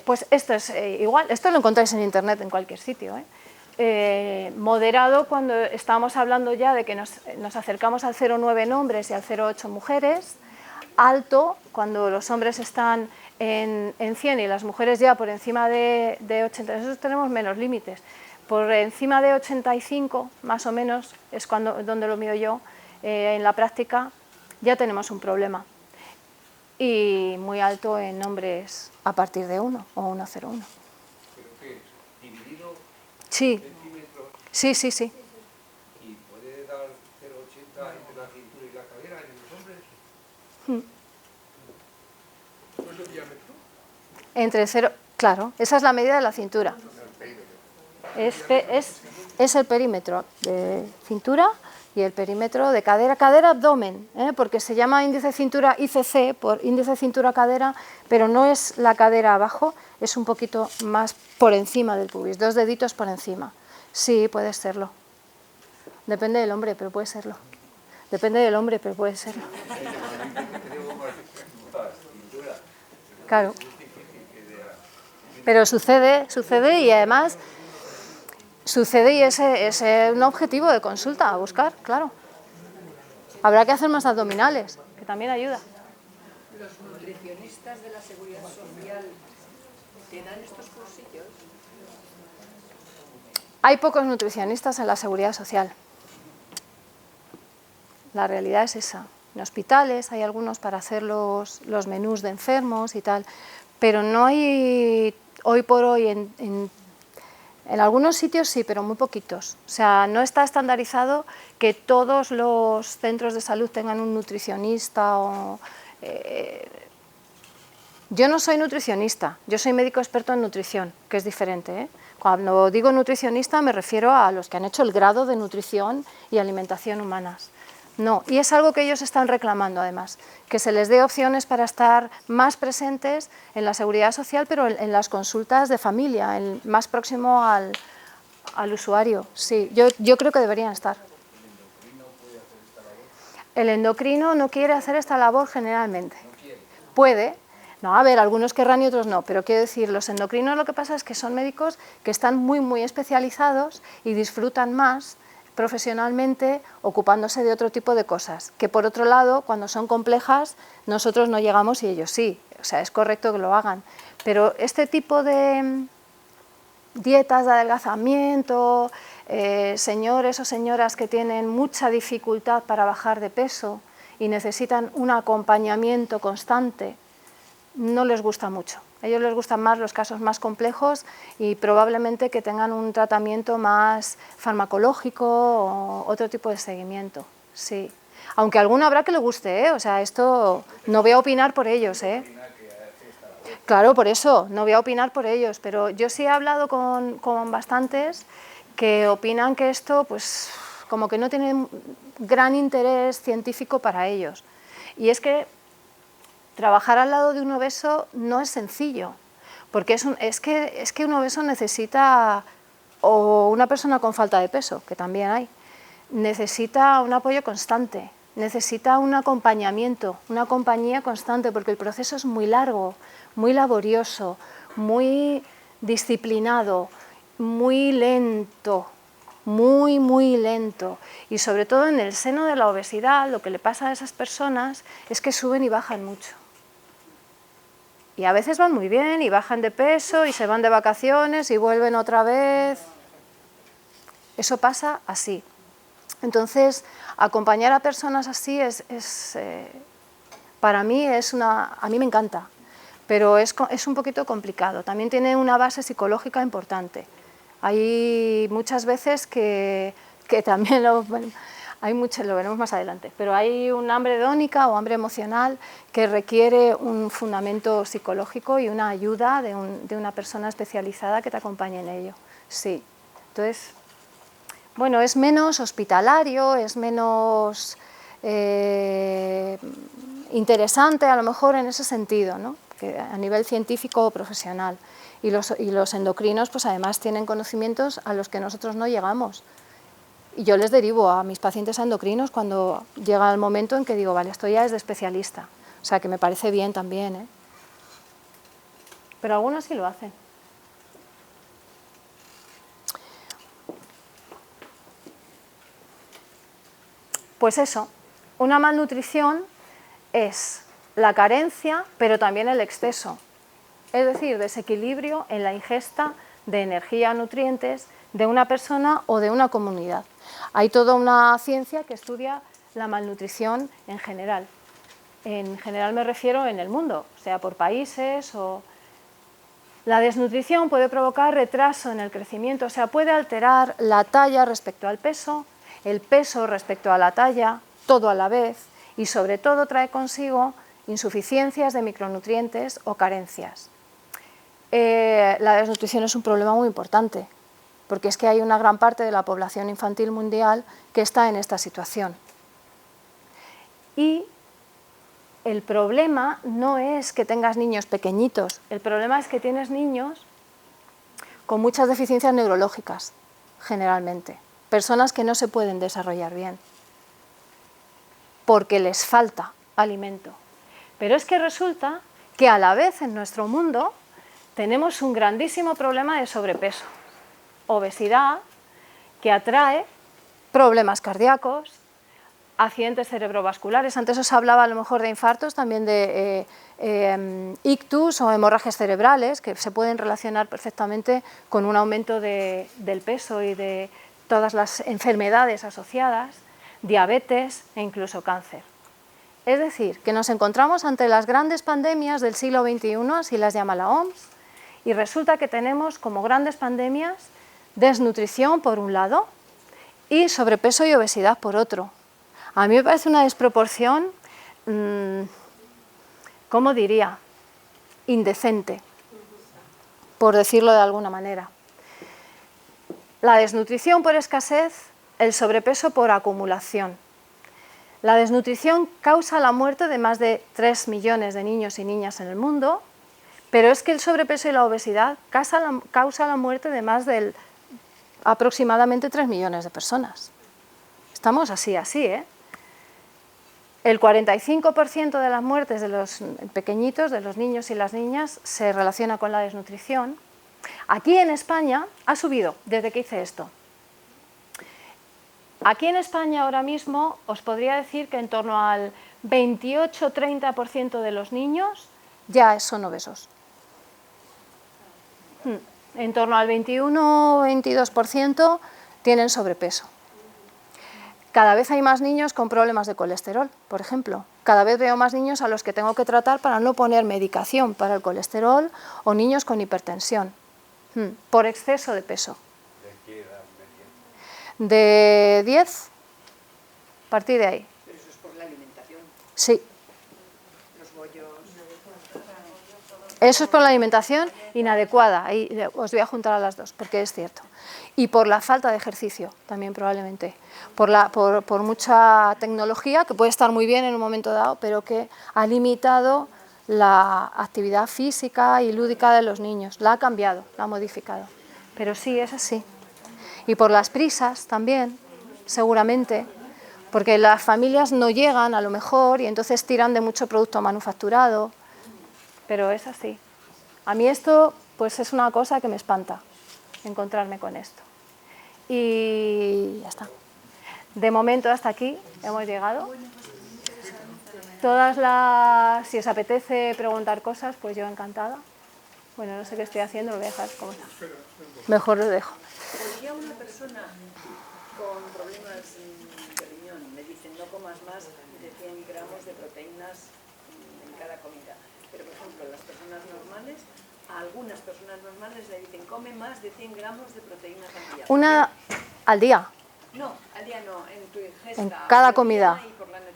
Pues esto es igual, esto lo encontráis en internet en cualquier sitio, moderado cuando estamos hablando ya de que nos acercamos al 0,9 en hombres y al 0,8 en mujeres, alto cuando los hombres están en 100 y las mujeres ya por encima de 80, nosotros tenemos menos límites, por encima de 85 más o menos es donde lo mido yo, en la práctica ya tenemos un problema, y muy alto en hombres a partir de 1 o 1,01. ¿Pero qué es? ¿Dividido Sí, centímetros sí, sí, sí. y puede dar 0,80 entre la cintura y la cadera en los hombres? ¿No es el diámetro? Entre 0, claro, esa es la medida de la cintura. Es el perímetro de cintura y el perímetro de cadera, cadera-abdomen, porque se llama índice cintura ICC, por índice cintura-cadera, pero no es la cadera abajo, es un poquito más por encima del pubis, 2 deditos por encima. Sí, puede serlo. Depende del hombre, pero puede serlo. Depende del hombre, pero puede serlo. Claro. Pero sucede y además sucede y es un objetivo de consulta a buscar, claro. Habrá que hacer más abdominales, que también ayuda. ¿Los nutricionistas de la Seguridad Social te dan estos cursillos? Hay pocos nutricionistas en la Seguridad Social. La realidad es esa. En hospitales hay algunos para hacer los menús de enfermos y tal, pero no hay hoy por hoy en algunos sitios sí, pero muy poquitos. O sea, no está estandarizado que todos los centros de salud tengan un nutricionista o... Yo no soy nutricionista, yo soy médico experto en nutrición, que es diferente, ¿eh? Cuando digo nutricionista me refiero a los que han hecho el grado de nutrición y alimentación humanas. No, y es algo que ellos están reclamando además, que se les dé opciones para estar más presentes en la seguridad social, pero en las consultas de familia, más próximo al usuario. Sí, yo creo que deberían estar. ¿El endocrino no quiere hacer esta labor generalmente? Puede. No, a ver, algunos querrán y otros no, pero quiero decir, los endocrinos lo que pasa es que son médicos que están muy, muy especializados y disfrutan más profesionalmente ocupándose de otro tipo de cosas, que por otro lado, cuando son complejas, nosotros no llegamos y ellos sí, o sea, es correcto que lo hagan, pero este tipo de dietas de adelgazamiento, señores o señoras que tienen mucha dificultad para bajar de peso y necesitan un acompañamiento constante, no les gusta mucho. A ellos les gustan más los casos más complejos y probablemente que tengan un tratamiento más farmacológico o otro tipo de seguimiento. Sí. Aunque a alguno habrá que le guste, ¿eh? O sea, esto no voy a opinar por ellos, ¿eh? Claro, por eso, no voy a opinar por ellos, pero yo sí he hablado con bastantes que opinan que esto, pues, como que no tiene gran interés científico para ellos. Y es que trabajar al lado de un obeso no es sencillo, porque es que un obeso necesita, o una persona con falta de peso, que también hay, necesita un apoyo constante, necesita un acompañamiento, una compañía constante, porque el proceso es muy largo, muy laborioso, muy disciplinado, muy lento, muy, muy lento. Y sobre todo en el seno de la obesidad, lo que le pasa a esas personas es que suben y bajan mucho. Y a veces van muy bien y bajan de peso y se van de vacaciones y vuelven otra vez. Eso pasa así. Entonces, acompañar a personas así para mí a mí me encanta, pero es un poquito complicado. También tiene una base psicológica importante. Hay muchas veces que también lo veremos más adelante, pero hay un hambre hedónica o hambre emocional que requiere un fundamento psicológico y una ayuda de una persona especializada que te acompañe en ello. Sí. Entonces, bueno, es menos hospitalario, es menos interesante a lo mejor en ese sentido, ¿no? Que a nivel científico o profesional. Y los endocrinos, pues además tienen conocimientos a los que nosotros no llegamos. Y yo les derivo a mis pacientes a endocrinos cuando llega el momento en que digo, vale, esto ya es de especialista. O sea, que me parece bien también, ¿eh? Pero algunos sí lo hacen. Pues eso, una malnutrición es la carencia, pero también el exceso es decir, desequilibrio en la ingesta de energía, nutrientes de una persona o de una comunidad. Hay toda una ciencia que estudia la malnutrición en general. En general me refiero en el mundo, sea por países o... La desnutrición puede provocar retraso en el crecimiento, o sea, puede alterar la talla respecto al peso, el peso respecto a la talla, todo a la vez, y sobre todo trae consigo insuficiencias de micronutrientes o carencias. La desnutrición es un problema muy importante, porque es que hay una gran parte de la población infantil mundial que está en esta situación. Y el problema no es que tengas niños pequeñitos, el problema es que tienes niños con muchas deficiencias neurológicas, generalmente. Personas que no se pueden desarrollar bien, porque les falta alimento. Pero es que resulta que a la vez en nuestro mundo tenemos un grandísimo problema de sobrepeso, obesidad, que atrae problemas cardíacos, accidentes cerebrovasculares. Antes os hablaba a lo mejor de infartos, también de ictus o hemorragias cerebrales, que se pueden relacionar perfectamente con un aumento del peso y de todas las enfermedades asociadas, diabetes e incluso cáncer. Es decir, que nos encontramos ante las grandes pandemias del siglo XXI, así las llama la OMS, y resulta que tenemos como grandes pandemias desnutrición por un lado y sobrepeso y obesidad por otro. A mí me parece una desproporción, ¿cómo diría? Indecente, por decirlo de alguna manera. La desnutrición por escasez, el sobrepeso por acumulación. La desnutrición causa la muerte de más de 3 millones de niños y niñas en el mundo, pero es que el sobrepeso y la obesidad causa la muerte de más de aproximadamente 3 millones de personas. Estamos así, ¿eh? El 45% de las muertes de los pequeñitos, de los niños y las niñas, se relaciona con la desnutrición. Aquí en España ha subido desde que hice esto. Aquí en España ahora mismo os podría decir que en torno al 28-30% de los niños ya son obesos. En torno al 21-22% tienen sobrepeso. Cada vez hay más niños con problemas de colesterol, por ejemplo. Cada vez veo más niños a los que tengo que tratar para no poner medicación para el colesterol o niños con hipertensión, por exceso de peso. ¿De qué edad media? De 10, a partir de ahí. Pero eso es por la alimentación, Sí. los bollos. Eso es por la alimentación inadecuada, ahí os voy a juntar a las dos, porque es cierto. Y por la falta de ejercicio, también probablemente. Por mucha tecnología, que puede estar muy bien en un momento dado, pero que ha limitado la actividad física y lúdica de los niños. La ha cambiado, la ha modificado. Pero sí, es así. Y por las prisas también, seguramente, porque las familias no llegan a lo mejor y entonces tiran de mucho producto manufacturado. Pero es así. A mí esto pues es una cosa que me espanta, encontrarme con esto. Y ya está. De momento hasta aquí hemos llegado. Si os apetece preguntar cosas, pues yo encantada. Bueno, no sé qué estoy haciendo, lo voy a dejar como está. Mejor lo dejo. ¿Podría una persona con problemas de riñón, me dicen no comas más de 100 gramos de proteínas en cada comida? Pero, por ejemplo, las personas normales, a algunas personas normales le dicen come más de 100 gramos de proteínas al día. Una al día. No, al día no, en tu ingesta. En cada por la comida. mañana y por la noche.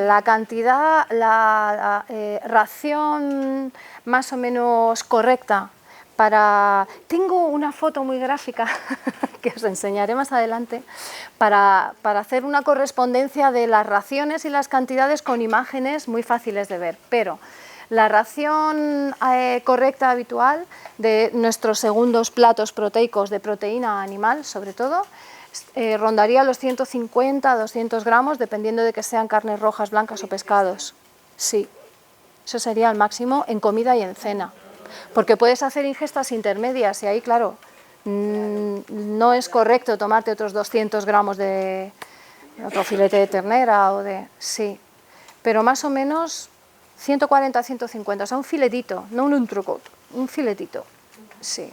La cantidad, la ración más o menos correcta para... Tengo una foto muy gráfica que os enseñaré más adelante para hacer una correspondencia de las raciones y las cantidades con imágenes muy fáciles de ver, pero la ración correcta habitual de nuestros segundos platos proteicos de proteína animal, sobre todo, rondaría los 150 a 200 gramos, dependiendo de que sean carnes rojas, blancas o pescados. Sí, eso sería el máximo en comida y en cena. Porque puedes hacer ingestas intermedias y ahí, claro, no es correcto tomarte otros 200 gramos de otro filete de ternera o de... Sí, pero más o menos 140, 150, o sea, un filetito, no un entrecot, un filetito, sí.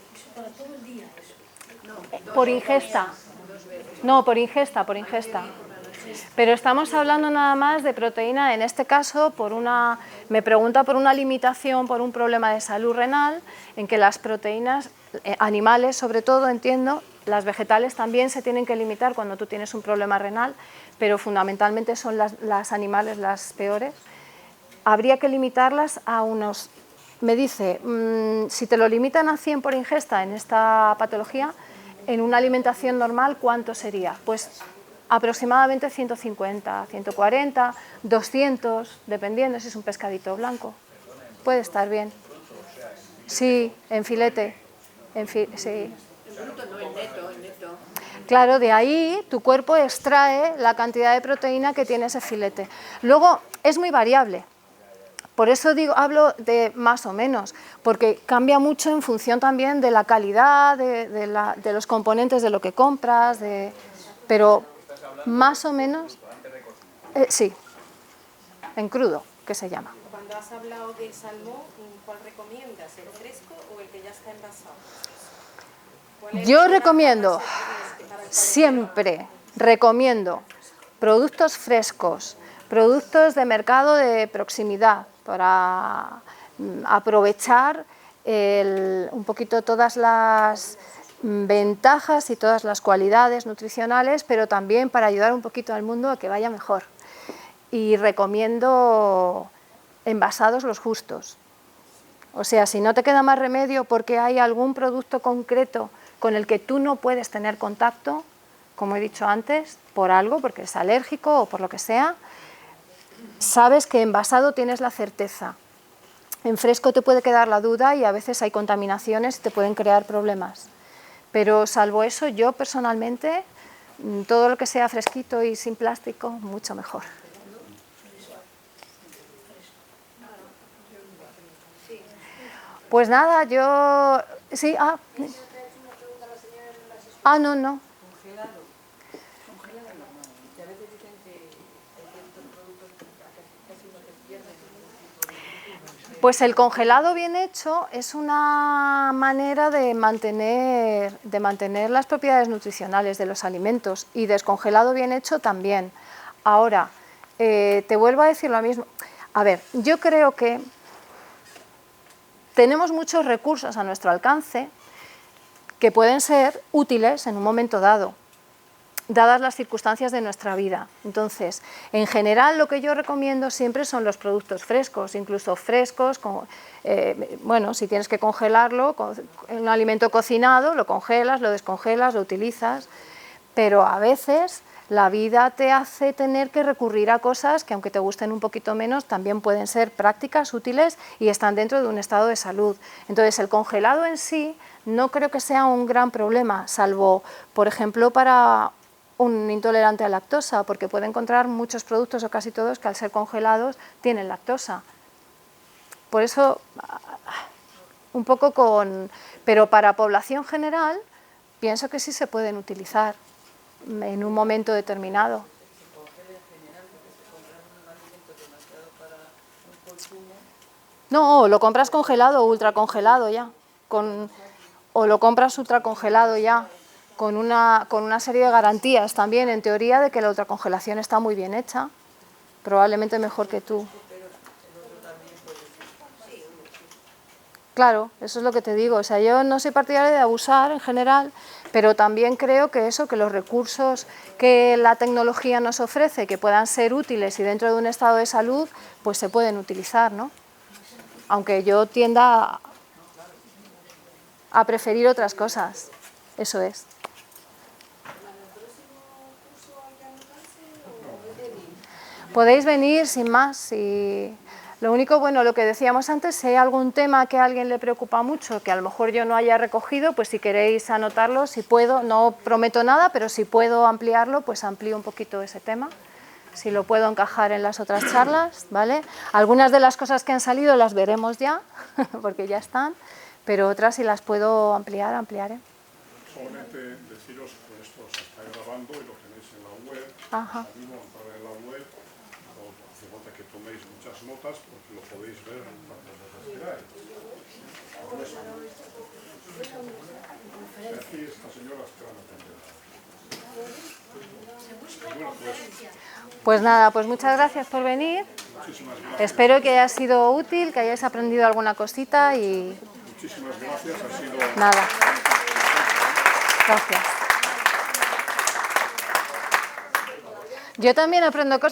Por ingesta. No, por ingesta, por ingesta. Pero estamos hablando nada más de proteína, en este caso, me pregunta por una limitación, por un problema de salud renal, en que las proteínas, animales sobre todo, entiendo, las vegetales también se tienen que limitar cuando tú tienes un problema renal, pero fundamentalmente son las animales las peores. Habría que limitarlas a unos... Me dice, si te lo limitan a 100 por ingesta en esta patología, en una alimentación normal, ¿cuánto sería? Pues aproximadamente 150, 140, 200, dependiendo si es un pescadito blanco. Puede estar bien. Sí, en filete. Sí. Claro, de ahí tu cuerpo extrae la cantidad de proteína que tiene ese filete. Luego, es muy variable. Por eso hablo de más o menos, porque cambia mucho en función también de la calidad, de los componentes de lo que compras, pero más o menos, sí, en crudo, que se llama. Cuando has hablado del salmón, ¿cuál recomiendas? ¿El fresco o el que ya está envasado? Yo recomiendo, siempre recomiendo productos frescos, productos de mercado de proximidad, para aprovechar un poquito todas las ventajas y todas las cualidades nutricionales, pero también para ayudar un poquito al mundo a que vaya mejor. Y recomiendo envasados los justos. O sea, si no te queda más remedio porque hay algún producto concreto con el que tú no puedes tener contacto, como he dicho antes, por algo, porque es alérgico o por lo que sea, sabes que envasado tienes la certeza. En fresco te puede quedar la duda y a veces hay contaminaciones y te pueden crear problemas. Pero salvo eso, yo personalmente, todo lo que sea fresquito y sin plástico, mucho mejor. Pues nada, yo... Sí, no. Pues el congelado bien hecho es una manera de mantener las propiedades nutricionales de los alimentos, y descongelado bien hecho también. Ahora, te vuelvo a decir lo mismo. A ver, yo creo que tenemos muchos recursos a nuestro alcance que pueden ser útiles en un momento dado, dadas las circunstancias de nuestra vida. Entonces, en general, lo que yo recomiendo siempre son los productos frescos, incluso frescos, bueno, si tienes que congelarlo, un alimento cocinado, lo congelas, lo descongelas, lo utilizas, pero a veces la vida te hace tener que recurrir a cosas que, aunque te gusten un poquito menos, también pueden ser prácticas, útiles y están dentro de un estado de salud. Entonces, el congelado en sí no creo que sea un gran problema, salvo, por ejemplo, para un intolerante a lactosa, porque puede encontrar muchos productos, o casi todos, que al ser congelados tienen lactosa. Por eso, un poco pero para población general, pienso que sí se pueden utilizar en un momento determinado. No, lo compras congelado o ultracongelado ya, o lo compras ultracongelado ya, con una serie de garantías también, en teoría, de que la ultracongelación está muy bien hecha, probablemente mejor que tú. Claro, eso es lo que te digo. O sea, yo no soy partidaria de abusar en general, pero también creo que que los recursos que la tecnología nos ofrece, que puedan ser útiles y dentro de un estado de salud, pues se pueden utilizar, ¿no? Aunque yo tienda a preferir otras cosas. Eso es. Podéis venir sin más. Y lo único, bueno, lo que decíamos antes, si hay algún tema que a alguien le preocupa mucho, que a lo mejor yo no haya recogido, pues si queréis anotarlo, si puedo, no prometo nada, pero si puedo ampliarlo, pues amplío un poquito ese tema. Si lo puedo encajar en las otras charlas, ¿vale? Algunas de las cosas que han salido las veremos ya, porque ya están, pero otras si las puedo ampliar, ampliaré. Solamente deciros que esto se está grabando y lo tenéis en la web. Ajá. En la web, hace falta que toméis muchas notas porque lo podéis ver cuando queráis. Aquí esta señora es que van a atender. Bueno, Pues nada, pues muchas gracias por venir. muchísimas gracias. Espero que haya sido útil, que hayáis aprendido alguna cosita y Muchísimas gracias. Ha sido... nada. Gracias. Yo también aprendo cosas.